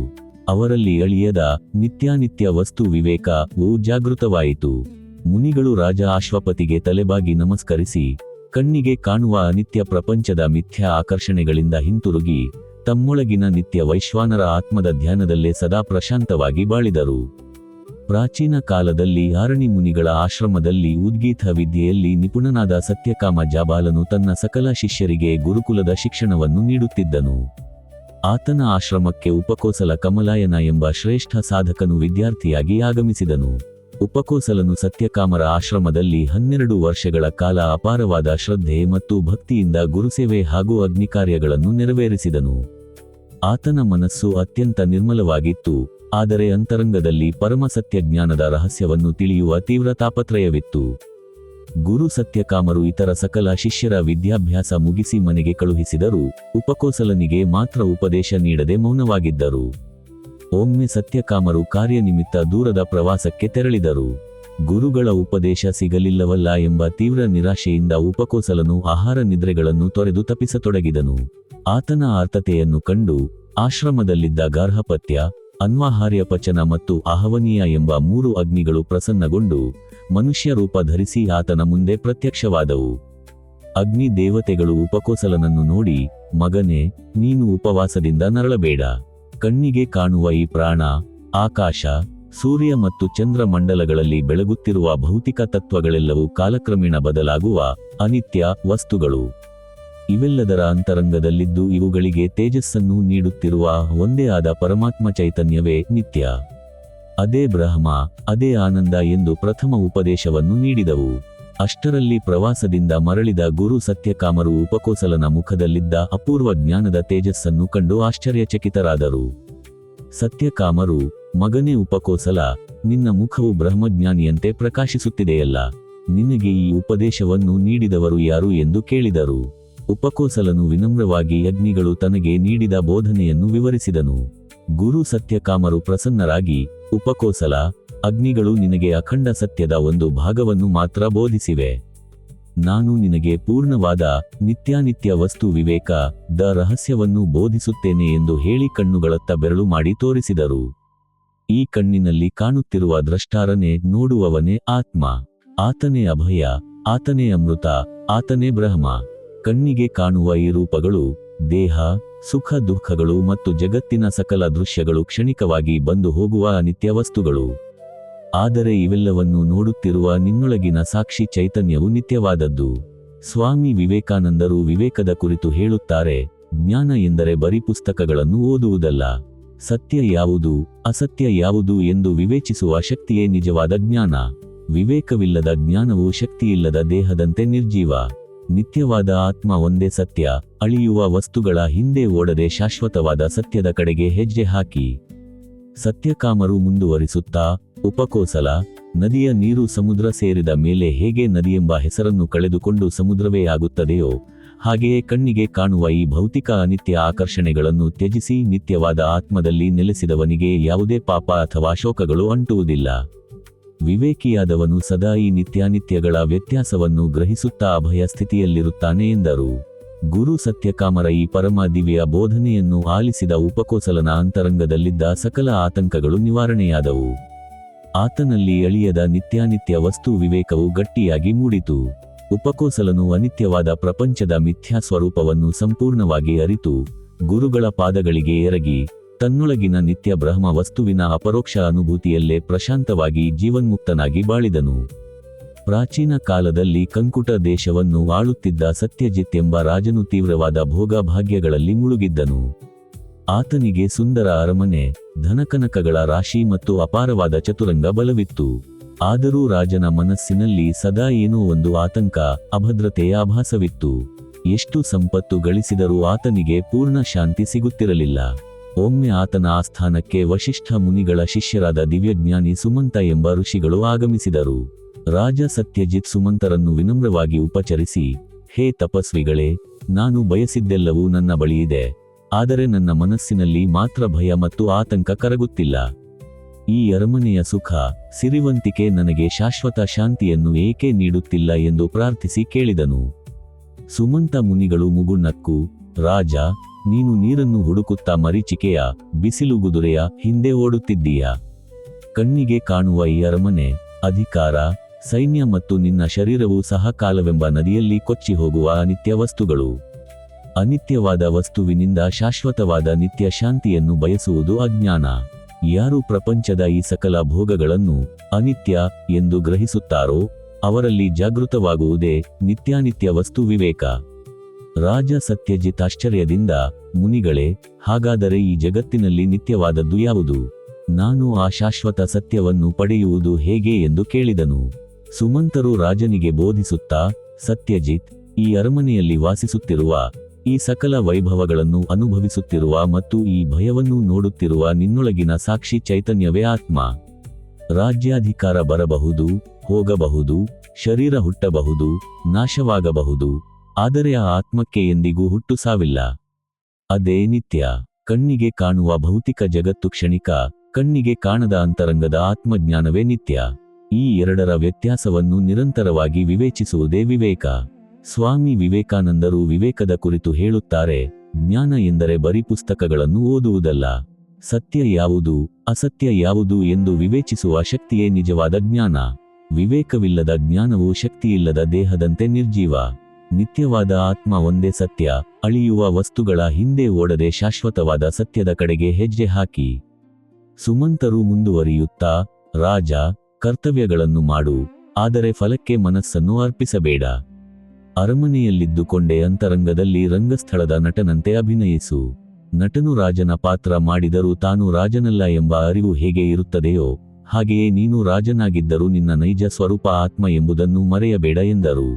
ಅವರಲ್ಲಿ ಅಳಿಯದ ನಿತ್ಯಾನಿತ್ಯ ವಸ್ತು ವಿವೇಕವು ಜಾಗೃತವಾಯಿತು. ಮುನಿಗಳು ರಾಜ ಅಶ್ವಪತಿಗೆ ತಲೆಬಾಗಿ ನಮಸ್ಕರಿಸಿ, ಕಣ್ಣಿಗೆ ಕಾಣುವ ಅನಿತ್ಯ ಪ್ರಪಂಚದ ಮಿಥ್ಯಾ ಆಕರ್ಷಣೆಗಳಿಂದ ಹಿಂತಿರುಗಿ ತಮ್ಮೊಳಗಿನ ನಿತ್ಯ ವೈಶ್ವಾನರ ಆತ್ಮದ ಧ್ಯಾನದಲ್ಲೇ ಸದಾ ಪ್ರಶಾಂತವಾಗಿ ಬಾಳಿದರು. ಪ್ರಾಚೀನ ಕಾಲದಲ್ಲಿ ಆರಣಿ ಮುನಿಗಳ ಆಶ್ರಮದಲ್ಲಿ ಉದ್ಗೀತ ವಿದ್ಯೆಯಲ್ಲಿ ನಿಪುಣನಾದ ಸತ್ಯಕಾಮ ಜಾಬಾಲನು ತನ್ನ ಸಕಲ ಶಿಷ್ಯರಿಗೆ ಗುರುಕುಲದ ಶಿಕ್ಷಣವನ್ನು ನೀಡುತ್ತಿದ್ದನು. ಆತನ ಆಶ್ರಮಕ್ಕೆ ಉಪಕೋಸಲ ಕಮಲಾಯನ ಎಂಬ ಶ್ರೇಷ್ಠ ಸಾಧಕನು ವಿದ್ಯಾರ್ಥಿಯಾಗಿ ಆಗಮಿಸಿದನು. ಉಪಕೋಸಲನು ಸತ್ಯಕಾಮರ ಆಶ್ರಮದಲ್ಲಿ 12 ವರ್ಷಗಳ ಕಾಲ ಅಪಾರವಾದ ಶ್ರದ್ಧೆ ಮತ್ತು ಭಕ್ತಿಯಿಂದ ಗುರುಸೇವೆ ಹಾಗೂ ಅಗ್ನಿಕಾರ್ಯಗಳನ್ನು ನೆರವೇರಿಸಿದನು. ಆತನ ಮನಸ್ಸು ಅತ್ಯಂತ ನಿರ್ಮಲವಾಗಿತ್ತು, ಆದರೆ ಅಂತರಂಗದಲ್ಲಿ ಪರಮಸತ್ಯ ಜ್ಞಾನದ ರಹಸ್ಯವನ್ನು ತಿಳಿಯುವ ತೀವ್ರ ತಾಪತ್ರಯವಿತ್ತು. ಗುರು ಸತ್ಯಕಾಮರು ಇತರ ಸಕಲ ಶಿಷ್ಯರ ವಿದ್ಯಾಭ್ಯಾಸ ಮುಗಿಸಿ ಮನೆಗೆ ಕಳುಹಿಸಿದರೂ ಉಪಕೋಸಲನಿಗೆ ಮಾತ್ರ ಉಪದೇಶ ನೀಡದೆ ಮೌನವಾಗಿದ್ದರು. ಒಮ್ಮೆ ಸತ್ಯಕಾಮರು ಕಾರ್ಯನಿಮಿತ್ತ ದೂರದ ಪ್ರವಾಸಕ್ಕೆ ತೆರಳಿದರು. ಗುರುಗಳ ಉಪದೇಶ ಸಿಗಲಿಲ್ಲವಲ್ಲ ಎಂಬ ತೀವ್ರ ನಿರಾಶೆಯಿಂದ ಉಪಕೋಸಲನು ಆಹಾರ ನಿದ್ರೆಗಳನ್ನು ತೊರೆದು ತಪ್ಪಿಸತೊಡಗಿದನು. ಆತನ ಆರ್ತತೆಯನ್ನು ಕಂಡು ಆಶ್ರಮದಲ್ಲಿದ್ದ ಗಾರ್ಹಪತ್ಯ, ಅನ್ವಾಹಾರ್ಯಪಚನ ಮತ್ತು ಆಹವನೀಯ ಎಂಬ 3 ಅಗ್ನಿಗಳು ಪ್ರಸನ್ನಗೊಂಡು ಮನುಷ್ಯ ರೂಪ ಧರಿಸಿ ಆತನ ಮುಂದೆ ಪ್ರತ್ಯಕ್ಷವಾದವು. ಅಗ್ನಿ ದೇವತೆಗಳು ಉಪಕೋಸಲನನ್ನು ನೋಡಿ, ಮಗನೇ, ನೀನು ಉಪವಾಸದಿಂದ ನರಳಬೇಡ. ಕಣ್ಣಿಗೆ ಕಾಣುವ ಈ ಪ್ರಾಣ, ಆಕಾಶ, ಸೂರ್ಯ ಮತ್ತು ಚಂದ್ರ ಮಂಡಲಗಳಲ್ಲಿ ಬೆಳಗುತ್ತಿರುವ ಭೌತಿಕ ತತ್ವಗಳೆಲ್ಲವೂ ಕಾಲಕ್ರಮೇಣ ಬದಲಾಗುವ ಅನಿತ್ಯ ವಸ್ತುಗಳು. ಇವೆಲ್ಲದರ ಅಂತರಂಗದಲ್ಲಿದ್ದು ಇವುಗಳಿಗೆ ತೇಜಸ್ಸನ್ನು ನೀಡುತ್ತಿರುವ ಒಂದೇ ಆದ ಪರಮಾತ್ಮ ಚೈತನ್ಯವೇ ನಿತ್ಯ. ಅದೇ ಬ್ರಹ್ಮ, ಅದೇ ಆನಂದ ಎಂದು ಪ್ರಥಮ ಉಪದೇಶವನ್ನು ನೀಡಿದವು. ಅಷ್ಟರಲ್ಲಿ ಪ್ರವಾಸದಿಂದ ಮರಳಿದ ಗುರು ಸತ್ಯಕಾಮರು ಉಪಕೋಸಲನ ಮುಖದಲ್ಲಿದ್ದ ಅಪೂರ್ವ ಜ್ಞಾನದ ತೇಜಸ್ಸನ್ನು ಕಂಡು ಆಶ್ಚರ್ಯಚಕಿತರಾದರು. ಸತ್ಯಕಾಮರು, ಮಗನೇ ಉಪಕೋಸಲ, ನಿನ್ನ ಮುಖವು ಬ್ರಹ್ಮಜ್ಞಾನಿಯಂತೆ ಪ್ರಕಾಶಿಸುತ್ತಿದೆಯಲ್ಲ, ನಿನಗೆ ಈ ಉಪದೇಶವನ್ನು ನೀಡಿದವರು ಯಾರು ಎಂದು ಕೇಳಿದರು. ಉಪಕೋಸಲನು ವಿನಮ್ರವಾಗಿ ಅಗ್ನಿಗಳು ತನಗೆ ನೀಡಿದ ಬೋಧನೆಯನ್ನು ವಿವರಿಸಿದನು. ಗುರು ಸತ್ಯಕಾಮರು ಪ್ರಸನ್ನರಾಗಿ, ಉಪಕೋಸಲ, ಅಗ್ನಿಗಳು ನಿನಗೆ ಅಖಂಡ ಸತ್ಯದ ಒಂದು ಭಾಗವನ್ನು ಮಾತ್ರ ಬೋಧಿಸಿವೆ. ನಾನು ನಿನಗೆ ಪೂರ್ಣವಾದ ನಿತ್ಯಾನಿತ್ಯ ವಸ್ತು ವಿವೇಕ ದ ರಹಸ್ಯವನ್ನು ಬೋಧಿಸುತ್ತೇನೆ ಎಂದು ಹೇಳಿ ಕಣ್ಣುಗಳತ್ತ ಬೆರಳು ಮಾಡಿ ತೋರಿಸಿದರು. ಈ ಕಣ್ಣಿನಲ್ಲಿ ಕಾಣುತ್ತಿರುವ ದ್ರಷ್ಟಾರನೇ ನೋಡುವವನೇ ಆತ್ಮ. ಆತನೇ ಅಭಯ, ಆತನೇ ಅಮೃತ, ಆತನೇ ಬ್ರಹ್ಮ. ಕಣ್ಣಿಗೆ ಕಾಣುವ ಈ ರೂಪಗಳು, ದೇಹ, ಸುಖ ದುಃಖಗಳು ಮತ್ತು ಜಗತ್ತಿನ ಸಕಲ ದೃಶ್ಯಗಳು ಕ್ಷಣಿಕವಾಗಿ ಬಂದು ಹೋಗುವ ಅನಿತ್ಯ ವಸ್ತುಗಳು. ಆದರೆ ಇವೆಲ್ಲವನ್ನು ನೋಡುತ್ತಿರುವ ನಿನ್ನೊಳಗಿನ ಸಾಕ್ಷಿ ಚೈತನ್ಯವು ನಿತ್ಯವಾದದ್ದು. ಸ್ವಾಮಿ ವಿವೇಕಾನಂದರು ವಿವೇಕದ ಕುರಿತು ಹೇಳುತ್ತಾರೆ, ಜ್ಞಾನ ಎಂದರೆ ಬರೀ ಪುಸ್ತಕಗಳನ್ನು ಓದುವುದಲ್ಲ. ಸತ್ಯ ಯಾವುದು, ಅಸತ್ಯ ಯಾವುದು ಎಂದು ವಿವೇಚಿಸುವ ಶಕ್ತಿಯೇ ನಿಜವಾದ ಜ್ಞಾನ. ವಿವೇಕವಿಲ್ಲದ ಜ್ಞಾನವು ಶಕ್ತಿಯಿಲ್ಲದ ದೇಹದಂತೆ ನಿರ್ಜೀವ. ನಿತ್ಯವಾದ ಆತ್ಮ ಒಂದೇ ಸತ್ಯ. ಅಳಿಯುವ ವಸ್ತುಗಳ ಹಿಂದೆ ಓಡದೆ ಶಾಶ್ವತವಾದ ಸತ್ಯದ ಕಡೆಗೆ ಹೆಜ್ಜೆ ಹಾಕಿ. ಸತ್ಯಕಾಮರು ಮುಂದುವರಿಸುತ್ತಾ, ಉಪಕೋಸಲ, ನದಿಯ ನೀರು ಸಮುದ್ರ ಸೇರಿದ ಮೇಲೆ ಹೇಗೆ ನದಿಯೆಂಬ ಹೆಸರನ್ನು ಕಳೆದುಕೊಂಡು ಸಮುದ್ರವೇ ಆಗುತ್ತದೆಯೋ, ಹಾಗೆಯೇ ಕಣ್ಣಿಗೆ ಕಾಣುವ ಈ ಭೌತಿಕ ಅನಿತ್ಯ ಆಕರ್ಷಣೆಗಳನ್ನು ತ್ಯಜಿಸಿ ನಿತ್ಯವಾದ ಆತ್ಮದಲ್ಲಿ ನೆಲೆಸಿದವನಿಗೆ ಯಾವುದೇ ಪಾಪ ಅಥವಾ ಶೋಕಗಳು ಅಂಟುವುದಿಲ್ಲ. ವಿವೇಕಿಯಾದವನು ಸದಾ ಈ ನಿತ್ಯಾನಿತ್ಯಗಳ ವ್ಯತ್ಯಾಸವನ್ನು ಗ್ರಹಿಸುತ್ತಾ ಅಭಯ ಸ್ಥಿತಿಯಲ್ಲಿರುತ್ತಾನೆ ಎಂದರು. ಗುರು ಸತ್ಯಕಾಮರ ಈ ಪರಮ ದಿವ್ಯ ಬೋಧನೆಯನ್ನು ಆಲಿಸಿದ ಉಪಕೋಸಲನ ಅಂತರಂಗದಲ್ಲಿದ್ದ ಸಕಲ ಆತಂಕಗಳು ನಿವಾರಣೆಯಾದವು. ಆತನಲ್ಲಿ ಅಳಿಯದ ನಿತ್ಯಾನಿತ್ಯ ವಸ್ತು ವಿವೇಕವು ಗಟ್ಟಿಯಾಗಿ ಮೂಡಿತು. ಉಪಕೋಸಲನು ಅನಿತ್ಯವಾದ ಪ್ರಪಂಚದ ಮಿಥ್ಯಾ ಸ್ವರೂಪವನ್ನು ಸಂಪೂರ್ಣವಾಗಿ ಅರಿತು ಗುರುಗಳ ಪಾದಗಳಿಗೆ ಎರಗಿ ತನ್ನೊಳಗಿನ ನಿತ್ಯ ಬ್ರಹ್ಮ ವಸ್ತುವಿನ ಅಪರೋಕ್ಷ ಅನುಭೂತಿಯಲ್ಲೇ ಪ್ರಶಾಂತವಾಗಿ ಜೀವನ್ಮುಕ್ತನಾಗಿ ಬಾಳಿದನು. ಪ್ರಾಚೀನ ಕಾಲದಲ್ಲಿ ಕಂಕುಟ ದೇಶವನ್ನು ಆಳುತ್ತಿದ್ದ ಸತ್ಯಜಿತ್ ಎಂಬ ರಾಜನು ತೀವ್ರವಾದ ಭೋಗಭಾಗ್ಯಗಳಲ್ಲಿ ಮುಳುಗಿದ್ದನು. ಆತನಿಗೆ ಸುಂದರ ಅರಮನೆ, ಧನಕನಕಗಳ ರಾಶಿ ಮತ್ತು ಅಪಾರವಾದ ಚತುರಂಗ ಬಲವಿತ್ತು. ಆದರೂ ರಾಜನ ಮನಸ್ಸಿನಲ್ಲಿ ಸದಾ ಏನೋ ಒಂದು ಆತಂಕ, ಅಭದ್ರತೆಯ ಆಭಾಸವಿತ್ತು. ಎಷ್ಟು ಸಂಪತ್ತು ಗಳಿಸಿದರೂ ಆತನಿಗೆ ಪೂರ್ಣ ಶಾಂತಿ ಸಿಗುತ್ತಿರಲಿಲ್ಲ. ಒಮ್ಮೆ ಆತನ ಆಸ್ಥಾನಕ್ಕೆ ವಶಿಷ್ಠ ಮುನಿಗಳ ಶಿಷ್ಯರಾದ ದಿವ್ಯಜ್ಞಾನಿ ಸುಮಂತ ಎಂಬ ಋಷಿಗಳು ಆಗಮಿಸಿದರು. ರಾಜ ಸತ್ಯಜಿತ್ ಸುಮಂತರನ್ನು ವಿನಮ್ರವಾಗಿ ಉಪಚರಿಸಿ, ಹೇ ತಪಸ್ವಿಗಳೇ, ನಾನು ಬಯಸಿದ್ದೆಲ್ಲವೂ ನನ್ನ ಬಳಿಯಿದೆ. ಆದರೆ ನನ್ನ ಮನಸ್ಸಿನಲ್ಲಿ ಮಾತ್ರ ಭಯ ಮತ್ತು ಆತಂಕ ಕರಗುತ್ತಿಲ್ಲ. ಈ ಅರಮನೆಯ ಸುಖ, ಸಿರಿವಂತಿಕೆ ನನಗೆ ಶಾಶ್ವತ ಶಾಂತಿಯನ್ನು ಏಕೆ ನೀಡುತ್ತಿಲ್ಲ ಎಂದು ಪ್ರಾರ್ಥಿಸಿ ಕೇಳಿದನು. ಸುಮಂತ ಮುನಿಗಳು ಮುಗುಳ್ನಕ್ಕು, ರಾಜ, ನೀನು ನೀರನ್ನು ಹುಡುಕುತ್ತಾ ಮರೀಚಿಕೆಯ, ಬಿಸಿಲುಗುದುರೆಯ ಹಿಂದೆ ಓಡುತ್ತಿದ್ದೀಯ. ಕಣ್ಣಿಗೆ ಕಾಣುವ ಈ ಅರಮನೆ, ಅಧಿಕಾರ, ಸೈನ್ಯ ಮತ್ತು ನಿನ್ನ ಶರೀರವೂ ಸಹ ಕಾಲವೆಂಬ ನದಿಯಲ್ಲಿ ಕೊಚ್ಚಿ ಹೋಗುವ ಅನಿತ್ಯ ವಸ್ತುಗಳು. ಅನಿತ್ಯವಾದ ವಸ್ತುವಿನಿಂದ ಶಾಶ್ವತವಾದ ನಿತ್ಯ ಶಾಂತಿಯನ್ನು ಬಯಸುವುದು ಅಜ್ಞಾನ. ಯಾರು ಪ್ರಪಂಚದ ಈ ಸಕಲ ಭೋಗಗಳನ್ನು ಅನಿತ್ಯ ಎಂದು ಗ್ರಹಿಸುತ್ತಾರೋ ಅವರಲ್ಲಿ ಜಾಗೃತವಾಗುವುದೇ ನಿತ್ಯಾನಿತ್ಯ ವಸ್ತು ವಿವೇಕ. ರಾಜ ಸತ್ಯಜಿತ್ ಆಶ್ಚರ್ಯದಿಂದ, ಮುನಿಗಳೇ, ಹಾಗಾದರೆ ಈ ಜಗತ್ತಿನಲ್ಲಿ ನಿತ್ಯವಾದದ್ದು ಯಾವುದು? ನಾನು ಆ ಶಾಶ್ವತ ಸತ್ಯವನ್ನು ಪಡೆಯುವುದು ಹೇಗೆ ಎಂದು ಕೇಳಿದನು. ಸುಮಂತರು ರಾಜನಿಗೆ ಬೋಧಿಸುತ್ತಾ, ಸತ್ಯಜಿತ್, ಈ ಅರಮನೆಯಲ್ಲಿ ವಾಸಿಸುತ್ತಿರುವ, ಈ ಸಕಲ ವೈಭವಗಳನ್ನು ಅನುಭವಿಸುತ್ತಿರುವ ಮತ್ತು ಈ ಭಯವನ್ನು ನೋಡುತ್ತಿರುವ ನಿನ್ನೊಳಗಿನ ಸಾಕ್ಷಿ ಚೈತನ್ಯವೇ ಆತ್ಮ. ರಾಜ್ಯಾಧಿಕಾರ ಬರಬಹುದು, ಹೋಗಬಹುದು, ಶರೀರ ಹುಟ್ಟಬಹುದು, ನಾಶವಾಗಬಹುದು, ಆದರೆ ಆ ಆತ್ಮಕ್ಕೆ ಎಂದಿಗೂ ಹುಟ್ಟು ಸಾವಿಲ್ಲ. ಅದೇ ನಿತ್ಯ. ಕಣ್ಣಿಗೆ ಕಾಣುವ ಭೌತಿಕ ಜಗತ್ತು ಕ್ಷಣಿಕ, ಕಣ್ಣಿಗೆ ಕಾಣದ ಅಂತರಂಗದ ಆತ್ಮಜ್ಞಾನವೇ ನಿತ್ಯ. ಈ ಎರಡರ ವ್ಯತ್ಯಾಸವನ್ನು ನಿರಂತರವಾಗಿ ವಿವೇಚಿಸುವುದೇ ವಿವೇಕ. ಸ್ವಾಮಿ ವಿವೇಕಾನಂದರು ವಿವೇಕದ ಕುರಿತು ಹೇಳುತ್ತಾರೆ, ಜ್ಞಾನ ಎಂದರೆ ಬರೀ ಪುಸ್ತಕಗಳನ್ನು ಓದುವುದಲ್ಲ. ಸತ್ಯ ಯಾವುದು, ಅಸತ್ಯ ಯಾವುದು ಎಂದು ವಿವೇಚಿಸುವ ಶಕ್ತಿಯೇ ನಿಜವಾದ ಜ್ಞಾನ. ವಿವೇಕವಿಲ್ಲದ ಜ್ಞಾನವು ಶಕ್ತಿಯಿಲ್ಲದ ದೇಹದಂತೆ ನಿರ್ಜೀವ. ನಿತ್ಯವಾದ ಆತ್ಮ ಒಂದೇ ಸತ್ಯ. ಅಳಿಯುವ ವಸ್ತುಗಳ ಹಿಂದೆ ಓಡದೆ ಶಾಶ್ವತವಾದ ಸತ್ಯದ ಕಡೆಗೆ ಹೆಜ್ಜೆ ಹಾಕಿ. ಸುಮಂತರು ಮುಂದುವರಿಯುತ್ತಾ, ರಾಜ, ಕರ್ತವ್ಯಗಳನ್ನು ಮಾಡು, ಆದರೆ ಫಲಕ್ಕೆ ಮನಸ್ಸನ್ನು ಅರ್ಪಿಸಬೇಡ. ಅರಮನೆಯಲ್ಲಿದ್ದುಕೊಂಡೇ ಅಂತರಂಗದಲ್ಲಿ ರಂಗಸ್ಥಳದ ನಟನಂತೆ ಅಭಿನಯಿಸು. ನಟನು ರಾಜನ ಪಾತ್ರ ಮಾಡಿದರೂ ತಾನು ರಾಜನಲ್ಲ ಎಂಬ ಅರಿವು ಹೇಗೆ ಇರುತ್ತದೆಯೋ ಹಾಗೆಯೇ ನೀನು ರಾಜನಾಗಿದ್ದರೂ ನಿನ್ನ ನೈಜ ಸ್ವರೂಪ ಆತ್ಮ ಎಂಬುದನ್ನು ಮರೆಯಬೇಡ ಎಂದರು.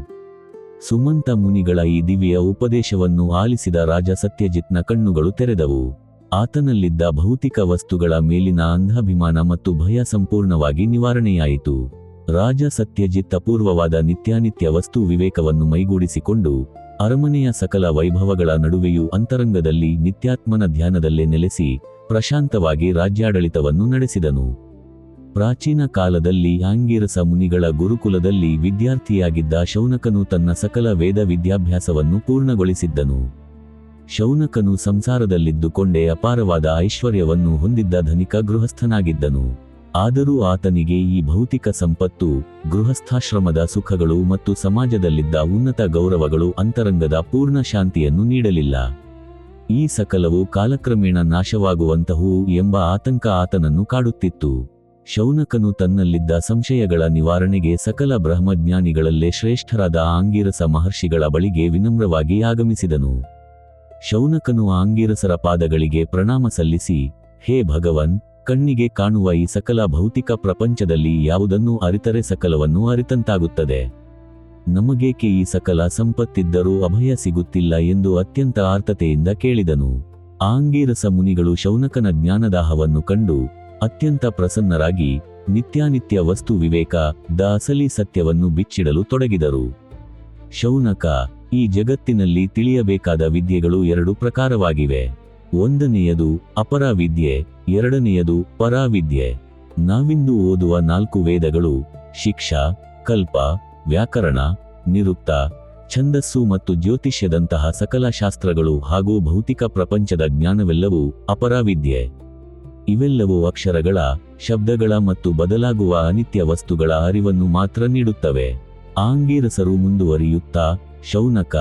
ಸುಮಂತ ಮುನಿಗಳ ಈ ದಿವ್ಯ ಉಪದೇಶವನ್ನು ಆಲಿಸಿದ ರಾಜ ಸತ್ಯಜಿತ್ನ ಕಣ್ಣುಗಳು ತೆರೆದವು. ಆತನಲ್ಲಿದ್ದ ಭೌತಿಕ ವಸ್ತುಗಳ ಮೇಲಿನ ಅಂಧಾಭಿಮಾನ ಮತ್ತು ಭಯ ಸಂಪೂರ್ಣವಾಗಿ ನಿವಾರಣೆಯಾಯಿತು. ರಾಜ ಸತ್ಯಜಿತ್ ಅಪೂರ್ವವಾದ ನಿತ್ಯಾನಿತ್ಯ ವಸ್ತು ವಿವೇಕವನ್ನು ಮೈಗೂಡಿಸಿಕೊಂಡು ಅರಮನೆಯ ಸಕಲ ವೈಭವಗಳ ನಡುವೆಯೂ ಅಂತರಂಗದಲ್ಲಿ ನಿತ್ಯಾತ್ಮನ ಧ್ಯಾನದಲ್ಲೇ ನೆಲೆಸಿ ಪ್ರಶಾಂತವಾಗಿ ರಾಜ್ಯಾಡಳಿತವನ್ನು ನಡೆಸಿದನು. ಪ್ರಾಚೀನ ಕಾಲದಲ್ಲಿ ಆಂಗಿರಸ ಮುನಿಗಳ ಗುರುಕುಲದಲ್ಲಿ ವಿದ್ಯಾರ್ಥಿಯಾಗಿದ್ದ ಶೌನಕನು ತನ್ನ ಸಕಲ ವೇದ ವಿದ್ಯಾಭ್ಯಾಸವನ್ನು ಪೂರ್ಣಗೊಳಿಸಿದ್ದನು. ಶೌನಕನು ಸಂಸಾರದಲ್ಲಿದ್ದುಕೊಂಡೇ ಅಪಾರವಾದ ಐಶ್ವರ್ಯವನ್ನು ಹೊಂದಿದ್ದ ಧನಿಕ ಗೃಹಸ್ಥನಾಗಿದ್ದನು. ಆದರೂ ಆತನಿಗೆ ಈ ಭೌತಿಕ ಸಂಪತ್ತು, ಗೃಹಸ್ಥಾಶ್ರಮದ ಸುಖಗಳು ಮತ್ತು ಸಮಾಜದಲ್ಲಿದ್ದ ಉನ್ನತ ಗೌರವಗಳು ಅಂತರಂಗದ ಪೂರ್ಣ ಶಾಂತಿಯನ್ನು ನೀಡಲಿಲ್ಲ. ಈ ಸಕಲವು ಕಾಲಕ್ರಮೇಣ ನಾಶವಾಗುವಂತಹವು ಎಂಬ ಆತಂಕ ಆತನನ್ನು ಕಾಡುತ್ತಿತ್ತು. ಶೌನಕನು ತನ್ನಲ್ಲಿದ್ದ ಸಂಶಯಗಳ ನಿವಾರಣೆಗೆ ಸಕಲ ಬ್ರಹ್ಮಜ್ಞಾನಿಗಳಲ್ಲೇ ಶ್ರೇಷ್ಠರಾದ ಆಂಗಿರಸ ಮಹರ್ಷಿಗಳ ಬಳಿಗೆ ವಿನಮ್ರವಾಗಿ ಆಗಮಿಸಿದನು. ಶೌನಕನು ಆಂಗಿರಸರ ಪಾದಗಳಿಗೆ ಪ್ರಣಾಮ ಸಲ್ಲಿಸಿ, ಹೇ ಭಗವನ್, ಕಣ್ಣಿಗೆ ಕಾಣುವ ಈ ಸಕಲ ಭೌತಿಕ ಪ್ರಪಂಚದಲ್ಲಿ ಯಾವುದನ್ನು ಅರಿತರೆ ಸಕಲವನ್ನು ಅರಿತಂತಾಗುತ್ತದೆ. ನಮಗೇಕೆ ಈ ಸಕಲ ಸಂಪತ್ತಿದ್ದರೂ ಅಭಯ ಸಿಗುತ್ತಿಲ್ಲ ಎಂದು ಅತ್ಯಂತ ಆರ್ತತೆಯಿಂದ ಕೇಳಿದನು. ಆಂಗಿರಸ ಮುನಿಗಳು ಶೌನಕನ ಜ್ಞಾನದಾಹವನ್ನು ಕಂಡು ಅತ್ಯಂತ ಪ್ರಸನ್ನರಾಗಿ ನಿತ್ಯಾನಿತ್ಯ ವಸ್ತು ವಿವೇಕ ದ ಅಸಲಿ ಸತ್ಯವನ್ನು ಬಿಚ್ಚಿಡಲು ತೊಡಗಿದರು. ಶೌನಕ, ಈ ಜಗತ್ತಿನಲ್ಲಿ ತಿಳಿಯಬೇಕಾದ ವಿದ್ಯೆಗಳು ಎರಡು ಪ್ರಕಾರವಾಗಿವೆ. ಒಂದನೆಯದು ಅಪರಾವಿದ್ಯೆ, ಎರಡನೆಯದು ಪರಾವಿದ್ಯೆ. ನಾವಿಂದು ಓದುವ 4 ವೇದಗಳು ಶಿಕ್ಷಾ, ಕಲ್ಪ, ವ್ಯಾಕರಣ, ನಿರುಕ್ತ, ಛಂದಸ್ಸು ಮತ್ತು ಜ್ಯೋತಿಷ್ಯದಂತಹ ಸಕಲ ಶಾಸ್ತ್ರಗಳು ಹಾಗೂ ಭೌತಿಕ ಪ್ರಪಂಚದ ಜ್ಞಾನವೆಲ್ಲವೂ ಅಪರಾವಿದ್ಯೆ. ಇವೆಲ್ಲವೂ ಅಕ್ಷರಗಳ, ಶಬ್ದಗಳ ಮತ್ತು ಬದಲಾಗುವ ಅನಿತ್ಯ ವಸ್ತುಗಳ ಅರಿವನ್ನು ಮಾತ್ರ ನೀಡುತ್ತವೆ. ಆಂಗೀರಸರು ಮುಂದುವರಿಯುತ್ತಾ, ಶೌನಕ,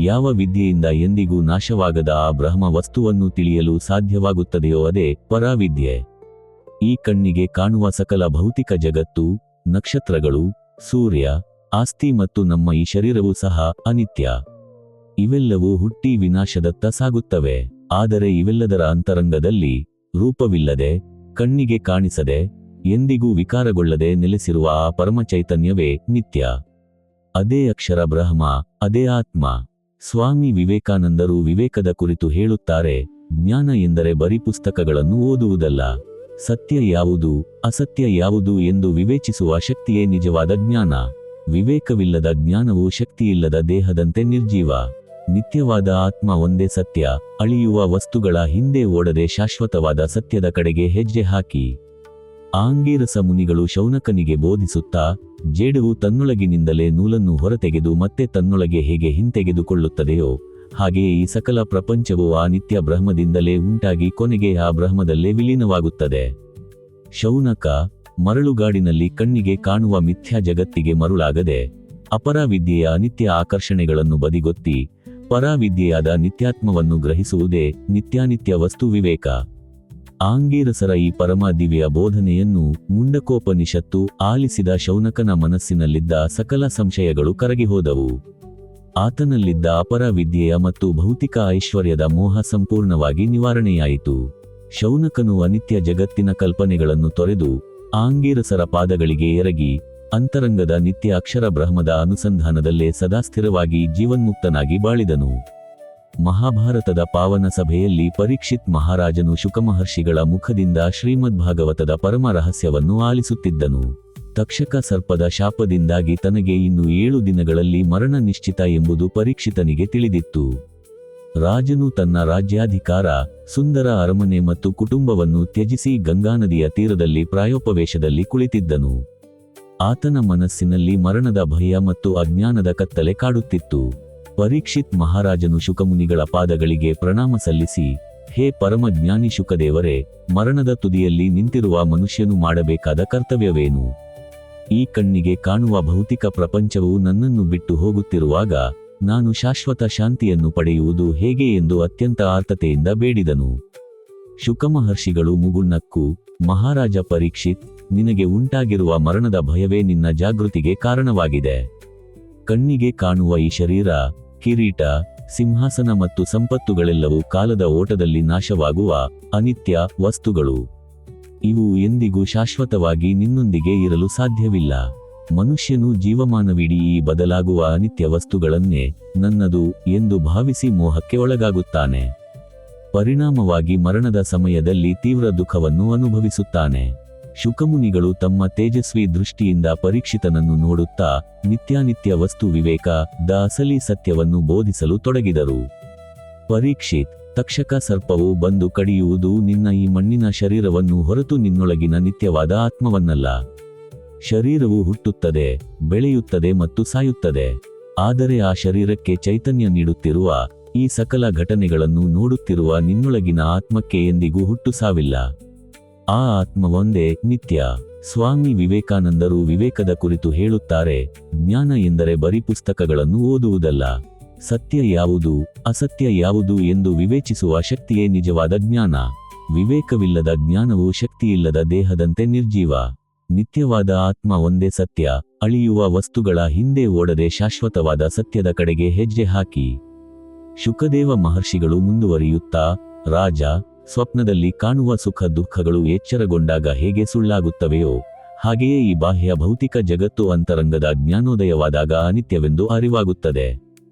ಯಾವ ವಿದ್ಯೆಯಿಂದ ಎಂದಿಗೂ ನಾಶವಾಗದ ಆ ಬ್ರಹ್ಮ ವಸ್ತುವನ್ನು ತಿಳಿಯಲು ಸಾಧ್ಯವಾಗುತ್ತದೆಯೋ ಅದೇ ಪರಾವಿದ್ಯೆ. ಈ ಕಣ್ಣಿಗೆ ಕಾಣುವ ಸಕಲ ಭೌತಿಕ ಜಗತ್ತು, ನಕ್ಷತ್ರಗಳು, ಸೂರ್ಯ, ಆಸ್ತಿ ಮತ್ತು ನಮ್ಮ ಈ ಶರೀರವೂ ಸಹ ಅನಿತ್ಯ. ಇವೆಲ್ಲವೂ ಹುಟ್ಟಿ ವಿನಾಶದತ್ತ ಸಾಗುತ್ತವೆ. ಆದರೆ ಇವೆಲ್ಲದರ ಅಂತರಂಗದಲ್ಲಿ ರೂಪವಿಲ್ಲದೆ, ಕಣ್ಣಿಗೆ ಕಾಣಿಸದೆ, ಎಂದಿಗೂ ವಿಕಾರಗೊಳ್ಳದೆ ನೆಲೆಸಿರುವ ಆ ಪರಮ ಚೈತನ್ಯವೇ ನಿತ್ಯ. ಅದೇ ಅಕ್ಷರ ಬ್ರಹ್ಮ, ಅದೇ ಆತ್ಮ. ಸ್ವಾಮಿ ವಿವೇಕಾನಂದರು ವಿವೇಕದ ಕುರಿತು ಹೇಳುತ್ತಾರೆ, ಜ್ಞಾನ ಎಂದರೆ ಬರೀ ಪುಸ್ತಕಗಳನ್ನು ಓದುವುದಲ್ಲ. ಸತ್ಯ ಯಾವುದು, ಅಸತ್ಯ ಯಾವುದು ಎಂದು ವಿವೇಚಿಸುವ ಶಕ್ತಿಯೇ ನಿಜವಾದ ಜ್ಞಾನ. ವಿವೇಕವಿಲ್ಲದ ಜ್ಞಾನವು ಶಕ್ತಿಯಿಲ್ಲದ ದೇಹದಂತೆ ನಿರ್ಜೀವ. ನಿತ್ಯವಾದ ಆತ್ಮ ಒಂದೇ ಸತ್ಯ. ಅಳಿಯುವ ವಸ್ತುಗಳ ಹಿಂದೆ ಓಡದೆ ಶಾಶ್ವತವಾದ ಸತ್ಯದ ಕಡೆಗೆ ಹೆಜ್ಜೆ ಹಾಕಿ. ಆಂಗೀರಸ ಮುನಿಗಳು ಶೌನಕನಿಗೆ ಬೋಧಿಸುತ್ತಾ, ಜೇಡವು ತನ್ನೊಳಗಿನಿಂದಲೇ ನೂಲನ್ನು ಹೊರತೆಗೆದು ಮತ್ತೆ ತನ್ನೊಳಗೆ ಹೇಗೆ ಹಿಂತೆಗೆದುಕೊಳ್ಳುತ್ತದೆಯೋ ಹಾಗೆಯೇ ಈ ಸಕಲ ಪ್ರಪಂಚವು ಆ ನಿತ್ಯ ಬ್ರಹ್ಮದಿಂದಲೇ ಉಂಟಾಗಿ ಕೊನೆಗೆ ಆ ಬ್ರಹ್ಮದಲ್ಲೇ ವಿಲೀನವಾಗುತ್ತದೆ. ಶೌನಕ, ಮರಳುಗಾಡಿನಲ್ಲಿ ಕಣ್ಣಿಗೆ ಕಾಣುವ ಮಿಥ್ಯಾ ಜಗತ್ತಿಗೆ ಮರುಳಾಗದೆ, ಅಪರಾವಿದ್ಯೆಯ ಅನಿತ್ಯ ಆಕರ್ಷಣೆಗಳನ್ನು ಬದಿಗೊತ್ತಿ ಪರಾವಿದ್ಯೆಯಾದ ನಿತ್ಯಾತ್ಮವನ್ನು ಗ್ರಹಿಸುವುದೇ ನಿತ್ಯಾನಿತ್ಯ ವಸ್ತು ವಿವೇಕ. ಆಂಗೀರಸರ ಈ ಪರಮ ದಿವ್ಯ ಬೋಧನೆಯನ್ನು ಮುಂಡಕೋಪನಿಷತ್ತು ಆಲಿಸಿದ ಶೌನಕನ ಮನಸ್ಸಿನಲ್ಲಿದ್ದ ಸಕಲ ಸಂಶಯಗಳು ಕರಗಿಹೋದವು. ಆತನಲ್ಲಿದ್ದ ಅಪರಾವಿದ್ಯೆಯ ಮತ್ತು ಭೌತಿಕ ಐಶ್ವರ್ಯದ ಮೋಹ ಸಂಪೂರ್ಣವಾಗಿ ನಿವಾರಣೆಯಾಯಿತು. ಶೌನಕನು ಅನಿತ್ಯ ಜಗತ್ತಿನ ಕಲ್ಪನೆಗಳನ್ನು ತೊರೆದು ಆಂಗೀರಸರ ಪಾದಗಳಿಗೆ ಎರಗಿ ಅಂತರಂಗದ ನಿತ್ಯ ಅಕ್ಷರ ಬ್ರಹ್ಮದ ಅನುಸಂಧಾನದಲ್ಲೇ ಸದಾ ಸ್ಥಿರವಾಗಿ ಜೀವನ್ಮುಕ್ತನಾಗಿ ಬಾಳಿದನು. ಮಹಾಭಾರತದ ಪಾವನ ಸಭೆಯಲ್ಲಿ ಪರೀಕ್ಷಿತ್ ಮಹಾರಾಜನು ಶುಕಮಹರ್ಷಿಗಳ ಮುಖದಿಂದ ಶ್ರೀಮದ್ಭಾಗವತದ ಪರಮ ರಹಸ್ಯವನ್ನು ಆಲಿಸುತ್ತಿದ್ದನು. ತಕ್ಷಕ ಸರ್ಪದ ಶಾಪದಿಂದಾಗಿ ತನಗೆ ಇನ್ನು 7 ದಿನಗಳಲ್ಲಿ ಮರಣ ನಿಶ್ಚಿತ ಎಂಬುದು ಪರೀಕ್ಷಿತನಿಗೆ ತಿಳಿದಿತ್ತು. ರಾಜನು ತನ್ನ ರಾಜ್ಯಾಧಿಕಾರ, ಸುಂದರ ಅರಮನೆ ಮತ್ತು ಕುಟುಂಬವನ್ನು ತ್ಯಜಿಸಿ ಗಂಗಾನದಿಯ ತೀರದಲ್ಲಿ ಪ್ರಾಯೋಪವೇಶದಲ್ಲಿ ಕುಳಿತಿದ್ದನು. ಆತನ ಮನಸ್ಸಿನಲ್ಲಿ ಮರಣದ ಭಯ ಮತ್ತು ಅಜ್ಞಾನದ ಕತ್ತಲೆ ಕಾಡುತ್ತಿತ್ತು. ಪರೀಕ್ಷಿತ್ ಮಹಾರಾಜನು ಶುಕಮುನಿಗಳ ಪಾದಗಳಿಗೆ ಪ್ರಣಾಮ ಸಲ್ಲಿಸಿ, ಹೇ ಪರಮಜ್ಞಾನಿ ಶುಕದೇವರೇ, ಮರಣದ ತುದಿಯಲ್ಲಿ ನಿಂತಿರುವ ಮನುಷ್ಯನು ಮಾಡಬೇಕಾದ ಕರ್ತವ್ಯವೇನು? ಈ ಕಣ್ಣಿಗೆ ಕಾಣುವ ಭೌತಿಕ ಪ್ರಪಂಚವು ನನ್ನನ್ನು ಬಿಟ್ಟು ಹೋಗುತ್ತಿರುವಾಗ ನಾನು ಶಾಶ್ವತ ಶಾಂತಿಯನ್ನು ಪಡೆಯುವುದು ಹೇಗೆ ಎಂದು ಅತ್ಯಂತ ಆರ್ತತೆಯಿಂದ ಬೇಡಿದನು. ಶುಕಮಹರ್ಷಿಗಳು ಮುಗುಳ್ನಕ್ಕು, ಮಹಾರಾಜ ಪರೀಕ್ಷಿತ್, ನಿನಗೆ ಉಂಟಾಗಿರುವ ಮರಣದ ಭಯವೇ ನಿನ್ನ ಜಾಗೃತಿಗೆ ಕಾರಣವಾಗಿದೆ. ಕಣ್ಣಿಗೆ ಕಾಣುವ ಈ ಶರೀರ, ಕಿರೀಟ, ಸಿಂಹಾಸನ ಮತ್ತು ಸಂಪತ್ತುಗಳೆಲ್ಲವೂ ಕಾಲದ ಓಟದಲ್ಲಿ ನಾಶವಾಗುವ ಅನಿತ್ಯ ವಸ್ತುಗಳು. ಇವು ಎಂದಿಗೂ ಶಾಶ್ವತವಾಗಿ ನಿನ್ನೊಂದಿಗೆ ಇರಲು ಸಾಧ್ಯವಿಲ್ಲ. ಮನುಷ್ಯನು ಜೀವಮಾನವಿಡೀ ಈ ಬದಲಾಗುವ ಅನಿತ್ಯ ವಸ್ತುಗಳನ್ನೇ ನನ್ನದು ಎಂದು ಭಾವಿಸಿ ಮೋಹಕ್ಕೆ ಒಳಗಾಗುತ್ತಾನೆ. ಪರಿಣಾಮವಾಗಿ ಮರಣದ ಸಮಯದಲ್ಲಿ ತೀವ್ರ ದುಃಖವನ್ನು ಅನುಭವಿಸುತ್ತಾನೆ. ಶುಕಮುನಿಗಳು ತಮ್ಮ ತೇಜಸ್ವಿ ದೃಷ್ಟಿಯಿಂದ ಪರೀಕ್ಷಿತನನ್ನು ನೋಡುತ್ತಾ ನಿತ್ಯಾನಿತ್ಯ ವಸ್ತು ವಿವೇಕ ದ ಅಸಲಿ ಸತ್ಯವನ್ನು ಬೋಧಿಸಲು ತೊಡಗಿದರು. ಪರೀಕ್ಷಿತ್, ತಕ್ಷಕ ಸರ್ಪವು ಬಂದು ಕಡಿಯುವುದು ನಿನ್ನ ಈ ಮಣ್ಣಿನ ಶರೀರವನ್ನು ಹೊರತು ನಿನ್ನೊಳಗಿನ ನಿತ್ಯವಾದ ಆತ್ಮವನ್ನಲ್ಲ. ಶರೀರವು ಹುಟ್ಟುತ್ತದೆ, ಬೆಳೆಯುತ್ತದೆ ಮತ್ತು ಸಾಯುತ್ತದೆ. ಆದರೆ ಆ ಶರೀರಕ್ಕೆ ಚೈತನ್ಯ ನೀಡುತ್ತಿರುವ, ಈ ಸಕಲ ಘಟನೆಗಳನ್ನು ನೋಡುತ್ತಿರುವ ನಿನ್ನೊಳಗಿನ ಆತ್ಮಕ್ಕೆ ಎಂದಿಗೂ ಹುಟ್ಟು ಸಾವಿಲ್ಲ. ಆ ಆತ್ಮ ಒಂದೇ ನಿತ್ಯ. ಸ್ವಾಮಿ ವಿವೇಕಾನಂದರು ವಿವೇಕದ ಕುರಿತು ಹೇಳುತ್ತಾರೆ, ಜ್ಞಾನ ಎಂದರೆ ಬರೀ ಪುಸ್ತಕಗಳನ್ನು ಓದುವುದಲ್ಲ. ಸತ್ಯ ಯಾವುದು, ಅಸತ್ಯ ಯಾವುದು ಎಂದು ವಿವೇಚಿಸುವ ಶಕ್ತಿಯೇ ನಿಜವಾದ ಜ್ಞಾನ. ವಿವೇಕವಿಲ್ಲದ ಜ್ಞಾನವು ಶಕ್ತಿಯಿಲ್ಲದ ದೇಹದಂತೆ ನಿರ್ಜೀವ. ನಿತ್ಯವಾದ ಆತ್ಮ ಒಂದೇ ಸತ್ಯ. ಅಳಿಯುವ ವಸ್ತುಗಳ ಹಿಂದೆ ಓಡದೆ ಶಾಶ್ವತವಾದ ಸತ್ಯದ ಕಡೆಗೆ ಹೆಜ್ಜೆ ಹಾಕಿ. ಶುಕದೇವ ಮಹರ್ಷಿಗಳು ಮುಂದುವರಿಯುತ್ತಾ, ರಾಜ, ಸ್ವಪ್ನದಲ್ಲಿ ಕಾಣುವ ಸುಖ ದುಃಖಗಳು ಎಚ್ಚರಗೊಂಡಾಗ ಹೇಗೆ ಸುಳ್ಳಾಗುತ್ತವೆಯೋ ಹಾಗೆಯೇ ಈ ಬಾಹ್ಯ ಭೌತಿಕ ಜಗತ್ತು ಅಂತರಂಗದ ಜ್ಞಾನೋದಯವಾದಾಗ ಅನಿತ್ಯವೆಂದು ಅರಿವಾಗುತ್ತದೆ.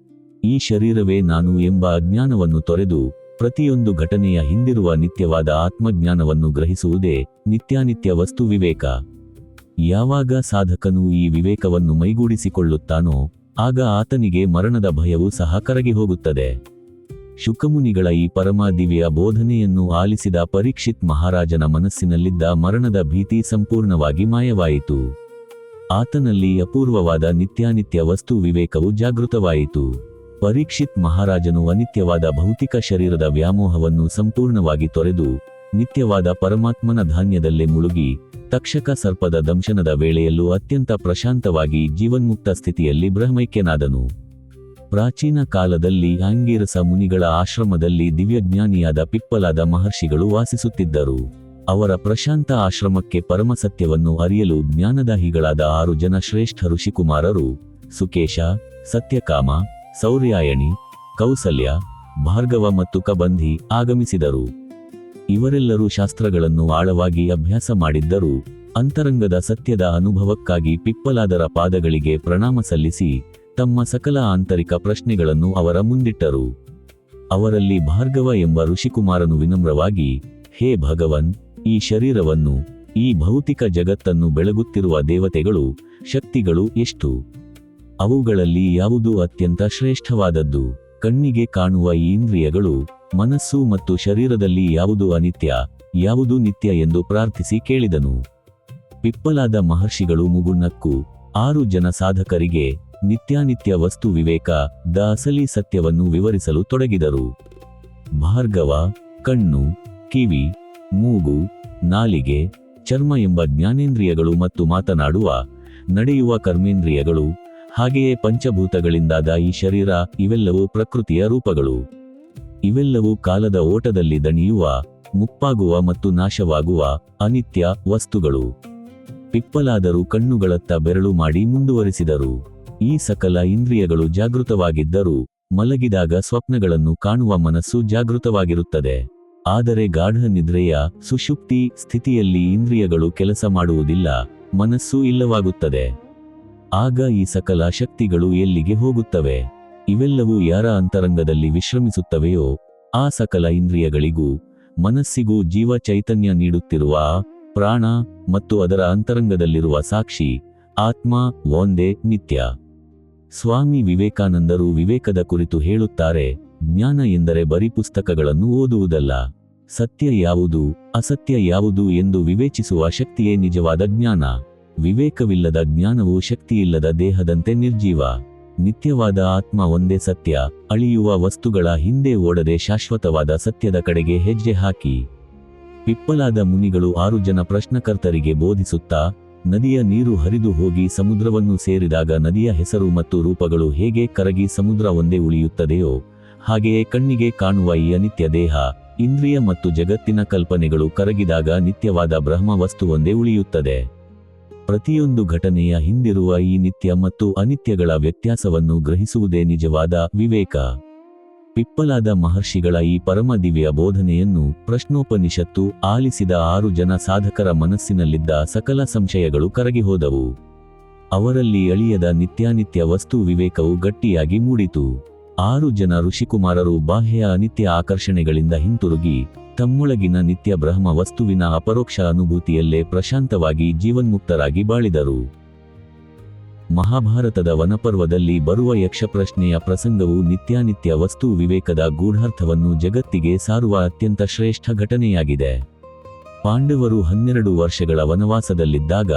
ಈ ಶರೀರವೇ ನಾನು ಎಂಬ ಅಜ್ಞಾನವನ್ನು ತೊರೆದು ಪ್ರತಿಯೊಂದು ಘಟನೆಯ ಹಿಂದಿರುವ ನಿತ್ಯವಾದ ಆತ್ಮಜ್ಞಾನವನ್ನು ಗ್ರಹಿಸುವುದೇ ನಿತ್ಯಾನಿತ್ಯ ವಸ್ತು ವಿವೇಕ. ಯಾವಾಗ ಸಾಧಕನು ಈ ವಿವೇಕವನ್ನು ಮೈಗೂಡಿಸಿಕೊಳ್ಳುತ್ತಾನೋ ಆಗ ಆತನಿಗೆ ಮರಣದ ಭಯವೂ ಸಹ ಕರಗಿ ಹೋಗುತ್ತದೆ. ಶುಕಮುನಿಗಳ ಈ ಪರಮ ದಿವ್ಯ ಬೋಧನೆಯನ್ನು ಆಲಿಸಿದ ಪರೀಕ್ಷಿತ್ ಮಹಾರಾಜನ ಮನಸ್ಸಿನಲ್ಲಿದ್ದ ಮರಣದ ಭೀತಿ ಸಂಪೂರ್ಣವಾಗಿ ಮಾಯವಾಯಿತು. ಆತನಲ್ಲಿ ಅಪೂರ್ವವಾದ ನಿತ್ಯಾನಿತ್ಯ ವಸ್ತು ವಿವೇಕವು ಜಾಗೃತವಾಯಿತು. ಪರೀಕ್ಷಿತ್ ಮಹಾರಾಜನು ಅನಿತ್ಯವಾದ ಭೌತಿಕ ಶರೀರದ ವ್ಯಾಮೋಹವನ್ನು ಸಂಪೂರ್ಣವಾಗಿ ತೊರೆದು ನಿತ್ಯವಾದ ಪರಮಾತ್ಮನ ಧಾನ್ಯದಲ್ಲೇ ಮುಳುಗಿ ತಕ್ಷಕ ಸರ್ಪದ ದಂಶನದ ವೇಳೆಯಲ್ಲೂ ಅತ್ಯಂತ ಪ್ರಶಾಂತವಾಗಿ ಜೀವನ್ಮುಕ್ತ ಸ್ಥಿತಿಯಲ್ಲಿ ಬ್ರಹ್ಮೈಕ್ಯನಾದನು. ಪ್ರಾಚೀನ ಕಾಲದಲ್ಲಿ ಆಂಗೀರಸ ಮುನಿಗಳ ಆಶ್ರಮದಲ್ಲಿ ದಿವ್ಯಜ್ಞಾನಿಯಾದ ಪಿಪ್ಪಲಾದ ಮಹರ್ಷಿಗಳು ವಾಸಿಸುತ್ತಿದ್ದರು. ಅವರ ಪ್ರಶಾಂತ ಆಶ್ರಮಕ್ಕೆ ಪರಮಸತ್ಯವನ್ನು ಅರಿಯಲು ಜ್ಞಾನದಾಹಿಗಳಾದ 6 ಜನ ಶ್ರೇಷ್ಠ ಋಷಿಕುಮಾರರು ಸುಕೇಶ, ಸತ್ಯಕಾಮ, ಸೌರ್ಯಾಯಣಿ, ಕೌಸಲ್ಯ, ಭಾರ್ಗವ ಮತ್ತು ಕಬಂಧಿ ಆಗಮಿಸಿದರು. ಇವರೆಲ್ಲರೂ ಶಾಸ್ತ್ರಗಳನ್ನು ಆಳವಾಗಿ ಅಭ್ಯಾಸ ಮಾಡಿದ್ದರು. ಅಂತರಂಗದ ಸತ್ಯದ ಅನುಭವಕ್ಕಾಗಿ ಪಿಪ್ಪಲಾದರ ಪಾದಗಳಿಗೆ ಪ್ರಣಾಮ ಸಲ್ಲಿಸಿ ತಮ್ಮ ಸಕಲ ಆಂತರಿಕ ಪ್ರಶ್ನೆಗಳನ್ನು ಅವರ ಮುಂದಿಟ್ಟರು. ಅವರಲ್ಲಿ ಭಾರ್ಗವ ಎಂಬ ಋಷಿಕುಮಾರನು ವಿನಮ್ರವಾಗಿ, ಹೇ ಭಗವನ್, ಈ ಶರೀರವನ್ನು, ಈ ಭೌತಿಕ ಜಗತ್ತನ್ನು ಬೆಳಗುತ್ತಿರುವ ದೇವತೆಗಳು, ಶಕ್ತಿಗಳು ಎಷ್ಟು? ಅವುಗಳಲ್ಲಿ ಯಾವುದು ಅತ್ಯಂತ ಶ್ರೇಷ್ಠವಾದದ್ದು? ಕಣ್ಣಿಗೆ ಕಾಣುವ ಈ ಇಂದ್ರಿಯಗಳು, ಮನಸ್ಸು ಮತ್ತು ಶರೀರದಲ್ಲಿ ಯಾವುದು ಅನಿತ್ಯ, ಯಾವುದು ನಿತ್ಯ ಎಂದು ಪ್ರಾರ್ಥಿಸಿ ಕೇಳಿದನು. ಪಿಪ್ಪಲಾದ ಮಹರ್ಷಿಗಳು ಮುಗುನ್ನಕ್ಕು 6 ಜನ ಸಾಧಕರಿಗೆ ನಿತ್ಯಾನಿತ್ಯ ವಸ್ತು ವಿವೇಕ ದ ಅಸಲಿ ಸತ್ಯವನ್ನು ವಿವರಿಸಲು ತೊಡಗಿದರು. ಭಾರ್ಗವ, ಕಣ್ಣು, ಕಿವಿ, ಮೂಗು, ನಾಲಿಗೆ, ಚರ್ಮ ಎಂಬ ಜ್ಞಾನೇಂದ್ರಿಯಗಳು ಮತ್ತು ಮಾತನಾಡುವ, ನಡೆಯುವ ಕರ್ಮೇಂದ್ರಿಯಗಳು, ಹಾಗೆಯೇ ಪಂಚಭೂತಗಳಿಂದಾದ ಈ ಶರೀರ, ಇವೆಲ್ಲವೂ ಪ್ರಕೃತಿಯ ರೂಪಗಳು. ಇವೆಲ್ಲವೂ ಕಾಲದ ಓಟದಲ್ಲಿ ದಣಿಯುವ, ಮುಪ್ಪಾಗುವ ಮತ್ತು ನಾಶವಾಗುವ ಅನಿತ್ಯ ವಸ್ತುಗಳು. ಪಿಪ್ಪಲಾದರು ಕಣ್ಣುಗಳತ್ತ ಬೆರಳು ಮಾಡಿ ಮುಂದುವರಿಸಿದರು. ಈ ಸಕಲ ಇಂದ್ರಿಯಗಳು ಜಾಗೃತವಾಗಿದ್ದರೂ ಮಲಗಿದಾಗ ಸ್ವಪ್ನಗಳನ್ನು ಕಾಣುವ ಮನಸ್ಸು ಜಾಗೃತವಾಗಿರುತ್ತದೆ. ಆದರೆ ಗಾಢ ನಿದ್ರೆಯ ಸುಷುಪ್ತಿ ಸ್ಥಿತಿಯಲ್ಲಿ ಇಂದ್ರಿಯಗಳು ಕೆಲಸ ಮಾಡುವುದಿಲ್ಲ, ಮನಸ್ಸು ಇಲ್ಲವಾಗುತ್ತದೆ. ಆಗ ಈ ಸಕಲ ಶಕ್ತಿಗಳು ಎಲ್ಲಿಗೆ ಹೋಗುತ್ತವೆ? ಇವೆಲ್ಲವೂ ಯಾರ ಅಂತರಂಗದಲ್ಲಿ ವಿಶ್ರಮಿಸುತ್ತವೆಯೋ ಆ ಸಕಲ ಇಂದ್ರಿಯಗಳಿಗೂ ಮನಸ್ಸಿಗೂ ಜೀವ ಚೈತನ್ಯ ನೀಡುತ್ತಿರುವ ಪ್ರಾಣ ಮತ್ತು ಅದರ ಅಂತರಂಗದಲ್ಲಿರುವ ಸಾಕ್ಷಿ ಆತ್ಮ ಒಂದೇ ನಿತ್ಯ. ಸ್ವಾಮಿ ವಿವೇಕಾನಂದರು ವಿವೇಕದ ಕುರಿತು ಹೇಳುತ್ತಾರೆ, ಜ್ಞಾನ ಎಂದರೆ ಬರೀ ಪುಸ್ತಕಗಳನ್ನು ಓದುವುದಲ್ಲ, ಸತ್ಯ ಯಾವುದು, ಅಸತ್ಯ ಯಾವುದು ಎಂದು ವಿವೇಚಿಸುವ ಶಕ್ತಿಯೇ ನಿಜವಾದ ಜ್ಞಾನ. ವಿವೇಕವಿಲ್ಲದ ಜ್ಞಾನವು ಶಕ್ತಿಯಿಲ್ಲದ ದೇಹದಂತೆ ನಿರ್ಜೀವ. ನಿತ್ಯವಾದ ಆತ್ಮ ಒಂದೇ ಸತ್ಯ. ಅಳಿಯುವ ವಸ್ತುಗಳ ಹಿಂದೆ ಓಡದೆ ಶಾಶ್ವತವಾದ ಸತ್ಯದ ಕಡೆಗೆ ಹೆಜ್ಜೆ ಹಾಕಿ. ಪಿಪ್ಪಲಾದ ಮುನಿಗಳು 6 ಜನ ಪ್ರಶ್ನಕರ್ತರಿಗೆ ಬೋಧಿಸುತ್ತಾ, ನದಿಯ ನೀರು ಹರಿದು ಹೋಗಿ ಸಮುದ್ರವನ್ನು ಸೇರಿದಾಗ ನದಿಯ ಹೆಸರು ಮತ್ತು ರೂಪಗಳು ಹೇಗೆ ಕರಗಿ ಸಮುದ್ರ ಒಂದೇ ಉಳಿಯುತ್ತದೆಯೋ ಹಾಗೆಯೇ ಕಣ್ಣಿಗೆ ಕಾಣುವ ಈ ಅನಿತ್ಯ ದೇಹ, ಇಂದ್ರಿಯ ಮತ್ತು ಜಗತ್ತಿನ ಕಲ್ಪನೆಗಳು ಕರಗಿದಾಗ ನಿತ್ಯವಾದ ಬ್ರಹ್ಮ ವಸ್ತು ಒಂದೇ ಉಳಿಯುತ್ತದೆ. ಪ್ರತಿಯೊಂದು ಘಟನೆಯ ಹಿಂದಿರುವ ಈ ನಿತ್ಯ ಮತ್ತು ಅನಿತ್ಯಗಳ ವ್ಯತ್ಯಾಸವನ್ನು ಗ್ರಹಿಸುವುದೇ ನಿಜವಾದ ವಿವೇಕ. ಪಿಪ್ಪಲಾದ ಮಹರ್ಷಿಗಳ ಈ ಪರಮ ದಿವ್ಯ ಬೋಧನೆಯನ್ನು ಪ್ರಶ್ನೋಪನಿಷತ್ತು ಆಲಿಸಿದ 6 ಜನ ಸಾಧಕರ ಮನಸ್ಸಿನಲ್ಲಿದ್ದ ಸಕಲ ಸಂಶಯಗಳು ಕರಗಿಹೋದವು. ಅವರಲ್ಲಿ ಅಳಿಯದ ನಿತ್ಯಾನಿತ್ಯ ವಸ್ತು ವಿವೇಕವು ಗಟ್ಟಿಯಾಗಿ ಮೂಡಿತು. 6 ಜನ ಋಷಿಕುಮಾರರು ಬಾಹ್ಯ ಅನಿತ್ಯ ಆಕರ್ಷಣೆಗಳಿಂದ ಹಿಂತಿರುಗಿ ತಮ್ಮೊಳಗಿನ ನಿತ್ಯ ಬ್ರಹ್ಮ ವಸ್ತುವಿನ ಅಪರೋಕ್ಷ ಅನುಭೂತಿಯಲ್ಲೇ ಪ್ರಶಾಂತವಾಗಿ ಜೀವನ್ಮುಕ್ತರಾಗಿ ಬಾಳಿದರು. ಮಹಾಭಾರತದ ವನಪರ್ವದಲ್ಲಿ ಬರುವ ಯಕ್ಷಪ್ರಶ್ನೆಯ ಪ್ರಸಂಗವು ನಿತ್ಯಾನಿತ್ಯ ವಸ್ತು ವಿವೇಕದ ಗೂಢಾರ್ಥವನ್ನು ಜಗತ್ತಿಗೆ ಸಾರುವ ಅತ್ಯಂತ ಶ್ರೇಷ್ಠ ಘಟನೆಯಾಗಿದೆ. ಪಾಂಡವರು 12 ವರ್ಷಗಳ ವನವಾಸದಲ್ಲಿದ್ದಾಗ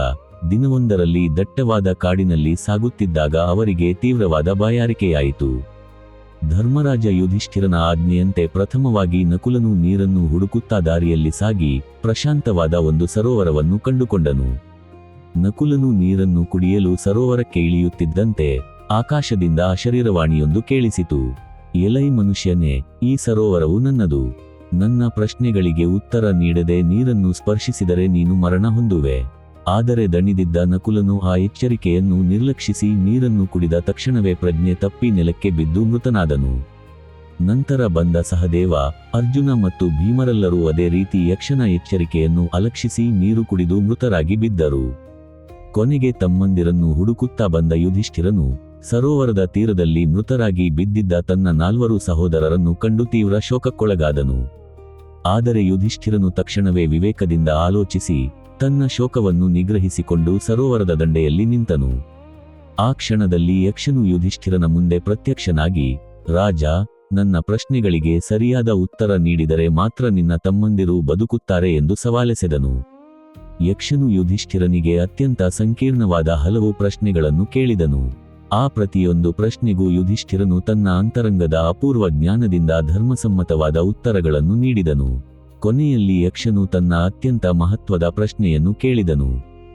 ದಿನವೊಂದರಲ್ಲಿ ದಟ್ಟವಾದ ಕಾಡಿನಲ್ಲಿ ಸಾಗುತ್ತಿದ್ದಾಗ ಅವರಿಗೆ ತೀವ್ರವಾದ ಬಾಯಾರಿಕೆಯಾಯಿತು. ಧರ್ಮರಾಜ ಯುಧಿಷ್ಠಿರನ ಆಜ್ಞೆಯಂತೆ ಪ್ರಥಮವಾಗಿ ನಕುಲನು ನೀರನ್ನು ಹುಡುಕುತ್ತಾ ದಾರಿಯಲ್ಲಿ ಸಾಗಿ ಪ್ರಶಾಂತವಾದ ಒಂದು ಸರೋವರವನ್ನು ಕಂಡುಕೊಂಡನು. ನಕುಲನು ನೀರನ್ನು ಕುಡಿಯಲು ಸರೋವರಕ್ಕೆ ಇಳಿಯುತ್ತಿದ್ದಂತೆ ಆಕಾಶದಿಂದ ಅಶರೀರವಾಣಿಯೊಂದು ಕೇಳಿಸಿತು. ಎಲೈ ಮನುಷ್ಯನೇ, ಈ ಸರೋವರವು ನನ್ನದು. ನನ್ನ ಪ್ರಶ್ನೆಗಳಿಗೆ ಉತ್ತರ ನೀಡದೆ ನೀರನ್ನು ಸ್ಪರ್ಶಿಸಿದರೆ ನೀನು ಮರಣ ಹೊಂದುವೆ. ಆದರೆ ದಣಿದಿದ್ದ ನಕುಲನು ಆ ಎಚ್ಚರಿಕೆಯನ್ನು ನಿರ್ಲಕ್ಷಿಸಿ ನೀರನ್ನು ಕುಡಿದ ತಕ್ಷಣವೇ ಪ್ರಜ್ಞೆ ತಪ್ಪಿ ನೆಲಕ್ಕೆ ಬಿದ್ದು ಮೃತನಾದನು. ನಂತರ ಬಂದ ಸಹದೇವ, ಅರ್ಜುನ ಮತ್ತು ಭೀಮರೆಲ್ಲರೂ ಅದೇ ರೀತಿ ಯಕ್ಷನ ಎಚ್ಚರಿಕೆಯನ್ನು ಅಲಕ್ಷಿಸಿ ನೀರು ಕುಡಿದು ಮೃತರಾಗಿ ಬಿದ್ದರು. ಕೊನೆಗೆ ತಮ್ಮಂದಿರನ್ನು ಹುಡುಕುತ್ತಾ ಬಂದ ಯುಧಿಷ್ಠಿರನು ಸರೋವರದ ತೀರದಲ್ಲಿ ಮೃತರಾಗಿ ಬಿದ್ದಿದ್ದ ತನ್ನ 4 ಸಹೋದರರನ್ನು ಕಂಡು ತೀವ್ರ ಶೋಕಕ್ಕೊಳಗಾದನು. ಆದರೆ ಯುಧಿಷ್ಠಿರನು ತಕ್ಷಣವೇ ವಿವೇಕದಿಂದ ಆಲೋಚಿಸಿ ತನ್ನ ಶೋಕವನ್ನು ನಿಗ್ರಹಿಸಿಕೊಂಡು ಸರೋವರದ ದಂಡೆಯಲ್ಲಿ ನಿಂತನು. ಆ ಕ್ಷಣದಲ್ಲಿ ಯಕ್ಷನು ಯುಧಿಷ್ಠಿರನ ಮುಂದೆ ಪ್ರತ್ಯಕ್ಷನಾಗಿ, ರಾಜ, ನನ್ನ ಪ್ರಶ್ನೆಗಳಿಗೆ ಸರಿಯಾದ ಉತ್ತರ ನೀಡಿದರೆ ಮಾತ್ರ ನಿನ್ನ ತಮ್ಮಂದಿರು ಬದುಕುತ್ತಾರೆ ಎಂದು ಸವಾಲೆಸೆದನು. ಯಕ್ಷನು ಯುಧಿಷ್ಠಿರನಿಗೆ ಅತ್ಯಂತ ಸಂಕೀರ್ಣವಾದ ಹಲವು ಪ್ರಶ್ನೆಗಳನ್ನು ಕೇಳಿದನು. ಆ ಪ್ರತಿಯೊಂದು ಪ್ರಶ್ನೆಗೂ ಯುಧಿಷ್ಠಿರನು ತನ್ನ ಅಂತರಂಗದ ಅಪೂರ್ವ ಜ್ಞಾನದಿಂದ ಧರ್ಮಸಮ್ಮತವಾದ ಉತ್ತರಗಳನ್ನು ನೀಡಿದನು. ಕೊನೆಯಲ್ಲಿ ಯಕ್ಷನು ತನ್ನ ಅತ್ಯಂತ ಮಹತ್ವದ ಪ್ರಶ್ನೆಯನ್ನು ಕೇಳಿದನು.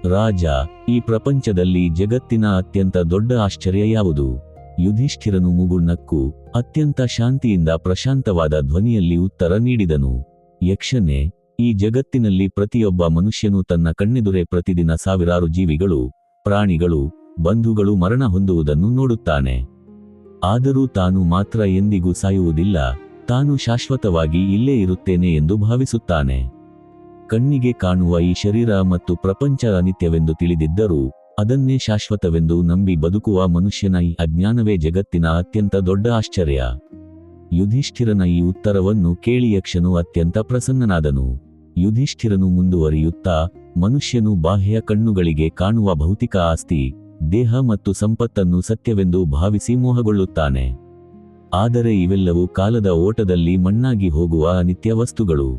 ರಾಜ, ಈ ಪ್ರಪಂಚದಲ್ಲಿ ಜಗತ್ತಿನ ಅತ್ಯಂತ ದೊಡ್ಡ ಆಶ್ಚರ್ಯ ಯಾವುದು? ಯುಧಿಷ್ಠಿರನು ಮುಗುಳ್ನಕ್ಕು ಅತ್ಯಂತ ಶಾಂತಿಯಿಂದ ಪ್ರಶಾಂತವಾದ ಧ್ವನಿಯಲ್ಲಿ ಉತ್ತರ ನೀಡಿದನು. ಯಕ್ಷನೇ, ಈ ಜಗತ್ತಿನಲ್ಲಿ ಪ್ರತಿಯೊಬ್ಬ ಮನುಷ್ಯನು ತನ್ನ ಕಣ್ಣೆದುರೇ ಪ್ರತಿದಿನ ಸಾವಿರಾರು ಜೀವಿಗಳು, ಪ್ರಾಣಿಗಳು, ಬಂಧುಗಳು ಮರಣ ಹೊಂದುವುದನ್ನು ನೋಡುತ್ತಾನೆ. ಆದರೂ ತಾನು ಮಾತ್ರ ಎಂದಿಗೂ ಸಾಯುವುದಿಲ್ಲ, ತಾನು ಶಾಶ್ವತವಾಗಿ ಇಲ್ಲೇ ಇರುತ್ತೇನೆ ಎಂದು ಭಾವಿಸುತ್ತಾನೆ. ಕಣ್ಣಿಗೆ ಕಾಣುವ ಈ ಶರೀರ ಮತ್ತು ಪ್ರಪಂಚ ಅನಿತ್ಯವೆಂದು ತಿಳಿದಿದ್ದರೂ ಅದನ್ನೇ ಶಾಶ್ವತವೆಂದು ನಂಬಿ ಬದುಕುವ ಮನುಷ್ಯನ ಈ ಅಜ್ಞಾನವೇ ಜಗತ್ತಿನ ಅತ್ಯಂತ ದೊಡ್ಡ ಆಶ್ಚರ್ಯ. ಯುಧಿಷ್ಠಿರನ ಈ ಉತ್ತರವನ್ನು ಕೇಳಿ ಯಕ್ಷನು ಅತ್ಯಂತ ಪ್ರಸನ್ನನಾದನು. ಯುಧಿಷ್ಠಿರನು ಮುಂದುವರಿಯುತ್ತಾ, ಮನುಷ್ಯನು ಬಾಹ್ಯ ಕಣ್ಣುಗಳಿಗೆ ಕಾಣುವ ಭೌತಿಕ ಆಸ್ತಿ, ದೇಹ ಮತ್ತು ಸಂಪತ್ತನ್ನು ಸತ್ಯವೆಂದು ಭಾವಿಸಿ ಮೋಹಗೊಳ್ಳುತ್ತಾನೆ. ಆದರೆ ಇವೆಲ್ಲವೂ ಕಾಲದ ಓಟದಲ್ಲಿ ಮಣ್ಣಾಗಿ ಹೋಗುವ ಅನಿತ್ಯ ವಸ್ತುಗಳು.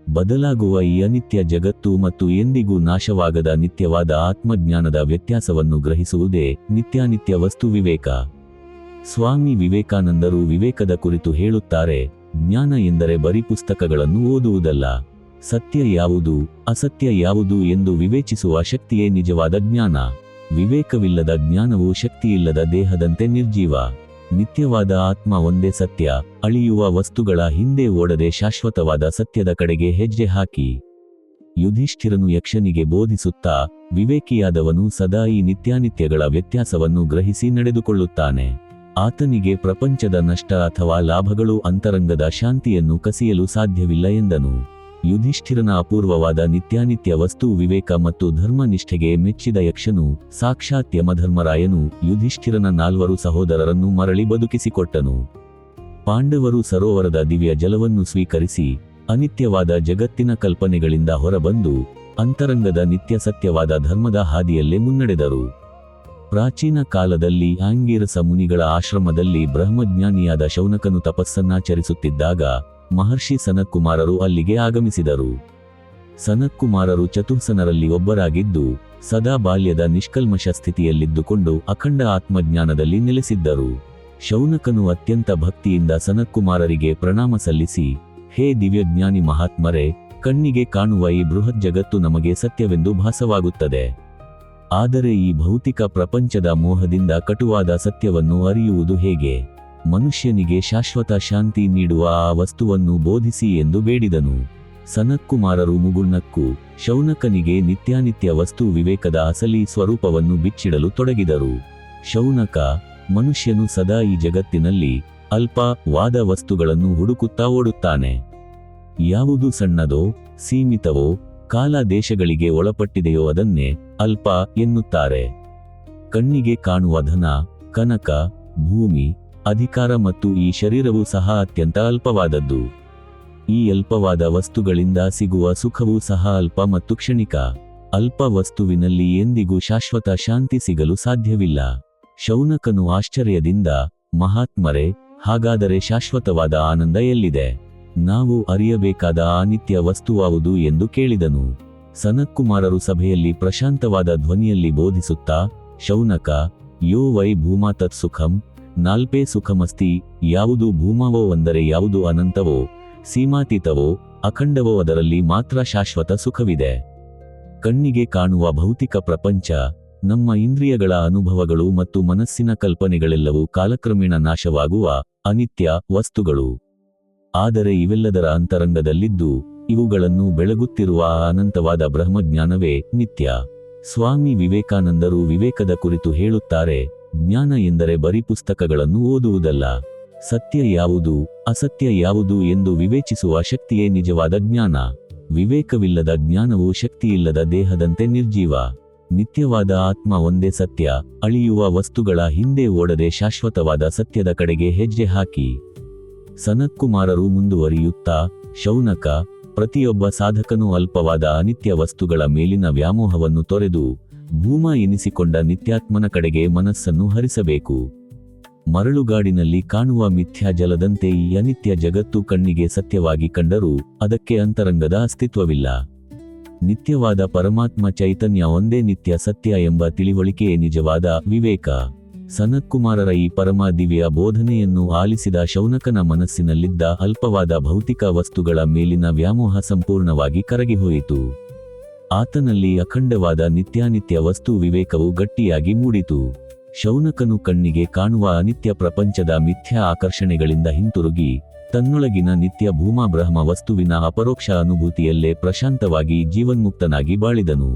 ಬದಲಾಗುವ ಈ ಅನಿತ್ಯ ಜಗತ್ತು ಮತ್ತು ಎಂದಿಗೂ ನಾಶವಾಗದ ನಿತ್ಯವಾದ ಆತ್ಮಜ್ಞಾನದ ವ್ಯತ್ಯಾಸವನ್ನು ಗ್ರಹಿಸುವುದೇ ನಿತ್ಯಾನಿತ್ಯ ವಸ್ತು ವಿವೇಕ. ಸ್ವಾಮಿ ವಿವೇಕಾನಂದರು ವಿವೇಕದ ಕುರಿತು ಹೇಳುತ್ತಾರೆ, ಜ್ಞಾನ ಎಂದರೆ ಬರೀ ಪುಸ್ತಕಗಳನ್ನು ಓದುವುದಲ್ಲ. ಸತ್ಯ ಯಾವುದು, ಅಸತ್ಯ ಯಾವುದು ಎಂದು ವಿವೇಚಿಸುವ ಶಕ್ತಿಯೇ ನಿಜವಾದ ಜ್ಞಾನ. ವಿವೇಕವಿಲ್ಲದ ಜ್ಞಾನವು ಶಕ್ತಿಯಿಲ್ಲದ ದೇಹದಂತೆ ನಿರ್ಜೀವ. ನಿತ್ಯವಾದ ಆತ್ಮ ಒಂದೇ ಸತ್ಯ, ಅಳಿಯುವ ವಸ್ತುಗಳ ಹಿಂದೆ ಓಡದೆ ಶಾಶ್ವತವಾದ ಸತ್ಯದ ಕಡೆಗೆ ಹೆಜ್ಜೆ ಹಾಕಿ. ಯುಧಿಷ್ಠಿರನು ಯಕ್ಷನಿಗೆ ಬೋಧಿಸುತ್ತಾ, ವಿವೇಕಿಯಾದವನು ಸದಾ ಈ ನಿತ್ಯಾನಿತ್ಯಗಳ ವ್ಯತ್ಯಾಸವನ್ನು ಗ್ರಹಿಸಿ ನಡೆದುಕೊಳ್ಳುತ್ತಾನೆ. ಆತನಿಗೆ ಪ್ರಪಂಚದ ನಷ್ಟ ಅಥವಾ ಲಾಭಗಳು ಅಂತರಂಗದ ಶಾಂತಿಯನ್ನು ಕಸಿಯಲು ಸಾಧ್ಯವಿಲ್ಲ ಎಂದನು. ಯುಧಿಷ್ಠಿರನ ಅಪೂರ್ವವಾದ ನಿತ್ಯಾನಿತ್ಯ ವಸ್ತು ವಿವೇಕ ಮತ್ತು ಧರ್ಮನಿಷ್ಠೆಗೆ ಮೆಚ್ಚಿದ ಯಕ್ಷನು, ಸಾಕ್ಷಾತ್ ಯಮಧರ್ಮರಾಯನು, ಯುಧಿಷ್ಠಿರನ 4 ಸಹೋದರರನ್ನು ಮರಳಿ ಬದುಕಿಸಿಕೊಟ್ಟನು. ಪಾಂಡವರು ಸರೋವರದ ದಿವ್ಯ ಜಲವನ್ನು ಸ್ವೀಕರಿಸಿ ಅನಿತ್ಯವಾದ ಜಗತ್ತಿನ ಕಲ್ಪನೆಗಳಿಂದ ಹೊರಬಂದು ಅಂತರಂಗದ ನಿತ್ಯ ಸತ್ಯವಾದ ಧರ್ಮದ ಹಾದಿಯಲ್ಲೇ ಮುನ್ನಡೆದರು. ಪ್ರಾಚೀನ ಕಾಲದಲ್ಲಿ ಆಂಗೀರಸ ಮುನಿಗಳ ಆಶ್ರಮದಲ್ಲಿ ಬ್ರಹ್ಮಜ್ಞಾನಿಯಾದ ಶೌನಕನು ತಪಸ್ಸನ್ನಾಚರಿಸುತ್ತಿದ್ದಾಗ ಮಹರ್ಷಿ ಸನತ್ಕುಮಾರರು ಅಲ್ಲಿಗೆ ಆಗಮಿಸಿದರು. ಸನತ್ಕುಮಾರರು ಚತುರ್ಸನರಲ್ಲಿ ಒಬ್ಬರಾಗಿದ್ದು ಸದಾ ಬಾಲ್ಯದ ನಿಷ್ಕಲ್ಮಶ ಸ್ಥಿತಿಯಲ್ಲಿದ್ದುಕೊಂಡು ಅಖಂಡ ಆತ್ಮಜ್ಞಾನದಲ್ಲಿ ನೆಲೆಸಿದ್ದರು. ಶೌನಕನು ಅತ್ಯಂತ ಭಕ್ತಿಯಿಂದ ಸನತ್ಕುಮಾರರಿಗೆ ಪ್ರಣಾಮ ಸಲ್ಲಿಸಿ, ಹೇ ದಿವ್ಯಜ್ಞಾನಿ ಮಹಾತ್ಮರೇ, ಕಣ್ಣಿಗೆ ಕಾಣುವ ಈ ಬೃಹತ್ ಜಗತ್ತು ನಮಗೆ ಸತ್ಯವೆಂದು ಭಾಸವಾಗುತ್ತದೆ. ಆದರೆ ಈ ಭೌತಿಕ ಪ್ರಪಂಚದ ಮೋಹದಿಂದ ಕಟುವಾದ ಸತ್ಯವನ್ನು ಅರಿಯುವುದು ಹೇಗೆ? ಮನುಷ್ಯನಿಗೆ ಶಾಶ್ವತ ಶಾಂತಿ ನೀಡುವ ಆ ವಸ್ತುವನ್ನು ಬೋಧಿಸಿ ಎಂದು ಬೇಡಿದನು. ಸನತ್ಕುಮಾರರು ಮುಗುಳ್ನಕ್ಕು ಶೌನಕನಿಗೆ ನಿತ್ಯಾನಿತ್ಯ ವಸ್ತು ವಿವೇಕದ ಅಸಲಿ ಸ್ವರೂಪವನ್ನು ಬಿಚ್ಚಿಡಲು ತೊಡಗಿದರು. ಶೌನಕ, ಮನುಷ್ಯನು ಸದಾ ಈ ಜಗತ್ತಿನಲ್ಲಿ ಅಲ್ಪ ವಾದ ವಸ್ತುಗಳನ್ನು ಹುಡುಕುತ್ತಾ ಓಡುತ್ತಾನೆ. ಯಾವುದು ಸಣ್ಣದೋ, ಸೀಮಿತವೋ, ಕಾಲ ದೇಶಗಳಿಗೆ ಒಳಪಟ್ಟಿದೆಯೋ ಅದನ್ನೇ ಅಲ್ಪ ಎನ್ನುತ್ತಾರೆ. ಕಣ್ಣಿಗೆ ಕಾಣುವ ಧನ, ಕನಕ, ಭೂಮಿ, ಅಧಿಕಾರ ಮತ್ತು ಈ ಶರೀರವೂ ಸಹ ಅತ್ಯಂತ ಅಲ್ಪವಾದದ್ದು. ಈ ಅಲ್ಪವಾದ ವಸ್ತುಗಳಿಂದ ಸಿಗುವ ಸುಖವೂ ಸಹ ಅಲ್ಪ ಮತ್ತು ಕ್ಷಣಿಕ. ಅಲ್ಪ ವಸ್ತುವಿನಲ್ಲಿ ಎಂದಿಗೂ ಶಾಶ್ವತ ಶಾಂತಿ ಸಿಗಲು ಸಾಧ್ಯವಿಲ್ಲ. ಶೌನಕನು ಆಶ್ಚರ್ಯದಿಂದ, ಮಹಾತ್ಮರೇ, ಹಾಗಾದರೆ ಶಾಶ್ವತವಾದ ಆನಂದ ಎಲ್ಲಿದೆ? ನಾವು ಅರಿಯಬೇಕಾದ ಆ ನಿತ್ಯ ವಸ್ತುವಾವುದು ಎಂದು ಕೇಳಿದನು. ಸನತ್ಕುಮಾರರು ಸಭೆಯಲ್ಲಿ ಪ್ರಶಾಂತವಾದ ಧ್ವನಿಯಲ್ಲಿ ಬೋಧಿಸುತ್ತಾ, ಶೌನಕ, ಯೋ ವೈ ಭೂಮಾ ತತ್ ಸುಖಂ ನಾಲ್ಪೇ ಸುಖಮಸ್ತಿ. ಯಾವುದು ಭೂಮವೋ ಅಂದರೆ ಯಾವುದು ಅನಂತವೋ, ಸೀಮಾತೀತವೋ, ಅಖಂಡವೋ ಅದರಲ್ಲಿ ಮಾತ್ರ ಶಾಶ್ವತ ಸುಖವಿದೆ. ಕಣ್ಣಿಗೆ ಕಾಣುವ ಭೌತಿಕ ಪ್ರಪಂಚ, ನಮ್ಮ ಇಂದ್ರಿಯಗಳ ಅನುಭವಗಳು ಮತ್ತು ಮನಸ್ಸಿನ ಕಲ್ಪನೆಗಳೆಲ್ಲವೂ ಕಾಲಕ್ರಮೇಣ ನಾಶವಾಗುವ ಅನಿತ್ಯ ವಸ್ತುಗಳು. ಆದರೆ ಇವೆಲ್ಲದರ ಅಂತರಂಗದಲ್ಲಿದ್ದು ಇವುಗಳನ್ನು ಬೆಳಗುತ್ತಿರುವ ಅನಂತವಾದ ಬ್ರಹ್ಮಜ್ಞಾನವೇ ನಿತ್ಯ. ಸ್ವಾಮಿ ವಿವೇಕಾನಂದರು ವಿವೇಕದ ಕುರಿತು ಹೇಳುತ್ತಾರೆ, ಜ್ಞಾನ ಎಂದರೆ ಬರೀ ಪುಸ್ತಕಗಳನ್ನು ಓದುವುದಲ್ಲ. ಸತ್ಯ ಯಾವುದು, ಅಸತ್ಯ ಯಾವುದು ಎಂದು ವಿವೇಚಿಸುವ ಶಕ್ತಿಯೇ ನಿಜವಾದ ಜ್ಞಾನ. ವಿವೇಕವಿಲ್ಲದ ಜ್ಞಾನವು ಶಕ್ತಿಯಿಲ್ಲದ ದೇಹದಂತೆ ನಿರ್ಜೀವ. ನಿತ್ಯವಾದ ಆತ್ಮ ಒಂದೇ ಸತ್ಯ, ಅಳಿಯುವ ವಸ್ತುಗಳ ಹಿಂದೆ ಓಡದೆ ಶಾಶ್ವತವಾದ ಸತ್ಯದ ಕಡೆಗೆ ಹೆಜ್ಜೆ ಹಾಕಿ. ಸನತ್ಕುಮಾರರು ಮುಂದುವರಿಯುತ್ತಾ, ಶೌನಕ, ಪ್ರತಿಯೊಬ್ಬ ಸಾಧಕನೂ ಅಲ್ಪವಾದ ಅನಿತ್ಯ ವಸ್ತುಗಳ ಮೇಲಿನ ವ್ಯಾಮೋಹವನ್ನು ತೊರೆದು ಭೂಮ ಎನಿಸಿಕೊಂಡ ನಿತ್ಯಾತ್ಮನ ಕಡೆಗೆ ಮನಸ್ಸನ್ನು ಹರಿಸಬೇಕು. ಮರಳುಗಾಡಿನಲ್ಲಿ ಕಾಣುವ ಮಿಥ್ಯಾ ಜಲದಂತೆ ಈ ಅನಿತ್ಯ ಜಗತ್ತು ಕಣ್ಣಿಗೆ ಸತ್ಯವಾಗಿ ಕಂಡರೂ ಅದಕ್ಕೆ ಅಂತರಂಗದ ಅಸ್ತಿತ್ವವಿಲ್ಲ. ನಿತ್ಯವಾದ ಪರಮಾತ್ಮ ಚೈತನ್ಯ ಒಂದೇ ನಿತ್ಯ ಸತ್ಯ ಎಂಬ ತಿಳಿವಳಿಕೆಯೇ ನಿಜವಾದ ವಿವೇಕ. ಸನತ್ಕುಮಾರರ ಈ ಪರಮ ದಿವ್ಯ ಬೋಧನೆಯನ್ನು ಆಲಿಸಿದ ಶೌನಕನ ಮನಸ್ಸಿನಲ್ಲಿದ್ದ ಅಲ್ಪವಾದ ಭೌತಿಕ ವಸ್ತುಗಳ ಮೇಲಿನ ವ್ಯಾಮೋಹ ಸಂಪೂರ್ಣವಾಗಿ ಕರಗಿಹೋಯಿತು. ಆತನಲ್ಲಿ ಅಖಂಡವಾದ ನಿತ್ಯಾನಿತ್ಯ ವಸ್ತು ವಿವೇಕವು ಗಟ್ಟಿಯಾಗಿ ಮೂಡಿತು. ಶೌನಕನು ಕಣ್ಣಿಗೆ ಕಾಣುವ ಅನಿತ್ಯ ಪ್ರಪಂಚದ ಮಿಥ್ಯಾ ಆಕರ್ಷಣೆಗಳಿಂದ ಹಿಂತಿರುಗಿ ತನ್ನೊಳಗಿನ ನಿತ್ಯ ಭೂಮಾ ಬ್ರಹ್ಮ ವಸ್ತುವಿನ ಅಪರೋಕ್ಷ ಅನುಭೂತಿಯಲ್ಲೇ ಪ್ರಶಾಂತವಾಗಿ ಜೀವನ್ಮುಕ್ತನಾಗಿ ಬಾಳಿದನು.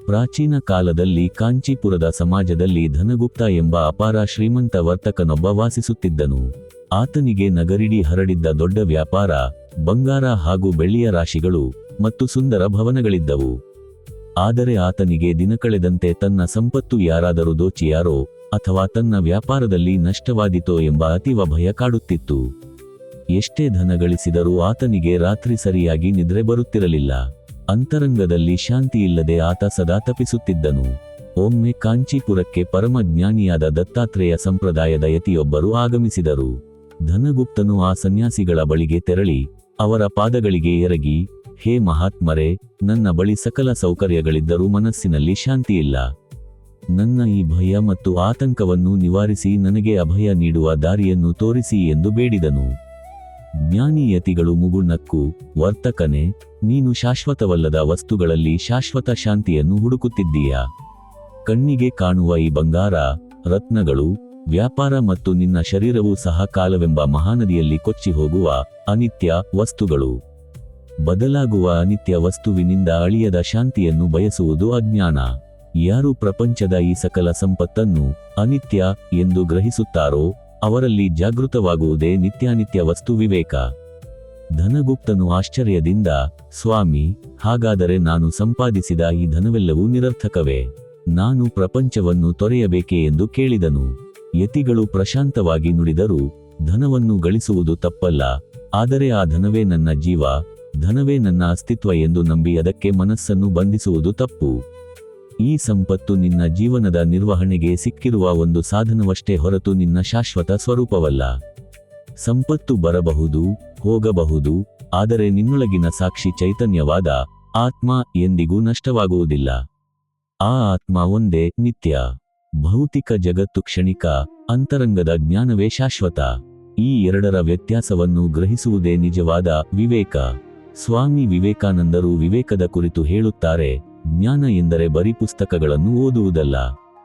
ಪ್ರಾಚೀನ ಕಾಲದಲ್ಲಿ ಕಾಂಚೀಪುರದ ಸಮಾಜದಲ್ಲಿ ಧನಗುಪ್ತ ಎಂಬ ಅಪಾರ ಶ್ರೀಮಂತ ವರ್ತಕನೊಬ್ಬ ವಾಸಿಸುತ್ತಿದ್ದನು. ಆತನಿಗೆ ನಗರಿಡೀ ಹರಡಿದ್ದ ದೊಡ್ಡ ವ್ಯಾಪಾರ, ಬಂಗಾರ ಹಾಗೂ ಬೆಳ್ಳಿಯ ರಾಶಿಗಳು ಮತ್ತು ಸುಂದರ ಭವನಗಳಿದ್ದವು. ಆದರೆ ಆತನಿಗೆ ದಿನಕಳೆದಂತೆ ತನ್ನ ಸಂಪತ್ತು ಯಾರಾದರೂ ದೋಚಿಯಾರೋ ಅಥವಾ ತನ್ನ ವ್ಯಾಪಾರದಲ್ಲಿ ನಷ್ಟವಾದೀತೋ ಎಂಬ ಅತೀವ ಭಯ ಕಾಡುತ್ತಿತ್ತು. ಎಷ್ಟೇ ಧನ ಗಳಿಸಿದರೂ ಆತನಿಗೆ ರಾತ್ರಿ ಸರಿಯಾಗಿ ನಿದ್ರೆ ಬರುತ್ತಿರಲಿಲ್ಲ. ಅಂತರಂಗದಲ್ಲಿ ಶಾಂತಿಯಿಲ್ಲದೆ ಆತ ಸದಾ ತಪಿಸುತ್ತಿದ್ದನು. ಒಮ್ಮೆ ಕಾಂಚೀಪುರಕ್ಕೆ ಪರಮ ಜ್ಞಾನಿಯಾದ ದತ್ತಾತ್ರೇಯ ಸಂಪ್ರದಾಯದ ಯತಿಯೊಬ್ಬರು ಆಗಮಿಸಿದರು. ಧನಗುಪ್ತನು ಆ ಸನ್ಯಾಸಿಗಳ ಬಳಿಗೆ ತೆರಳಿ ಅವರ ಪಾದಗಳಿಗೆ ಎರಗಿ, ಹೇ ಮಹಾತ್ಮರೇ, ನನ್ನ ಬಳಿ ಸಕಲ ಸೌಕರ್ಯಗಳಿದ್ದರೂ ಮನಸ್ಸಿನಲ್ಲಿ ಶಾಂತಿಯಿಲ್ಲ. ನನ್ನ ಈ ಭಯ ಮತ್ತು ಆತಂಕವನ್ನು ನಿವಾರಿಸಿ ನನಗೆ ಅಭಯ ನೀಡುವ ದಾರಿಯನ್ನು ತೋರಿಸಿ ಎಂದು ಬೇಡಿದನು. ಜ್ಞಾನಿ ಯತಿಗಳು ಮುಗುಳ್ನಕ್ಕು, ವರ್ತಕನೇ, ನೀನು ಶಾಶ್ವತವಲ್ಲದ ವಸ್ತುಗಳಲ್ಲಿ ಶಾಶ್ವತ ಶಾಂತಿಯನ್ನು ಹುಡುಕುತ್ತಿದ್ದೀಯಾ? ಕಣ್ಣಿಗೆ ಕಾಣುವ ಈ ಬಂಗಾರ, ರತ್ನಗಳು, ವ್ಯಾಪಾರ ಮತ್ತು ನಿನ್ನ ಶರೀರವೂ ಸಹ ಕಾಲವೆಂಬ ಮಹಾನದಿಯಲ್ಲಿ ಕೊಚ್ಚಿ ಹೋಗುವ ಅನಿತ್ಯ ವಸ್ತುಗಳು. ಬದಲಾಗುವ ಅನಿತ್ಯ ವಸ್ತುವಿನಿಂದ ಅಳಿಯದ ಶಾಂತಿಯನ್ನು ಬಯಸುವುದು ಅಜ್ಞಾನ. ಯಾರು ಪ್ರಪಂಚದ ಈ ಸಕಲ ಸಂಪತ್ತನ್ನು ಅನಿತ್ಯ ಎಂದು ಗ್ರಹಿಸುತ್ತಾರೋ ಅವರಲ್ಲಿ ಜಾಗೃತವಾಗುವುದೇ ನಿತ್ಯಾನಿತ್ಯ ವಸ್ತು ವಿವೇಕ. ಧನಗುಪ್ತನು ಆಶ್ಚರ್ಯದಿಂದ, ಸ್ವಾಮಿ, ಹಾಗಾದರೆ ನಾನು ಸಂಪಾದಿಸಿದ ಈ ಧನವೆಲ್ಲವೂ ನಿರರ್ಥಕವೇ? ನಾನು ಪ್ರಪಂಚವನ್ನು ತೊರೆಯಬೇಕೇ ಎಂದು ಕೇಳಿದನು. ಯತಿಗಳು ಪ್ರಶಾಂತವಾಗಿ ನುಡಿದರು, ಧನವನ್ನು ಗಳಿಸುವುದು ತಪ್ಪಲ್ಲ, ಆದರೆ ಆ ಧನವೇ ನನ್ನ ಜೀವ, ಧನವೇ ನನ್ನ ಅಸ್ತಿತ್ವ ಎಂದು ನಂಬಿ ಅದಕ್ಕೆ ಮನಸ್ಸನ್ನು ಬಂಧಿಸುವುದು ತಪ್ಪು. ಈ ಸಂಪತ್ತು ನಿನ್ನ ಜೀವನದ ನಿರ್ವಹಣೆಗೆ ಸಿಕ್ಕಿರುವ ಒಂದು ಸಾಧನವಷ್ಟೇ ಹೊರತು ನಿನ್ನ ಶಾಶ್ವತ ಸ್ವರೂಪವಲ್ಲ. ಸಂಪತ್ತು ಬರಬಹುದು, ಹೋಗಬಹುದು, ಆದರೆ ನಿನ್ನೊಳಗಿನ ಸಾಕ್ಷಿ ಚೈತನ್ಯವಾದ ಆತ್ಮ ಎಂದಿಗೂ ನಷ್ಟವಾಗುವುದಿಲ್ಲ. ಆ ಆತ್ಮ ಒಂದೇ ನಿತ್ಯ. ಭೌತಿಕ ಜಗತ್ತು ಕ್ಷಣಿಕ, ಅಂತರಂಗದ ಜ್ಞಾನವೇ ಶಾಶ್ವತ. ಈ ಎರಡರ ವ್ಯತ್ಯಾಸವನ್ನು ಗ್ರಹಿಸುವುದೇ ನಿಜವಾದ ವಿವೇಕ. ಸ್ವಾಮಿ ವಿವೇಕಾನಂದರು ವಿವೇಕದ ಕುರಿತು ಹೇಳುತ್ತಾರೆ, ಜ್ಞಾನ ಎಂದರೆ ಬರೀ ಪುಸ್ತಕಗಳನ್ನು ಓದುವುದಲ್ಲ.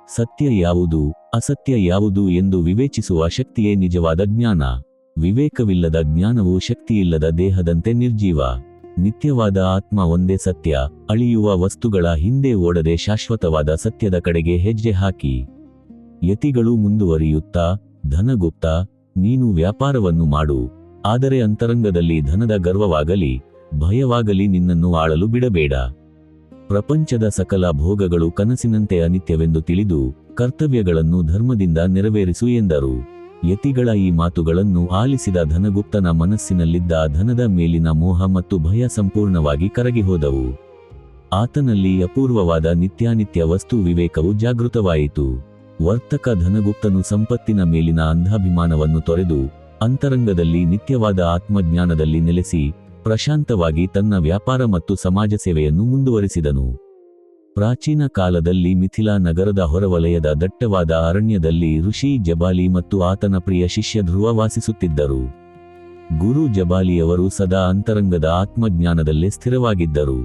ಸತ್ಯ ಯಾವುದು, ಅಸತ್ಯ ಯಾವುದು ಎಂದು ವಿವೇಚಿಸುವ ಶಕ್ತಿಯೇ ನಿಜವಾದ ಜ್ಞಾನ. ವಿವೇಕವಿಲ್ಲದ ಜ್ಞಾನವು ಶಕ್ತಿಯಿಲ್ಲದ ದೇಹದಂತೆ ನಿರ್ಜೀವ. ನಿತ್ಯವಾದ ಆತ್ಮ ಒಂದೇ ಸತ್ಯ. ಅಳಿಯುವ ವಸ್ತುಗಳ ಹಿಂದೆ ಓಡದೆ ಶಾಶ್ವತವಾದ ಸತ್ಯದ ಕಡೆಗೆ ಹೆಜ್ಜೆ ಹಾಕಿ. ಯತಿಗಳು ಮುಂದುವರಿಯುತ್ತಾ, ಧನಗುಪ್ತ, ನೀನು ವ್ಯಾಪಾರವನ್ನು ಮಾಡು, ಆದರೆ ಅಂತರಂಗದಲ್ಲಿ ಧನದ ಗರ್ವವಾಗಲಿ ಭಯವಾಗಲಿ ನಿನ್ನನ್ನು ಆಳಲು ಬಿಡಬೇಡ. ಪ್ರಪಂಚದ ಸಕಲ ಭೋಗಗಳು ಕನಸಿನಂತೆ ಅನಿತ್ಯವೆಂದು ತಿಳಿದು ಕರ್ತವ್ಯಗಳನ್ನು ಧರ್ಮದಿಂದ ನೆರವೇರಿಸು ಎಂದರು. ಯತಿಗಳ ಈ ಮಾತುಗಳನ್ನು ಆಲಿಸಿದ ಧನಗುಪ್ತನ ಮನಸ್ಸಿನಲ್ಲಿದ್ದ ಧನದ ಮೇಲಿನ ಮೋಹ ಮತ್ತು ಭಯ ಸಂಪೂರ್ಣವಾಗಿ ಕರಗಿಹೋದವು. ಆತನಲ್ಲಿ ಅಪೂರ್ವವಾದ ನಿತ್ಯಾನಿತ್ಯ ವಸ್ತು ವಿವೇಕವು ಜಾಗೃತವಾಯಿತು. ವರ್ತಕ ಧನಗುಪ್ತನು ಸಂಪತ್ತಿನ ಮೇಲಿನ ಅಂಧಾಭಿಮಾನವನ್ನು ತೊರೆದು ಅಂತರಂಗದಲ್ಲಿ ನಿತ್ಯವಾದ ಆತ್ಮಜ್ಞಾನದಲ್ಲಿ ನೆಲೆಸಿ ಪ್ರಶಾಂತವಾಗಿ ತನ್ನ ವ್ಯಾಪಾರ ಮತ್ತು ಸಮಾಜ ಸೇವೆಯನ್ನು ಮುಂದುವರಿಸಿದನು. ಪ್ರಾಚೀನ ಕಾಲದಲ್ಲಿ ಮಿಥಿಲಾ ನಗರದ ಹೊರವಲಯದ ದಟ್ಟವಾದ ಅರಣ್ಯದಲ್ಲಿ ಋಷಿ ಜಬಾಲಿ ಮತ್ತು ಆತನ ಪ್ರಿಯ ಶಿಷ್ಯ ಧ್ರುವ ವಾಸಿಸುತ್ತಿದ್ದರು. ಗುರು ಜಬಾಲಿಯವರು ಸದಾ ಅಂತರಂಗದ ಆತ್ಮಜ್ಞಾನದಲ್ಲೇ ಸ್ಥಿರವಾಗಿದ್ದರು.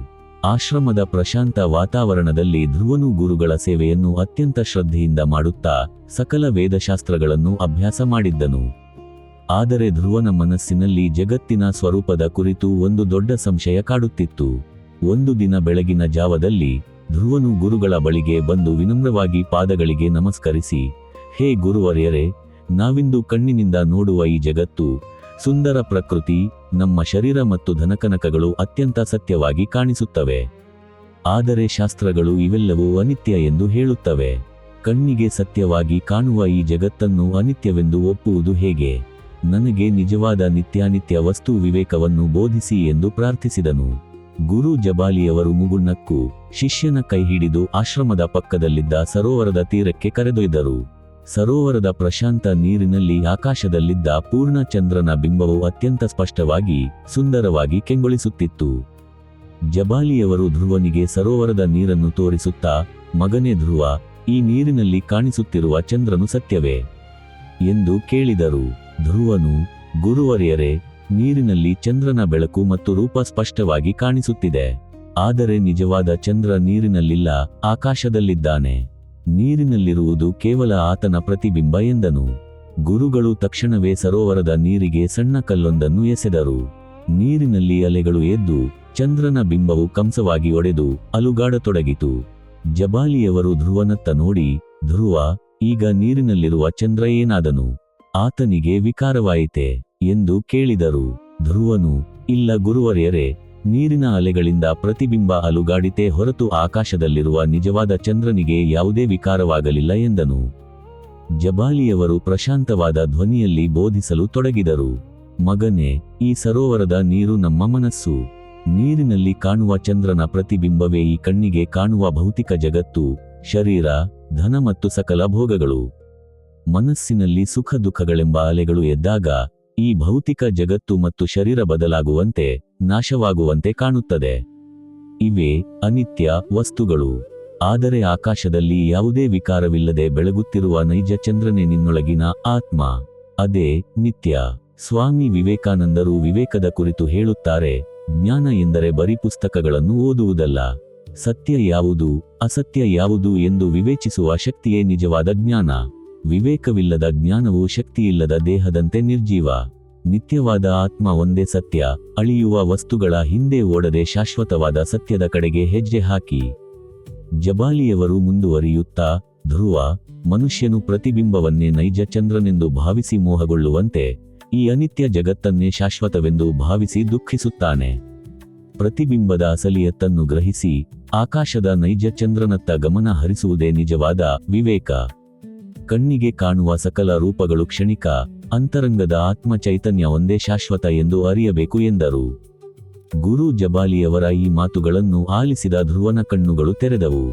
ಆಶ್ರಮದ ಪ್ರಶಾಂತ ವಾತಾವರಣದಲ್ಲಿ ಧ್ರುವನು ಗುರುಗಳ ಸೇವೆಯನ್ನು ಅತ್ಯಂತ ಶ್ರದ್ಧೆಯಿಂದ ಮಾಡುತ್ತಾ ಸಕಲ ವೇದಶಾಸ್ತ್ರಗಳನ್ನು ಅಭ್ಯಾಸ ಮಾಡಿದ್ದನು. ಆದರೆ ಧ್ರುವನ ಮನಸ್ಸಿನಲ್ಲಿ ಜಗತ್ತಿನ ಸ್ವರೂಪದ ಕುರಿತು ಒಂದು ದೊಡ್ಡ ಸಂಶಯ ಕಾಡುತ್ತಿತ್ತು. ಒಂದು ದಿನ ಬೆಳಗಿನ ಜಾವದಲ್ಲಿ ಧ್ರುವನು ಗುರುಗಳ ಬಳಿಗೆ ಬಂದು ವಿನಮ್ರವಾಗಿ ಪಾದಗಳಿಗೆ ನಮಸ್ಕರಿಸಿ, ಹೇ ಗುರುವರ್ಯರೇ, ನಾವಿಂದು ಕಣ್ಣಿನಿಂದ ನೋಡುವ ಈ ಜಗತ್ತು, ಸುಂದರ ಪ್ರಕೃತಿ, ನಮ್ಮ ಶರೀರ ಮತ್ತು ಧನಕನಕಗಳು ಅತ್ಯಂತ ಸತ್ಯವಾಗಿ ಕಾಣಿಸುತ್ತವೆ. ಆದರೆ ಶಾಸ್ತ್ರಗಳು ಇವೆಲ್ಲವೂ ಅನಿತ್ಯ ಎಂದು ಹೇಳುತ್ತವೆ. ಕಣ್ಣಿಗೆ ಸತ್ಯವಾಗಿ ಕಾಣುವ ಈ ಜಗತ್ತನ್ನು ಅನಿತ್ಯವೆಂದು ಒಪ್ಪುವುದು ಹೇಗೆ? ನನಗೆ ನಿಜವಾದ ನಿತ್ಯಾನಿತ್ಯ ವಸ್ತು ವಿವೇಕವನ್ನು ಬೋಧಿಸಿ ಎಂದು ಪ್ರಾರ್ಥಿಸಿದನು. ಗುರು ಜಬಾಲಿಯವರು ಮುಗುಳ್ನಕ್ಕು ಶಿಷ್ಯನ ಕೈ ಹಿಡಿದು ಆಶ್ರಮದ ಪಕ್ಕದಲ್ಲಿದ್ದ ಸರೋವರದ ತೀರಕ್ಕೆ ಕರೆದೊಯ್ದರು. ಸರೋವರದ ಪ್ರಶಾಂತ ನೀರಿನಲ್ಲಿ ಆಕಾಶದಲ್ಲಿದ್ದ ಪೂರ್ಣ ಚಂದ್ರನ ಬಿಂಬವು ಅತ್ಯಂತ ಸ್ಪಷ್ಟವಾಗಿ ಸುಂದರವಾಗಿ ಕೆಂಗೊಳಿಸುತ್ತಿತ್ತು. ಜಬಾಲಿಯವರು ಧ್ರುವನಿಗೆ ಸರೋವರದ ನೀರನ್ನು ತೋರಿಸುತ್ತಾ, ಮಗನೇ ಧ್ರುವ, ಈ ನೀರಿನಲ್ಲಿ ಕಾಣಿಸುತ್ತಿರುವ ಚಂದ್ರನು ಸತ್ಯವೇ ಎಂದು ಕೇಳಿದರು. ಧ್ರುವನು, ಗುರುವರ್ಯರೇ, ನೀರಿನಲ್ಲಿ ಚಂದ್ರನ ಬೆಳಕು ಮತ್ತು ರೂಪ ಸ್ಪಷ್ಟವಾಗಿ ಕಾಣಿಸುತ್ತಿದೆ. ಆದರೆ ನಿಜವಾದ ಚಂದ್ರ ನೀರಿನಲ್ಲಿಲ್ಲ, ಆಕಾಶದಲ್ಲಿದ್ದಾನೆ. ನೀರಿನಲ್ಲಿರುವುದು ಕೇವಲ ಆತನ ಪ್ರತಿಬಿಂಬ ಎಂದನು. ಗುರುಗಳು ತಕ್ಷಣವೇ ಸರೋವರದ ನೀರಿಗೆ ಸಣ್ಣ ಕಲ್ಲೊಂದನ್ನು ಎಸೆದರು. ನೀರಿನಲ್ಲಿ ಅಲೆಗಳು ಎದ್ದು ಚಂದ್ರನ ಬಿಂಬವು ಕಂಸವಾಗಿ ಒಡೆದು ಅಲುಗಾಡತೊಡಗಿತು. ಜಬಾಲಿಯವರು ಧ್ರುವನತ್ತ ನೋಡಿ, ಧ್ರುವ, ಈಗ ನೀರಿನಲ್ಲಿರುವ ಚಂದ್ರ ಏನಾದನು? ಆತನಿಗೆ ವಿಕಾರವಾಯಿತೆ ಎಂದು ಕೇಳಿದರು. ಧ್ರುವನು, ಇಲ್ಲ ಗುರುವರ್ಯರೇ, ನೀರಿನ ಅಲೆಗಳಿಂದ ಪ್ರತಿಬಿಂಬ ಅಲುಗಾಡಿತೇ ಹೊರತು ಆಕಾಶದಲ್ಲಿರುವ ನಿಜವಾದ ಚಂದ್ರನಿಗೆ ಯಾವುದೇ ವಿಕಾರವಾಗಲಿಲ್ಲ ಎಂದನು. ಜಬಾಲಿಯವರು ಪ್ರಶಾಂತವಾದ ಧ್ವನಿಯಲ್ಲಿ ಬೋಧಿಸಲು ತೊಡಗಿದರು. ಮಗನೇ, ಈ ಸರೋವರದ ನೀರು ನಮ್ಮ ಮನಸ್ಸು. ನೀರಿನಲ್ಲಿ ಕಾಣುವ ಚಂದ್ರನ ಪ್ರತಿಬಿಂಬವೇ ಈ ಕಣ್ಣಿಗೆ ಕಾಣುವ ಭೌತಿಕ ಜಗತ್ತು, ಶರೀರ, ಧನ ಮತ್ತು ಸಕಲ ಭೋಗಗಳು. ಮನಸ್ಸಿನಲ್ಲಿ ಸುಖ ದುಃಖಗಳೆಂಬ ಅಲೆಗಳು ಎದ್ದಾಗ ಈ ಭೌತಿಕ ಜಗತ್ತು ಮತ್ತು ಶರೀರ ಬದಲಾಗುವಂತೆ, ನಾಶವಾಗುವಂತೆ ಕಾಣುತ್ತದೆ. ಇವೇ ಅನಿತ್ಯ ವಸ್ತುಗಳು. ಆದರೆ ಆಕಾಶದಲ್ಲಿ ಯಾವುದೇ ವಿಕಾರವಿಲ್ಲದೆ ಬೆಳಗುತ್ತಿರುವ ನೈಜ ಚಂದ್ರನೇ ನಿನ್ನೊಳಗಿನ ಆತ್ಮ. ಅದೇ ನಿತ್ಯ. ಸ್ವಾಮಿ ವಿವೇಕಾನಂದರು ವಿವೇಕದ ಕುರಿತು ಹೇಳುತ್ತಾರೆ, ಜ್ಞಾನ ಎಂದರೆ ಬರೀ ಪುಸ್ತಕಗಳನ್ನು ಓದುವುದಲ್ಲ. ಸತ್ಯ ಯಾವುದು, ಅಸತ್ಯ ಯಾವುದು ಎಂದು ವಿವೇಚಿಸುವ ಶಕ್ತಿಯೇ ನಿಜವಾದ ಜ್ಞಾನ. ವಿವೇಕವಿಲ್ಲದ ಜ್ಞಾನವು ಶಕ್ತಿಯಿಲ್ಲದ ದೇಹದಂತೆ ನಿರ್ಜೀವ. ನಿತ್ಯವಾದ ಆತ್ಮ ಒಂದೇ ಸತ್ಯ. ಅಳಿಯುವ ವಸ್ತುಗಳ ಹಿಂದೆ ಓಡದೆ ಶಾಶ್ವತವಾದ ಸತ್ಯದ ಕಡೆಗೆ ಹೆಜ್ಜೆ ಹಾಕಿ. ಜಬಾಲಿಯವರು ಮುಂದುವರಿಯುತ್ತಾ, ಧ್ರುವ, ಮನುಷ್ಯನು ಪ್ರತಿಬಿಂಬವನ್ನೇ ನೈಜ ಚಂದ್ರನೆಂದು ಭಾವಿಸಿ ಮೋಹಗೊಳ್ಳುವಂತೆ ಈ ಅನಿತ್ಯ ಜಗತ್ತನ್ನೇ ಶಾಶ್ವತವೆಂದು ಭಾವಿಸಿ ದುಃಖಿಸುತ್ತಾನೆ. ಪ್ರತಿಬಿಂಬದ ಅಸಲಿಯತ್ತನ್ನು ಗ್ರಹಿಸಿ ಆಕಾಶದ ನೈಜ ಚಂದ್ರನತ್ತ ಗಮನ ಹರಿಸುವುದೇ ನಿಜವಾದ ವಿವೇಕ. ಕಣ್ಣಿಗೆ ಕಾಣುವ ಸಕಲ ರೂಪಗಳು ಕ್ಷಣಿಕ, ಅಂತರಂಗದ ಆತ್ಮ ಚೈತನ್ಯ ಒಂದೇ ಶಾಶ್ವತ ಎಂದು ಅರಿಯಬೇಕು ಎಂದರು. ಗುರು ಜಬಾಲಿಯವರ ಈ ಮಾತುಗಳನ್ನು ಆಲಿಸಿದ ಧ್ರುವನ ಕಣ್ಣುಗಳು ತೆರೆದವು.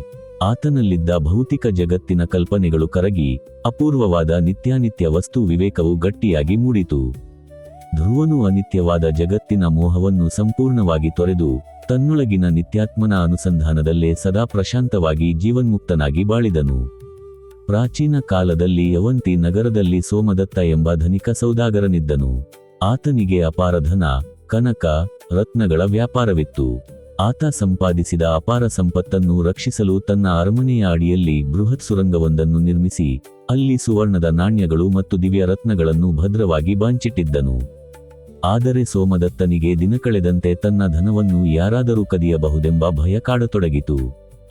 ಆತನಲ್ಲಿದ್ದ ಭೌತಿಕ ಜಗತ್ತಿನ ಕಲ್ಪನೆಗಳು ಕರಗಿ ಅಪೂರ್ವವಾದ ನಿತ್ಯಾನಿತ್ಯ ವಸ್ತು ವಿವೇಕವು ಗಟ್ಟಿಯಾಗಿ ಮೂಡಿತು. ಧ್ರುವನು ಅನಿತ್ಯವಾದ ಜಗತ್ತಿನ ಮೋಹವನ್ನು ಸಂಪೂರ್ಣವಾಗಿ ತೊರೆದು ತನ್ನೊಳಗಿನ ನಿತ್ಯಾತ್ಮನ ಅನುಸಂಧಾನದಲ್ಲೇ ಸದಾ ಪ್ರಶಾಂತವಾಗಿ ಜೀವನ್ಮುಕ್ತನಾಗಿ ಬಾಳಿದನು. ಪ್ರಾಚೀನ ಕಾಲದಲ್ಲಿ ಯವಂತಿ ನಗರದಲ್ಲಿ ಸೋಮದತ್ತ ಎಂಬ ಧನಿಕ ಸೌದಾಗರನಿದ್ದನು. ಆತನಿಗೆ ಅಪಾರ ಧನ, ಕನಕ, ರತ್ನಗಳ ವ್ಯಾಪಾರವಿತ್ತು. ಆತ ಸಂಪಾದಿಸಿದ ಅಪಾರ ಸಂಪತ್ತನ್ನು ರಕ್ಷಿಸಲು ತನ್ನ ಅರಮನೆಯ ಅಡಿಯಲ್ಲಿ ಬೃಹತ್ ಸುರಂಗವೊಂದನ್ನು ನಿರ್ಮಿಸಿ ಅಲ್ಲಿ ಸುವರ್ಣದ ನಾಣ್ಯಗಳು ಮತ್ತು ದಿವ್ಯ ರತ್ನಗಳನ್ನು ಭದ್ರವಾಗಿ ಬಾಂಚಿಟ್ಟಿದ್ದನು. ಆದರೆ ಸೋಮದತ್ತನಿಗೆ ದಿನಕಳೆದಂತೆ ತನ್ನ ಧನವನ್ನು ಯಾರಾದರೂ ಕದಿಯಬಹುದೆಂಬ ಭಯ ಕಾಡತೊಡಗಿತು.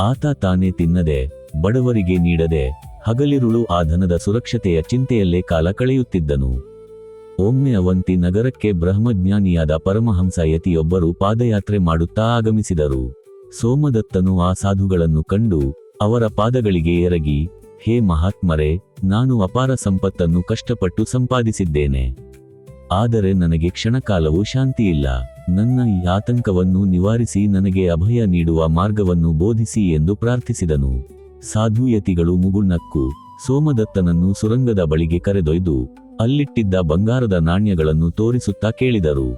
ಆತ ತಾನೇ ತಿನ್ನದೆ, ಬಡವರಿಗೆ ನೀಡದೆ, ಹಗಲಿರುಳು ಆ ಧನದ ಸುರಕ್ಷತೆಯ ಚಿಂತೆಯಲ್ಲೇ ಕಾಲ ಕಳೆಯುತ್ತಿದ್ದನು. ಒಮ್ಮೆ ಅವಂತಿ ನಗರಕ್ಕೆ ಬ್ರಹ್ಮಜ್ಞಾನಿಯಾದ ಪರಮಹಂಸ ಯತಿಯೊಬ್ಬರು ಪಾದಯಾತ್ರೆ ಮಾಡುತ್ತಾ ಆಗಮಿಸಿದರು. ಸೋಮದತ್ತನು ಆ ಸಾಧುಗಳನ್ನು ಕಂಡು ಅವರ ಪಾದಗಳಿಗೆ ಎರಗಿ, ಹೇ ಮಹಾತ್ಮರೇ, ನಾನು ಅಪಾರ ಸಂಪತ್ತನ್ನು ಕಷ್ಟಪಟ್ಟು ಸಂಪಾದಿಸಿದ್ದೇನೆ. ಆದರೆ ನನಗೆ ಕ್ಷಣಕಾಲವೂ ಶಾಂತಿಯಿಲ್ಲ. ನನ್ನ ಈ ಆತಂಕವನ್ನು ನಿವಾರಿಸಿ ನನಗೆ ಅಭಯ ನೀಡುವ ಮಾರ್ಗವನ್ನು ಬೋಧಿಸಿ ಎಂದು ಪ್ರಾರ್ಥಿಸಿದನು. ಸಾಧುಯತಿಗಳು ಮುಗುಳ್ನಕ್ಕು ಸೋಮದತ್ತನನ್ನು ಸುರಂಗದ ಬಳಿಗೆ ಕರೆದೊಯ್ದು ಅಲ್ಲಿಟ್ಟಿದ್ದ ಬಂಗಾರದ ನಾಣ್ಯಗಳನ್ನು ತೋರಿಸುತ್ತಾ ಕೇಳಿದರು.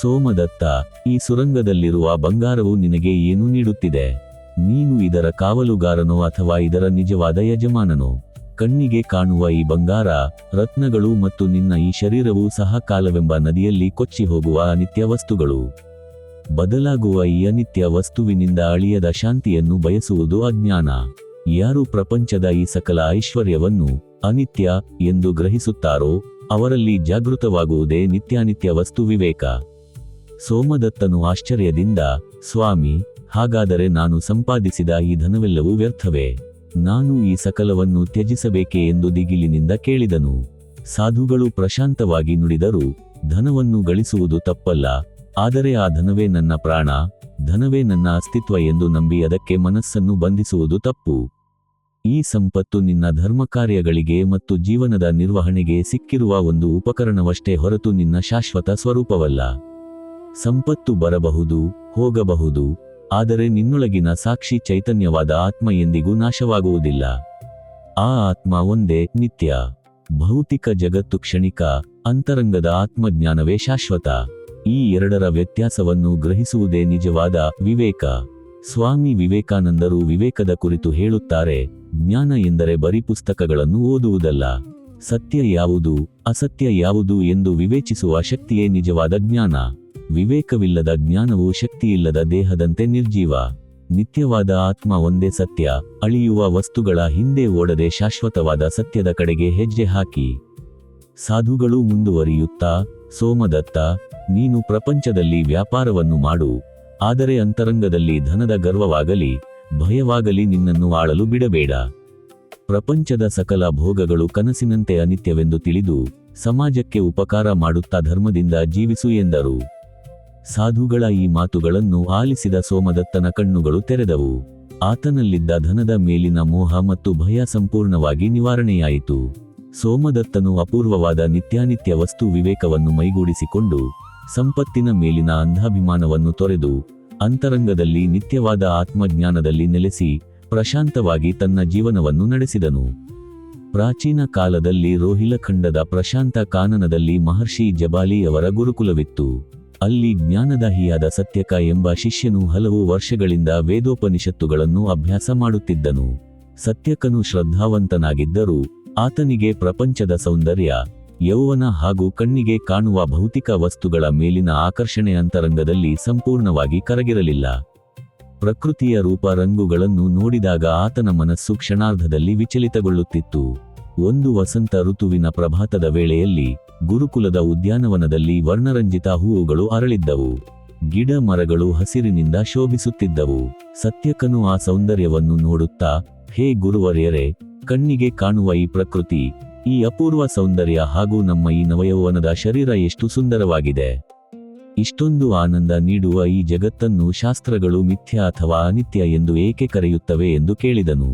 ಸೋಮದತ್ತ, ಈ ಸುರಂಗದಲ್ಲಿರುವ ಬಂಗಾರವು ನಿನಗೆ ಏನು ನೀಡುತ್ತಿದೆ? ನೀನು ಇದರ ಕಾವಲುಗಾರನೋ ಅಥವಾ ಇದರ ನಿಜವಾದ ಯಜಮಾನನೋ? ಕಣ್ಣಿಗೆ ಕಾಣುವ ಈ ಬಂಗಾರ, ರತ್ನಗಳು ಮತ್ತು ನಿನ್ನ ಈ ಶರೀರವೂ ಸಹ ಕಾಲವೆಂಬ ನದಿಯಲ್ಲಿ ಕೊಚ್ಚಿ ಹೋಗುವ ಅನಿತ್ಯ ವಸ್ತುಗಳು. ಬದಲಾಗುವ ಈ ಅನಿತ್ಯ ವಸ್ತುವಿನಿಂದ ಅಳಿಯದ ಶಾಂತಿಯನ್ನು ಬಯಸುವುದು ಅಜ್ಞಾನ. ಯಾರು ಪ್ರಪಂಚದ ಈ ಸಕಲ ಐಶ್ವರ್ಯವನ್ನು ಅನಿತ್ಯ ಎಂದು ಗ್ರಹಿಸುತ್ತಾರೋ ಅವರಲ್ಲಿ ಜಾಗೃತವಾಗುವುದೇ ನಿತ್ಯಾನಿತ್ಯ ವಸ್ತು ವಿವೇಕ. ಸೋಮದತ್ತನು ಆಶ್ಚರ್ಯದಿಂದ, ಸ್ವಾಮಿ, ಹಾಗಾದರೆ ನಾನು ಸಂಪಾದಿಸಿದ ಈ ಧನವೆಲ್ಲವೂ ವ್ಯರ್ಥವೇ? ನಾನು ಈ ಸಕಲವನ್ನು ತ್ಯಜಿಸಬೇಕೇ ಎಂದು ದಿಗಿಲಿನಿಂದ ಕೇಳಿದನು. ಸಾಧುಗಳು ಪ್ರಶಾಂತವಾಗಿ ನುಡಿದರು, ಧನವನ್ನು ಗಳಿಸುವುದು ತಪ್ಪಲ್ಲ, ಆದರೆ ಆ ಧನವೇ ನನ್ನ ಪ್ರಾಣ, ಧನವೇ ನನ್ನ ಅಸ್ತಿತ್ವ ಎಂದು ನಂಬಿ ಅದಕ್ಕೆ ಮನಸ್ಸನ್ನು ಬಂಧಿಸುವುದು ತಪ್ಪು. ಈ ಸಂಪತ್ತು ನಿನ್ನ ಧರ್ಮಕಾರ್ಯಗಳಿಗೆ ಮತ್ತು ಜೀವನದ ನಿರ್ವಹಣೆಗೆ ಸಿಕ್ಕಿರುವ ಒಂದು ಉಪಕರಣವಷ್ಟೇ ಹೊರತು ನಿನ್ನ ಶಾಶ್ವತ ಸ್ವರೂಪವಲ್ಲ. ಸಂಪತ್ತು ಬರಬಹುದು, ಹೋಗಬಹುದು, ಆದರೆ ನಿನ್ನೊಳಗಿನ ಸಾಕ್ಷಿ ಚೈತನ್ಯವಾದ ಆತ್ಮ ಎಂದಿಗೂ ನಾಶವಾಗುವುದಿಲ್ಲ. ಆ ಆತ್ಮ ಒಂದೇ ನಿತ್ಯ. ಭೌತಿಕ ಜಗತ್ತು ಕ್ಷಣಿಕ, ಅಂತರಂಗದ ಆತ್ಮಜ್ಞಾನವೇ ಶಾಶ್ವತ. ಈ ಎರಡರ ವ್ಯತ್ಯಾಸವನ್ನು ಗ್ರಹಿಸುವುದೇ ನಿಜವಾದ ವಿವೇಕ. ಸ್ವಾಮಿ ವಿವೇಕಾನಂದರು ವಿವೇಕದ ಕುರಿತು ಹೇಳುತ್ತಾರೆ, ಜ್ಞಾನ ಎಂದರೆ ಬರೀ ಪುಸ್ತಕಗಳನ್ನು ಓದುವುದಲ್ಲ. ಸತ್ಯ ಯಾವುದು, ಅಸತ್ಯ ಯಾವುದು ಎಂದು ವಿವೇಚಿಸುವ ಶಕ್ತಿಯೇ ನಿಜವಾದ ಜ್ಞಾನ. ವಿವೇಕವಿಲ್ಲದ ಜ್ಞಾನವು ಶಕ್ತಿಯಿಲ್ಲದ ದೇಹದಂತೆ ನಿರ್ಜೀವ. ನಿತ್ಯವಾದ ಆತ್ಮ ಒಂದೇ ಸತ್ಯ. ಅಳಿಯುವ ವಸ್ತುಗಳ ಹಿಂದೆ ಓಡದೆ ಶಾಶ್ವತವಾದ ಸತ್ಯದ ಕಡೆಗೆ ಹೆಜ್ಜೆ ಹಾಕಿ. ಸಾಧುಗಳು ಮುಂದುವರಿಯುತ್ತಾ, ಸೋಮದತ್ತ, ನೀನು ಪ್ರಪಂಚದಲ್ಲಿ ವ್ಯಾಪಾರವನ್ನು ಮಾಡು, ಆದರೆ ಅಂತರಂಗದಲ್ಲಿ ಧನದ ಗರ್ವವಾಗಲಿ ಭಯವಾಗಲಿ ನಿನ್ನನ್ನು ಆಳಲು ಬಿಡಬೇಡ. ಪ್ರಪಂಚದ ಸಕಲ ಭೋಗಗಳು ಕನಸಿನಂತೆ ಅನಿತ್ಯವೆಂದು ತಿಳಿದು ಸಮಾಜಕ್ಕೆ ಉಪಕಾರ ಮಾಡುತ್ತಾ ಧರ್ಮದಿಂದ ಜೀವಿಸು ಎಂದರು. ಸಾಧುಗಳ ಈ ಮಾತುಗಳನ್ನು ಆಲಿಸಿದ ಸೋಮದತ್ತನ ಕಣ್ಣುಗಳು ತೆರೆದವು. ಆತನಲ್ಲಿದ್ದ ಧನದ ಮೇಲಿನ ಮೋಹ ಮತ್ತು ಭಯ ಸಂಪೂರ್ಣವಾಗಿ ನಿವಾರಣೆಯಾಯಿತು. ಸೋಮದತ್ತನು ಅಪೂರ್ವವಾದ ನಿತ್ಯಾನಿತ್ಯ ವಸ್ತು ವಿವೇಕವನ್ನು ಮೈಗೂಡಿಸಿಕೊಂಡು ಸಂಪತ್ತಿನ ಮೇಲಿನ ಅಂಧಾಭಿಮಾನವನ್ನು ತೊರೆದು ಅಂತರಂಗದಲ್ಲಿ ನಿತ್ಯವಾದ ಆತ್ಮಜ್ಞಾನದಲ್ಲಿ ನೆಲೆಸಿ ಪ್ರಶಾಂತವಾಗಿ ತನ್ನ ಜೀವನವನ್ನು ನಡೆಸಿದನು. ಪ್ರಾಚೀನ ಕಾಲದಲ್ಲಿ ರೋಹಿಲಖಂಡದ ಪ್ರಶಾಂತ ಕಾನನದಲ್ಲಿ ಮಹರ್ಷಿ ಜಬಾಲಿ ಅವರ ಗುರುಕುಲವಿತ್ತು. ಅಲ್ಲಿ ಜ್ಞಾನದಾಹಿಯಾದ ಸತ್ಯಕ ಎಂಬ ಶಿಷ್ಯನು ಹಲವು ವರ್ಷಗಳಿಂದ ವೇದೋಪನಿಷತ್ತುಗಳನ್ನು ಅಭ್ಯಾಸ ಮಾಡುತ್ತಿದ್ದನು. ಸತ್ಯಕನು ಶ್ರದ್ಧಾವಂತನಾಗಿದ್ದರೂ ಆತನಿಗೆ ಪ್ರಪಂಚದ ಸೌಂದರ್ಯ, ಯೌವನ ಹಾಗೂ ಕಣ್ಣಿಗೆ ಕಾಣುವ ಭೌತಿಕ ವಸ್ತುಗಳ ಮೇಲಿನ ಆಕರ್ಷಣೆ ಅಂತರಂಗದಲ್ಲಿ ಸಂಪೂರ್ಣವಾಗಿ ಕರಗಿರಲಿಲ್ಲ. ಪ್ರಕೃತಿಯ ರೂಪ ರಂಗುಗಳನ್ನು ನೋಡಿದಾಗ ಆತನ ಮನಸ್ಸು ಕ್ಷಣಾರ್ಧದಲ್ಲಿ ವಿಚಲಿತಗೊಳ್ಳುತ್ತಿತ್ತು. ಒಂದು ವಸಂತ ಋತುವಿನ ಪ್ರಭಾತದ ವೇಳೆಯಲ್ಲಿ ಗುರುಕುಲದ ಉದ್ಯಾನವನದಲ್ಲಿ ವರ್ಣರಂಜಿತ ಹೂವುಗಳು ಅರಳಿದ್ದವು. ಗಿಡ ಮರಗಳು ಹಸಿರಿನಿಂದ ಶೋಭಿಸುತ್ತಿದ್ದವು. ಸತ್ಯಕನು ಆ ಸೌಂದರ್ಯವನ್ನು ನೋಡುತ್ತಾ, ಹೇ ಗುರುವರ್ಯರೇ, ಕಣ್ಣಿಗೆ ಕಾಣುವ ಈ ಪ್ರಕೃತಿ, ಈ ಅಪೂರ್ವ ಸೌಂದರ್ಯ ಹಾಗೂ ನಮ್ಮ ಈ ನವಯೌವನದ ಶರೀರ ಎಷ್ಟು ಸುಂದರವಾಗಿದೆ. ಇಷ್ಟೊಂದು ಆನಂದ ನೀಡುವ ಈ ಜಗತ್ತನ್ನು ಶಾಸ್ತ್ರಗಳು ಮಿಥ್ಯ ಅಥವಾ ಅನಿತ್ಯ ಎಂದು ಏಕೆ ಕರೆಯುತ್ತವೆ ಎಂದು ಕೇಳಿದನು.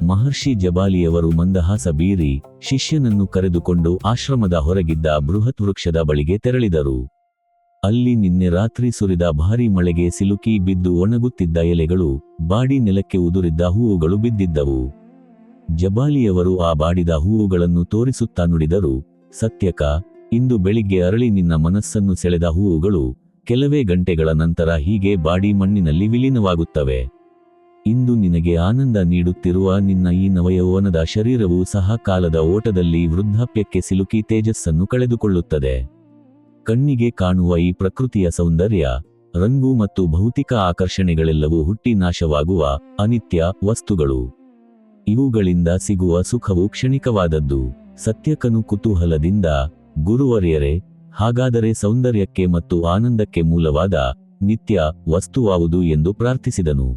ಮಹರ್ಷಿ ಜಬಾಲಿಯವರು ಮಂದಹಾಸ ಬೀರಿ ಶಿಷ್ಯನನ್ನು ಕರೆದುಕೊಂಡು ಆಶ್ರಮದ ಹೊರಗಿದ್ದ ಬೃಹತ್ ವೃಕ್ಷದ ಬಳಿಗೆ ತೆರಳಿದರು. ಅಲ್ಲಿ ನಿನ್ನೆ ರಾತ್ರಿ ಸುರಿದ ಭಾರೀ ಮಳೆಗೆ ಸಿಲುಕಿ ಬಿದ್ದು ಒಣಗುತ್ತಿದ್ದ ಎಲೆಗಳು, ಬಾಡಿ ನೆಲಕ್ಕೆ ಉದುರಿದ್ದ ಹೂವುಗಳು ಬಿದ್ದಿದ್ದವು. ಜಬಾಲಿಯವರು ಆ ಬಾಡಿದ ಹೂವುಗಳನ್ನು ತೋರಿಸುತ್ತಾ ನುಡಿದರು, ಸತ್ಯಕ, ಇಂದು ಬೆಳಿಗ್ಗೆ ಅರಳಿ ನಿನ್ನ ಮನಸ್ಸನ್ನು ಸೆಳೆದ ಹೂವುಗಳು ಕೆಲವೇ ಗಂಟೆಗಳ ನಂತರ ಹೀಗೆ ಬಾಡಿ ಮಣ್ಣಿನಲ್ಲಿ ವಿಲೀನವಾಗುತ್ತವೆ. ಇಂದು ನಿನಗೆ ಆನಂದ ನೀಡುತ್ತಿರುವ ನಿನ್ನ ಈ ನವಯೌವನದ ಶರೀರವು ಸಹ ಕಾಲದ ಓಟದಲ್ಲಿ ವೃದ್ಧಾಪ್ಯಕ್ಕೆ ಸಿಲುಕಿ ತೇಜಸ್ಸನ್ನು ಕಳೆದುಕೊಳ್ಳುತ್ತದೆ. ಕಣ್ಣಿಗೆ ಕಾಣುವ ಈ ಪ್ರಕೃತಿಯ ಸೌಂದರ್ಯ, ರಂಗು ಮತ್ತು ಭೌತಿಕ ಆಕರ್ಷಣೆಗಳೆಲ್ಲವೂ ಹುಟ್ಟಿ ನಾಶವಾಗುವ ಅನಿತ್ಯ ವಸ್ತುಗಳು. ಇವುಗಳಿಂದ ಸಿಗುವ ಸುಖವು ಕ್ಷಣಿಕವಾದದ್ದು. ಸತ್ಯಕನು ಕುತೂಹಲದಿಂದ, ಗುರುವರ್ಯರೇ, ಹಾಗಾದರೆ ಸೌಂದರ್ಯಕ್ಕೆ ಮತ್ತು ಆನಂದಕ್ಕೆ ಮೂಲವಾದ ನಿತ್ಯ ವಸ್ತುವಾವುದು ಎಂದು ಪ್ರಾರ್ಥಿಸಿದನು.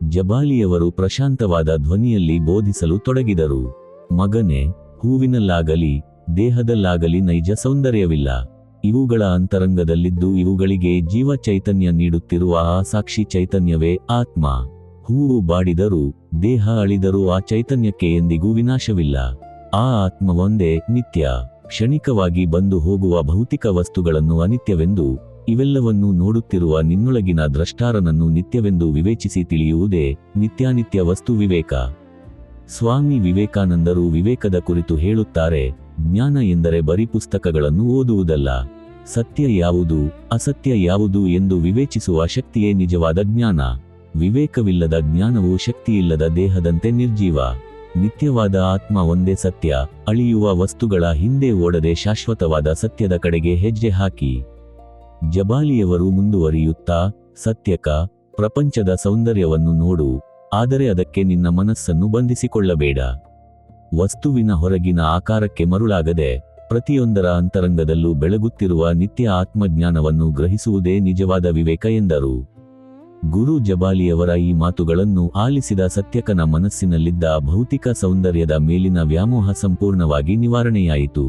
ಜಬಾಲಿಯವರು ಪ್ರಶಾಂತವಾದ ಧ್ವನಿಯಲ್ಲಿ ಬೋಧಿಸಲು ತೊಡಗಿದರು. ಮಗನೇ, ಹೂವಿನಲ್ಲಾಗಲಿ ದೇಹದಲ್ಲಾಗಲಿ ನೈಜ ಸೌಂದರ್ಯವಿಲ್ಲ. ಇವುಗಳ ಅಂತರಂಗದಲ್ಲಿದ್ದು ಇವುಗಳಿಗೆ ಜೀವ ಚೈತನ್ಯ ನೀಡುತ್ತಿರುವ ಆ ಸಾಕ್ಷಿ ಚೈತನ್ಯವೇ ಆತ್ಮ. ಹೂವು ಬಾಡಿದರೂ ದೇಹ ಅಳಿದರೂ ಆ ಚೈತನ್ಯಕ್ಕೆ ಎಂದಿಗೂ ವಿನಾಶವಿಲ್ಲ. ಆ ಆತ್ಮ ಒಂದೇ ನಿತ್ಯ. ಕ್ಷಣಿಕವಾಗಿ ಬಂದು ಹೋಗುವ ಭೌತಿಕ ವಸ್ತುಗಳನ್ನು ಅನಿತ್ಯವೆಂದು, ಇವೆಲ್ಲವನ್ನೂ ನೋಡುತ್ತಿರುವ ನಿನ್ನೊಳಗಿನ ದ್ರಷ್ಟಾರನನ್ನು ನಿತ್ಯವೆಂದು ವಿವೇಚಿಸಿ ತಿಳಿಯುವುದೇ ನಿತ್ಯಾನಿತ್ಯ ವಸ್ತು ವಿವೇಕ. ಸ್ವಾಮಿ ವಿವೇಕಾನಂದರು ವಿವೇಕದ ಕುರಿತು ಹೇಳುತ್ತಾರೆ, ಜ್ಞಾನ ಎಂದರೆ ಬರೀ ಪುಸ್ತಕಗಳನ್ನು ಓದುವುದಲ್ಲ. ಸತ್ಯ ಯಾವುದು, ಅಸತ್ಯ ಯಾವುದು ಎಂದು ವಿವೇಚಿಸುವ ಶಕ್ತಿಯೇ ನಿಜವಾದ ಜ್ಞಾನ. ವಿವೇಕವಿಲ್ಲದ ಜ್ಞಾನವು ಶಕ್ತಿಯಿಲ್ಲದ ದೇಹದಂತೆ ನಿರ್ಜೀವ. ನಿತ್ಯವಾದ ಆತ್ಮ ಒಂದೇ ಸತ್ಯ. ಅಳಿಯುವ ವಸ್ತುಗಳ ಹಿಂದೆ ಓಡದೆ ಶಾಶ್ವತವಾದ ಸತ್ಯದ ಕಡೆಗೆ ಹೆಜ್ಜೆ ಹಾಕಿ. ಜಬಾಲಿಯವರು ಮುಂದುವರಿಯುತ್ತಾ, ಸತ್ಯಕ, ಪ್ರಪಂಚದ ಸೌಂದರ್ಯವನ್ನು ನೋಡು, ಆದರೆ ಅದಕ್ಕೆ ನಿನ್ನ ಮನಸ್ಸನ್ನು ಬಂಧಿಸಿಕೊಳ್ಳಬೇಡ. ವಸ್ತುವಿನ ಹೊರಗಿನ ಆಕಾರಕ್ಕೆ ಮರುಳಾಗದೆ ಪ್ರತಿಯೊಂದರ ಅಂತರಂಗದಲ್ಲೂ ಬೆಳಗುತ್ತಿರುವ ನಿತ್ಯ ಆತ್ಮಜ್ಞಾನವನ್ನು ಗ್ರಹಿಸುವುದೇ ನಿಜವಾದ ವಿವೇಕ ಎಂದರು. ಗುರು ಜಬಾಲಿಯವರ ಈ ಮಾತುಗಳನ್ನು ಆಲಿಸಿದ ಸತ್ಯಕನ ಮನಸ್ಸಿನಲ್ಲಿದ್ದ ಭೌತಿಕ ಸೌಂದರ್ಯದ ಮೇಲಿನ ವ್ಯಾಮೋಹ ಸಂಪೂರ್ಣವಾಗಿ ನಿವಾರಣೆಯಾಯಿತು.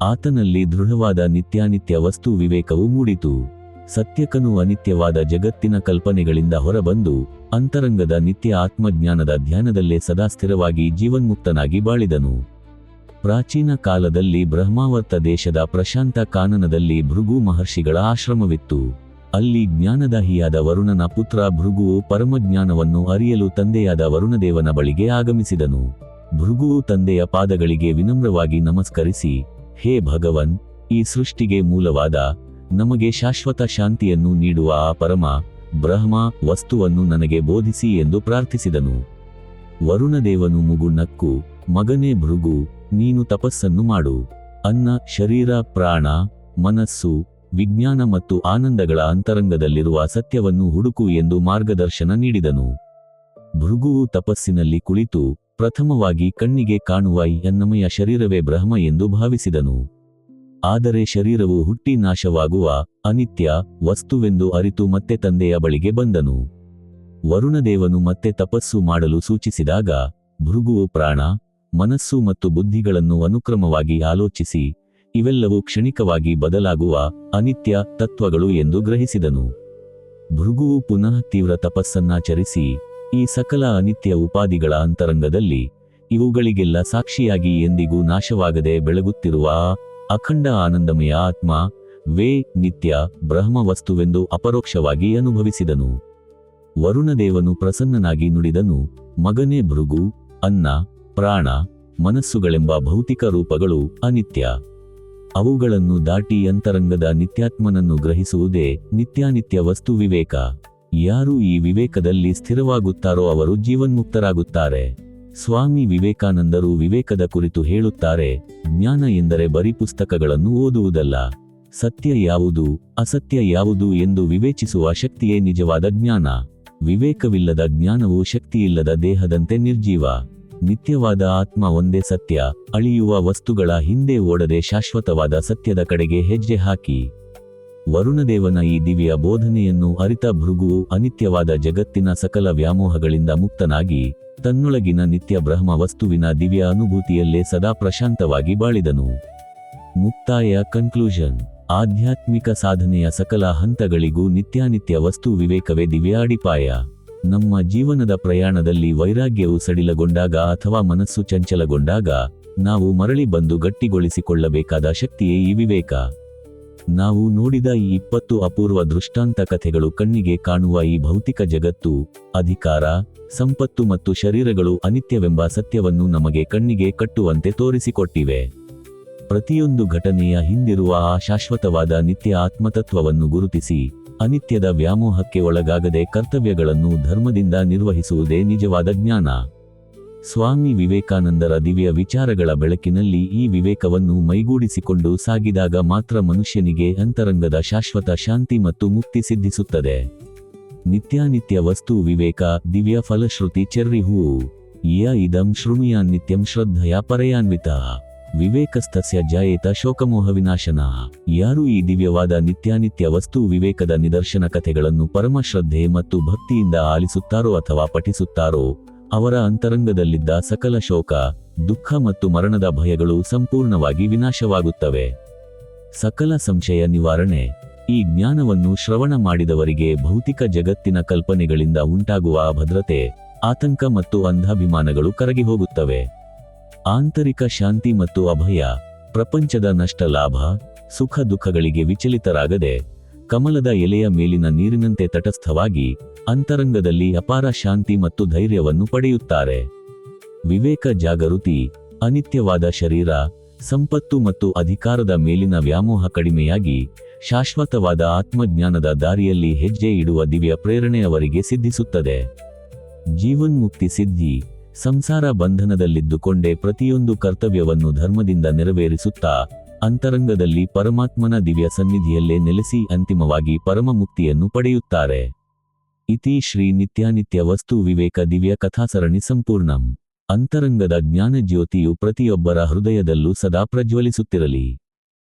ಆತನಲ್ಲಿ ದೃಢವಾದ ನಿತ್ಯಾನಿತ್ಯ ವಸ್ತು ವಿವೇಕವು ಮೂಡಿತು. ಸತ್ಯಕನು ಅನಿತ್ಯವಾದ ಜಗತ್ತಿನ ಕಲ್ಪನೆಗಳಿಂದ ಹೊರಬಂದು ಅಂತರಂಗದ ನಿತ್ಯ ಆತ್ಮಜ್ಞಾನದ ಧ್ಯಾನದಲ್ಲೇ ಸದಾ ಸ್ಥಿರವಾಗಿ ಜೀವನ್ಮುಕ್ತನಾಗಿ ಬಾಳಿದನು. ಪ್ರಾಚೀನ ಕಾಲದಲ್ಲಿ ಬ್ರಹ್ಮಾವರ್ತ ದೇಶದ ಪ್ರಶಾಂತ ಕಾನನದಲ್ಲಿ ಭೃಗು ಮಹರ್ಷಿಗಳ ಆಶ್ರಮವಿತ್ತು. ಅಲ್ಲಿ ಜ್ಞಾನದಾಹಿಯಾದ ವರುಣನ ಪುತ್ರ ಭೃಗುವು ಪರಮಜ್ಞಾನವನ್ನು ಅರಿಯಲು ತಂದೆಯಾದ ವರುಣದೇವನ ಬಳಿಗೆ ಆಗಮಿಸಿದನು. ಭೃಗುವು ತಂದೆಯ ಪಾದಗಳಿಗೆ ವಿನಮ್ರವಾಗಿ ನಮಸ್ಕರಿಸಿ, ಹೇ ಭಗವನ್, ಈ ಸೃಷ್ಟಿಗೆ ಮೂಲವಾದ ನಮಗೆ ಶಾಶ್ವತ ಶಾಂತಿಯನ್ನು ನೀಡುವ ಆ ಪರಮ ಬ್ರಹ್ಮ ವಸ್ತುವನ್ನು ನನಗೆ ಬೋಧಿಸಿ ಎಂದು ಪ್ರಾರ್ಥಿಸಿದನು. ವರುಣದೇವನು ಮುಗುನಕ್ಕು, ಮಗನೇ ಭೃಗು, ನೀನು ತಪಸ್ಸನ್ನು ಮಾಡು. ಅನ್ನ, ಶರೀರ, ಪ್ರಾಣ, ಮನಸ್ಸು, ವಿಜ್ಞಾನ ಮತ್ತು ಆನಂದಗಳ ಅಂತರಂಗದಲ್ಲಿರುವ ಸತ್ಯವನ್ನು ಹುಡುಕು ಎಂದು ಮಾರ್ಗದರ್ಶನ ನೀಡಿದನು. ಭೃಗುವು ತಪಸ್ಸಿನಲ್ಲಿ ಕುಳಿತು ಪ್ರಥಮವಾಗಿ ಕಣ್ಣಿಗೆ ಕಾಣುವ ಈ ಅನ್ನಮಯ ಶರೀರವೇ ಬ್ರಹ್ಮ ಎಂದು ಭಾವಿಸಿದನು. ಆದರೆ ಶರೀರವು ಹುಟ್ಟಿ ನಾಶವಾಗುವ ಅನಿತ್ಯ ವಸ್ತುವೆಂದು ಅರಿತು ಮತ್ತೆ ತಂದೆಯ ಬಳಿಗೆ ಬಂದನು. ವರುಣದೇವನು ಮತ್ತೆ ತಪಸ್ಸು ಮಾಡಲು ಸೂಚಿಸಿದಾಗ ಭೃಗುವು ಪ್ರಾಣ, ಮನಸ್ಸು ಮತ್ತು ಬುದ್ಧಿಗಳನ್ನು ಅನುಕ್ರಮವಾಗಿ ಆಲೋಚಿಸಿ ಇವೆಲ್ಲವೂ ಕ್ಷಣಿಕವಾಗಿ ಬದಲಾಗುವ ಅನಿತ್ಯ ತತ್ವಗಳು ಎಂದು ಗ್ರಹಿಸಿದನು. ಭೃಗುವು ಪುನಃ ತೀವ್ರ ತಪಸ್ಸನ್ನಾಚರಿಸಿ ಈ ಸಕಲ ಅನಿತ್ಯ ಉಪಾಧಿಗಳ ಅಂತರಂಗದಲ್ಲಿ ಇವುಗಳಿಗೆಲ್ಲ ಸಾಕ್ಷಿಯಾಗಿ ಎಂದಿಗೂ ನಾಶವಾಗದೆ ಬೆಳಗುತ್ತಿರುವ ಅಖಂಡ ಆನಂದಮಯ ಆತ್ಮ ವೇ ನಿತ್ಯ ಬ್ರಹ್ಮ ವಸ್ತುವೆಂದು ಅಪರೋಕ್ಷವಾಗಿ ಅನುಭವಿಸಿದನು. ವರುಣದೇವನು ಪ್ರಸನ್ನನಾಗಿ ನುಡಿದನು, ಮಗನೇ ಭೃಗು, ಅನ್ನ, ಪ್ರಾಣ, ಮನಸ್ಸುಗಳೆಂಬ ಭೌತಿಕ ರೂಪಗಳು ಅನಿತ್ಯ. ಅವುಗಳನ್ನು ದಾಟಿ ಅಂತರಂಗದ ನಿತ್ಯಾತ್ಮನನ್ನು ಗ್ರಹಿಸುವುದೇ ನಿತ್ಯಾನಿತ್ಯ ವಸ್ತು ವಿವೇಕ. ಯಾರು ಈ ವಿವೇಕದಲ್ಲಿ ಸ್ಥಿರವಾಗುತ್ತಾರೋ ಅವರು ಜೀವನ್ಮುಕ್ತರಾಗುತ್ತಾರೆ. ಸ್ವಾಮಿ ವಿವೇಕಾನಂದರು ವಿವೇಕದ ಕುರಿತು ಹೇಳುತ್ತಾರೆ, ಜ್ಞಾನ ಎಂದರೆ ಬರೀ ಪುಸ್ತಕಗಳನ್ನು ಓದುವುದಲ್ಲ. ಸತ್ಯ ಯಾವುದು ಅಸತ್ಯ ಯಾವುದು ಎಂದು ವಿವೇಚಿಸುವ ಶಕ್ತಿಯೇ ನಿಜವಾದ ಜ್ಞಾನ. ವಿವೇಕವಿಲ್ಲದ ಜ್ಞಾನವು ಶಕ್ತಿಯಿಲ್ಲದ ದೇಹದಂತೆ ನಿರ್ಜೀವ. ನಿತ್ಯವಾದ ಆತ್ಮ ಒಂದೇ ಸತ್ಯ. ಅಳಿಯುವ ವಸ್ತುಗಳ ಹಿಂದೆ ಓಡದೆ ಶಾಶ್ವತವಾದ ಸತ್ಯದ ಕಡೆಗೆ ಹೆಜ್ಜೆ ಹಾಕಿ. ವರುಣದೇವನ ಈ ದಿವ್ಯ ಬೋಧನೆಯನ್ನು ಅರಿತ ಭೃಗುವು ಅನಿತ್ಯವಾದ ಜಗತ್ತಿನ ಸಕಲ ವ್ಯಾಮೋಹಗಳಿಂದ ಮುಕ್ತನಾಗಿ ತನ್ನೊಳಗಿನ ನಿತ್ಯ ಬ್ರಹ್ಮ ವಸ್ತುವಿನ ದಿವ್ಯ ಅನುಭೂತಿಯಲ್ಲೇ ಸದಾ ಪ್ರಶಾಂತವಾಗಿ ಬಾಳಿದನು. ಮುಕ್ತಾಯ ಕನ್ಕ್ಲೂಷನ್. ಆಧ್ಯಾತ್ಮಿಕ ಸಾಧನೆಯ ಸಕಲ ಹಂತಗಳಿಗೂ ನಿತ್ಯಾನಿತ್ಯ ವಸ್ತು ವಿವೇಕವೇ ದಿವ್ಯ ಅಡಿಪಾಯ. ನಮ್ಮ ಜೀವನದ ಪ್ರಯಾಣದಲ್ಲಿ ವೈರಾಗ್ಯವು ಸಡಿಲಗೊಂಡಾಗ ಅಥವಾ ಮನಸ್ಸು ಚಂಚಲಗೊಂಡಾಗ ನಾವು ಮರಳಿ ಬಂದು ಗಟ್ಟಿಗೊಳಿಸಿಕೊಳ್ಳಬೇಕಾದ ಶಕ್ತಿಯೇ ಈ ವಿವೇಕ. ನಾವು ನೋಡಿದ ಈ 20 ಅಪೂರ್ವ ದೃಷ್ಟಾಂತ ಕಥೆಗಳು ಕಣ್ಣಿಗೆ ಕಾಣುವ ಈ ಭೌತಿಕ ಜಗತ್ತು, ಅಧಿಕಾರ, ಸಂಪತ್ತು ಮತ್ತು ಶರೀರಗಳು ಅನಿತ್ಯವೆಂಬ ಸತ್ಯವನ್ನು ನಮಗೆ ಕಣ್ಣಿಗೆ ಕಟ್ಟುವಂತೆ ತೋರಿಸಿಕೊಟ್ಟಿವೆ. ಪ್ರತಿಯೊಂದು ಘಟನೆಯ ಹಿಂದಿರುವ ಆ ಶಾಶ್ವತವಾದ ನಿತ್ಯ ಆತ್ಮತತ್ವವನ್ನು ಗುರುತಿಸಿ ಅನಿತ್ಯದ ವ್ಯಾಮೋಹಕ್ಕೆ ಒಳಗಾಗದೆ ಕರ್ತವ್ಯಗಳನ್ನು ಧರ್ಮದಿಂದ ನಿರ್ವಹಿಸುವುದೇ ನಿಜವಾದ ಜ್ಞಾನ. ಸ್ವಾಮಿ ವಿವೇಕಾನಂದರ ದಿವ್ಯ ವಿಚಾರಗಳ ಬೆಳಕಿನಲ್ಲಿ ಈ ವಿವೇಕವನ್ನು ಮೈಗೂಡಿಸಿಕೊಂಡು ಸಾಗಿದಾಗ ಮಾತ್ರ ಮನುಷ್ಯನಿಗೆ ಅಂತರಂಗದ ಶಾಶ್ವತ ಶಾಂತಿ ಮತ್ತು ಮುಕ್ತಿ ಸಿದ್ಧಿಸುತ್ತದೆ. ನಿತ್ಯಾನಿತ್ಯ ವಸ್ತು ವಿವೇಕ ದಿವ್ಯ ಫಲಶ್ರುತಿ ಚೆರ್ರಿ ಹೂವು. ಯ ಇದಂ ಶೃಣುಯಾನ್ ನಿತ್ಯಂ ಶ್ರದ್ಧೆಯ ಪರಯಾನ್ವಿತ ವಿವೇಕಸ್ತಸ್ಯ ಜಾಯೇತ ಶೋಕಮೋಹ ವಿನಾಶನ. ಯಾರು ಈ ದಿವ್ಯವಾದ ನಿತ್ಯಾನಿತ್ಯ ವಸ್ತು ವಿವೇಕದ ನಿದರ್ಶನ ಕಥೆಗಳನ್ನು ಪರಮಶ್ರದ್ಧೆ ಮತ್ತು ಭಕ್ತಿಯಿಂದ ಆಲಿಸುತ್ತಾರೋ ಅಥವಾ ಪಠಿಸುತ್ತಾರೋ ಅವರ ಅಂತರಂಗದಲ್ಲಿದ್ದ ಸಕಲ ಶೋಕ, ದುಃಖ ಮತ್ತು ಮರಣದ ಭಯಗಳು ಸಂಪೂರ್ಣವಾಗಿ ವಿನಾಶವಾಗುತ್ತವೆ. ಸಕಲ ಸಂಶಯ ನಿವಾರಣೆ. ಈ ಜ್ಞಾನವನ್ನು ಶ್ರವಣ ಮಾಡಿದವರಿಗೆ ಭೌತಿಕ ಜಗತ್ತಿನ ಕಲ್ಪನೆಗಳಿಂದ ಉಂಟಾಗುವ ಅಭದ್ರತೆ, ಆತಂಕ ಮತ್ತು ಅಂಧಾಭಿಮಾನಗಳು ಕರಗಿ ಹೋಗುತ್ತವೆ. ಆಂತರಿಕ ಶಾಂತಿ ಮತ್ತು ಅಭಯ. ಪ್ರಪಂಚದ ನಷ್ಟ ಲಾಭ, ಸುಖ ದುಃಖಗಳಿಗೆ ವಿಚಲಿತರಾಗದೆ ಕಮಲದ ಎಲೆಯ ಮೇಲಿನ ನೀರಿನಂತೆ ತಟಸ್ಥವಾಗಿ ಅಂತರಂಗದಲ್ಲಿ ಅಪಾರ ಶಾಂತಿ ಮತ್ತು ಧೈರ್ಯವನ್ನು ಪಡೆಯುತ್ತಾರೆ. ವಿವೇಕ ಜಾಗೃತಿ. ಅನಿತ್ಯವಾದ ಶರೀರ, ಸಂಪತ್ತು ಮತ್ತು ಅಧಿಕಾರದ ಮೇಲಿನ ವ್ಯಾಮೋಹ ಕಡಿಮೆಯಾಗಿ ಶಾಶ್ವತವಾದ ಆತ್ಮಜ್ಞಾನದ ದಾರಿಯಲ್ಲಿ ಹೆಜ್ಜೆ ಇಡುವ ದಿವ್ಯ ಪ್ರೇರಣೆ ಅವರಿಗೆ ಸಿದ್ಧಿಸುತ್ತದೆ. ಜೀವನ್ಮುಕ್ತಿ ಸಿದ್ಧಿ. ಸಂಸಾರ ಬಂಧನದಲ್ಲಿದ್ದುಕೊಂಡೇ ಪ್ರತಿಯೊಂದು ಕರ್ತವ್ಯವನ್ನು ಧರ್ಮದಿಂದ ನೆರವೇರಿಸುತ್ತಾ ಅಂತರಂಗದಲ್ಲಿ ಪರಮಾತ್ಮನ ದಿವ್ಯ ಸನ್ನಿಧಿಯಲ್ಲೇ ನೆಲೆಸಿ ಅಂತಿಮವಾಗಿ ಪರಮ ಮುಕ್ತಿಯನ್ನು ಪಡೆಯುತ್ತಾರೆ. ಇತಿ ಶ್ರೀ ನಿತ್ಯಾನಿತ್ಯ ವಸ್ತು ವಿವೇಕ ದಿವ್ಯ ಕಥಾಸರಣಿ ಸಂಪೂರ್ಣಂ. ಅಂತರಂಗದ ಜ್ಞಾನಜ್ಯೋತಿಯು ಪ್ರತಿಯೊಬ್ಬರ ಹೃದಯದಲ್ಲೂ ಸದಾ ಪ್ರಜ್ವಲಿಸುತ್ತಿರಲಿ.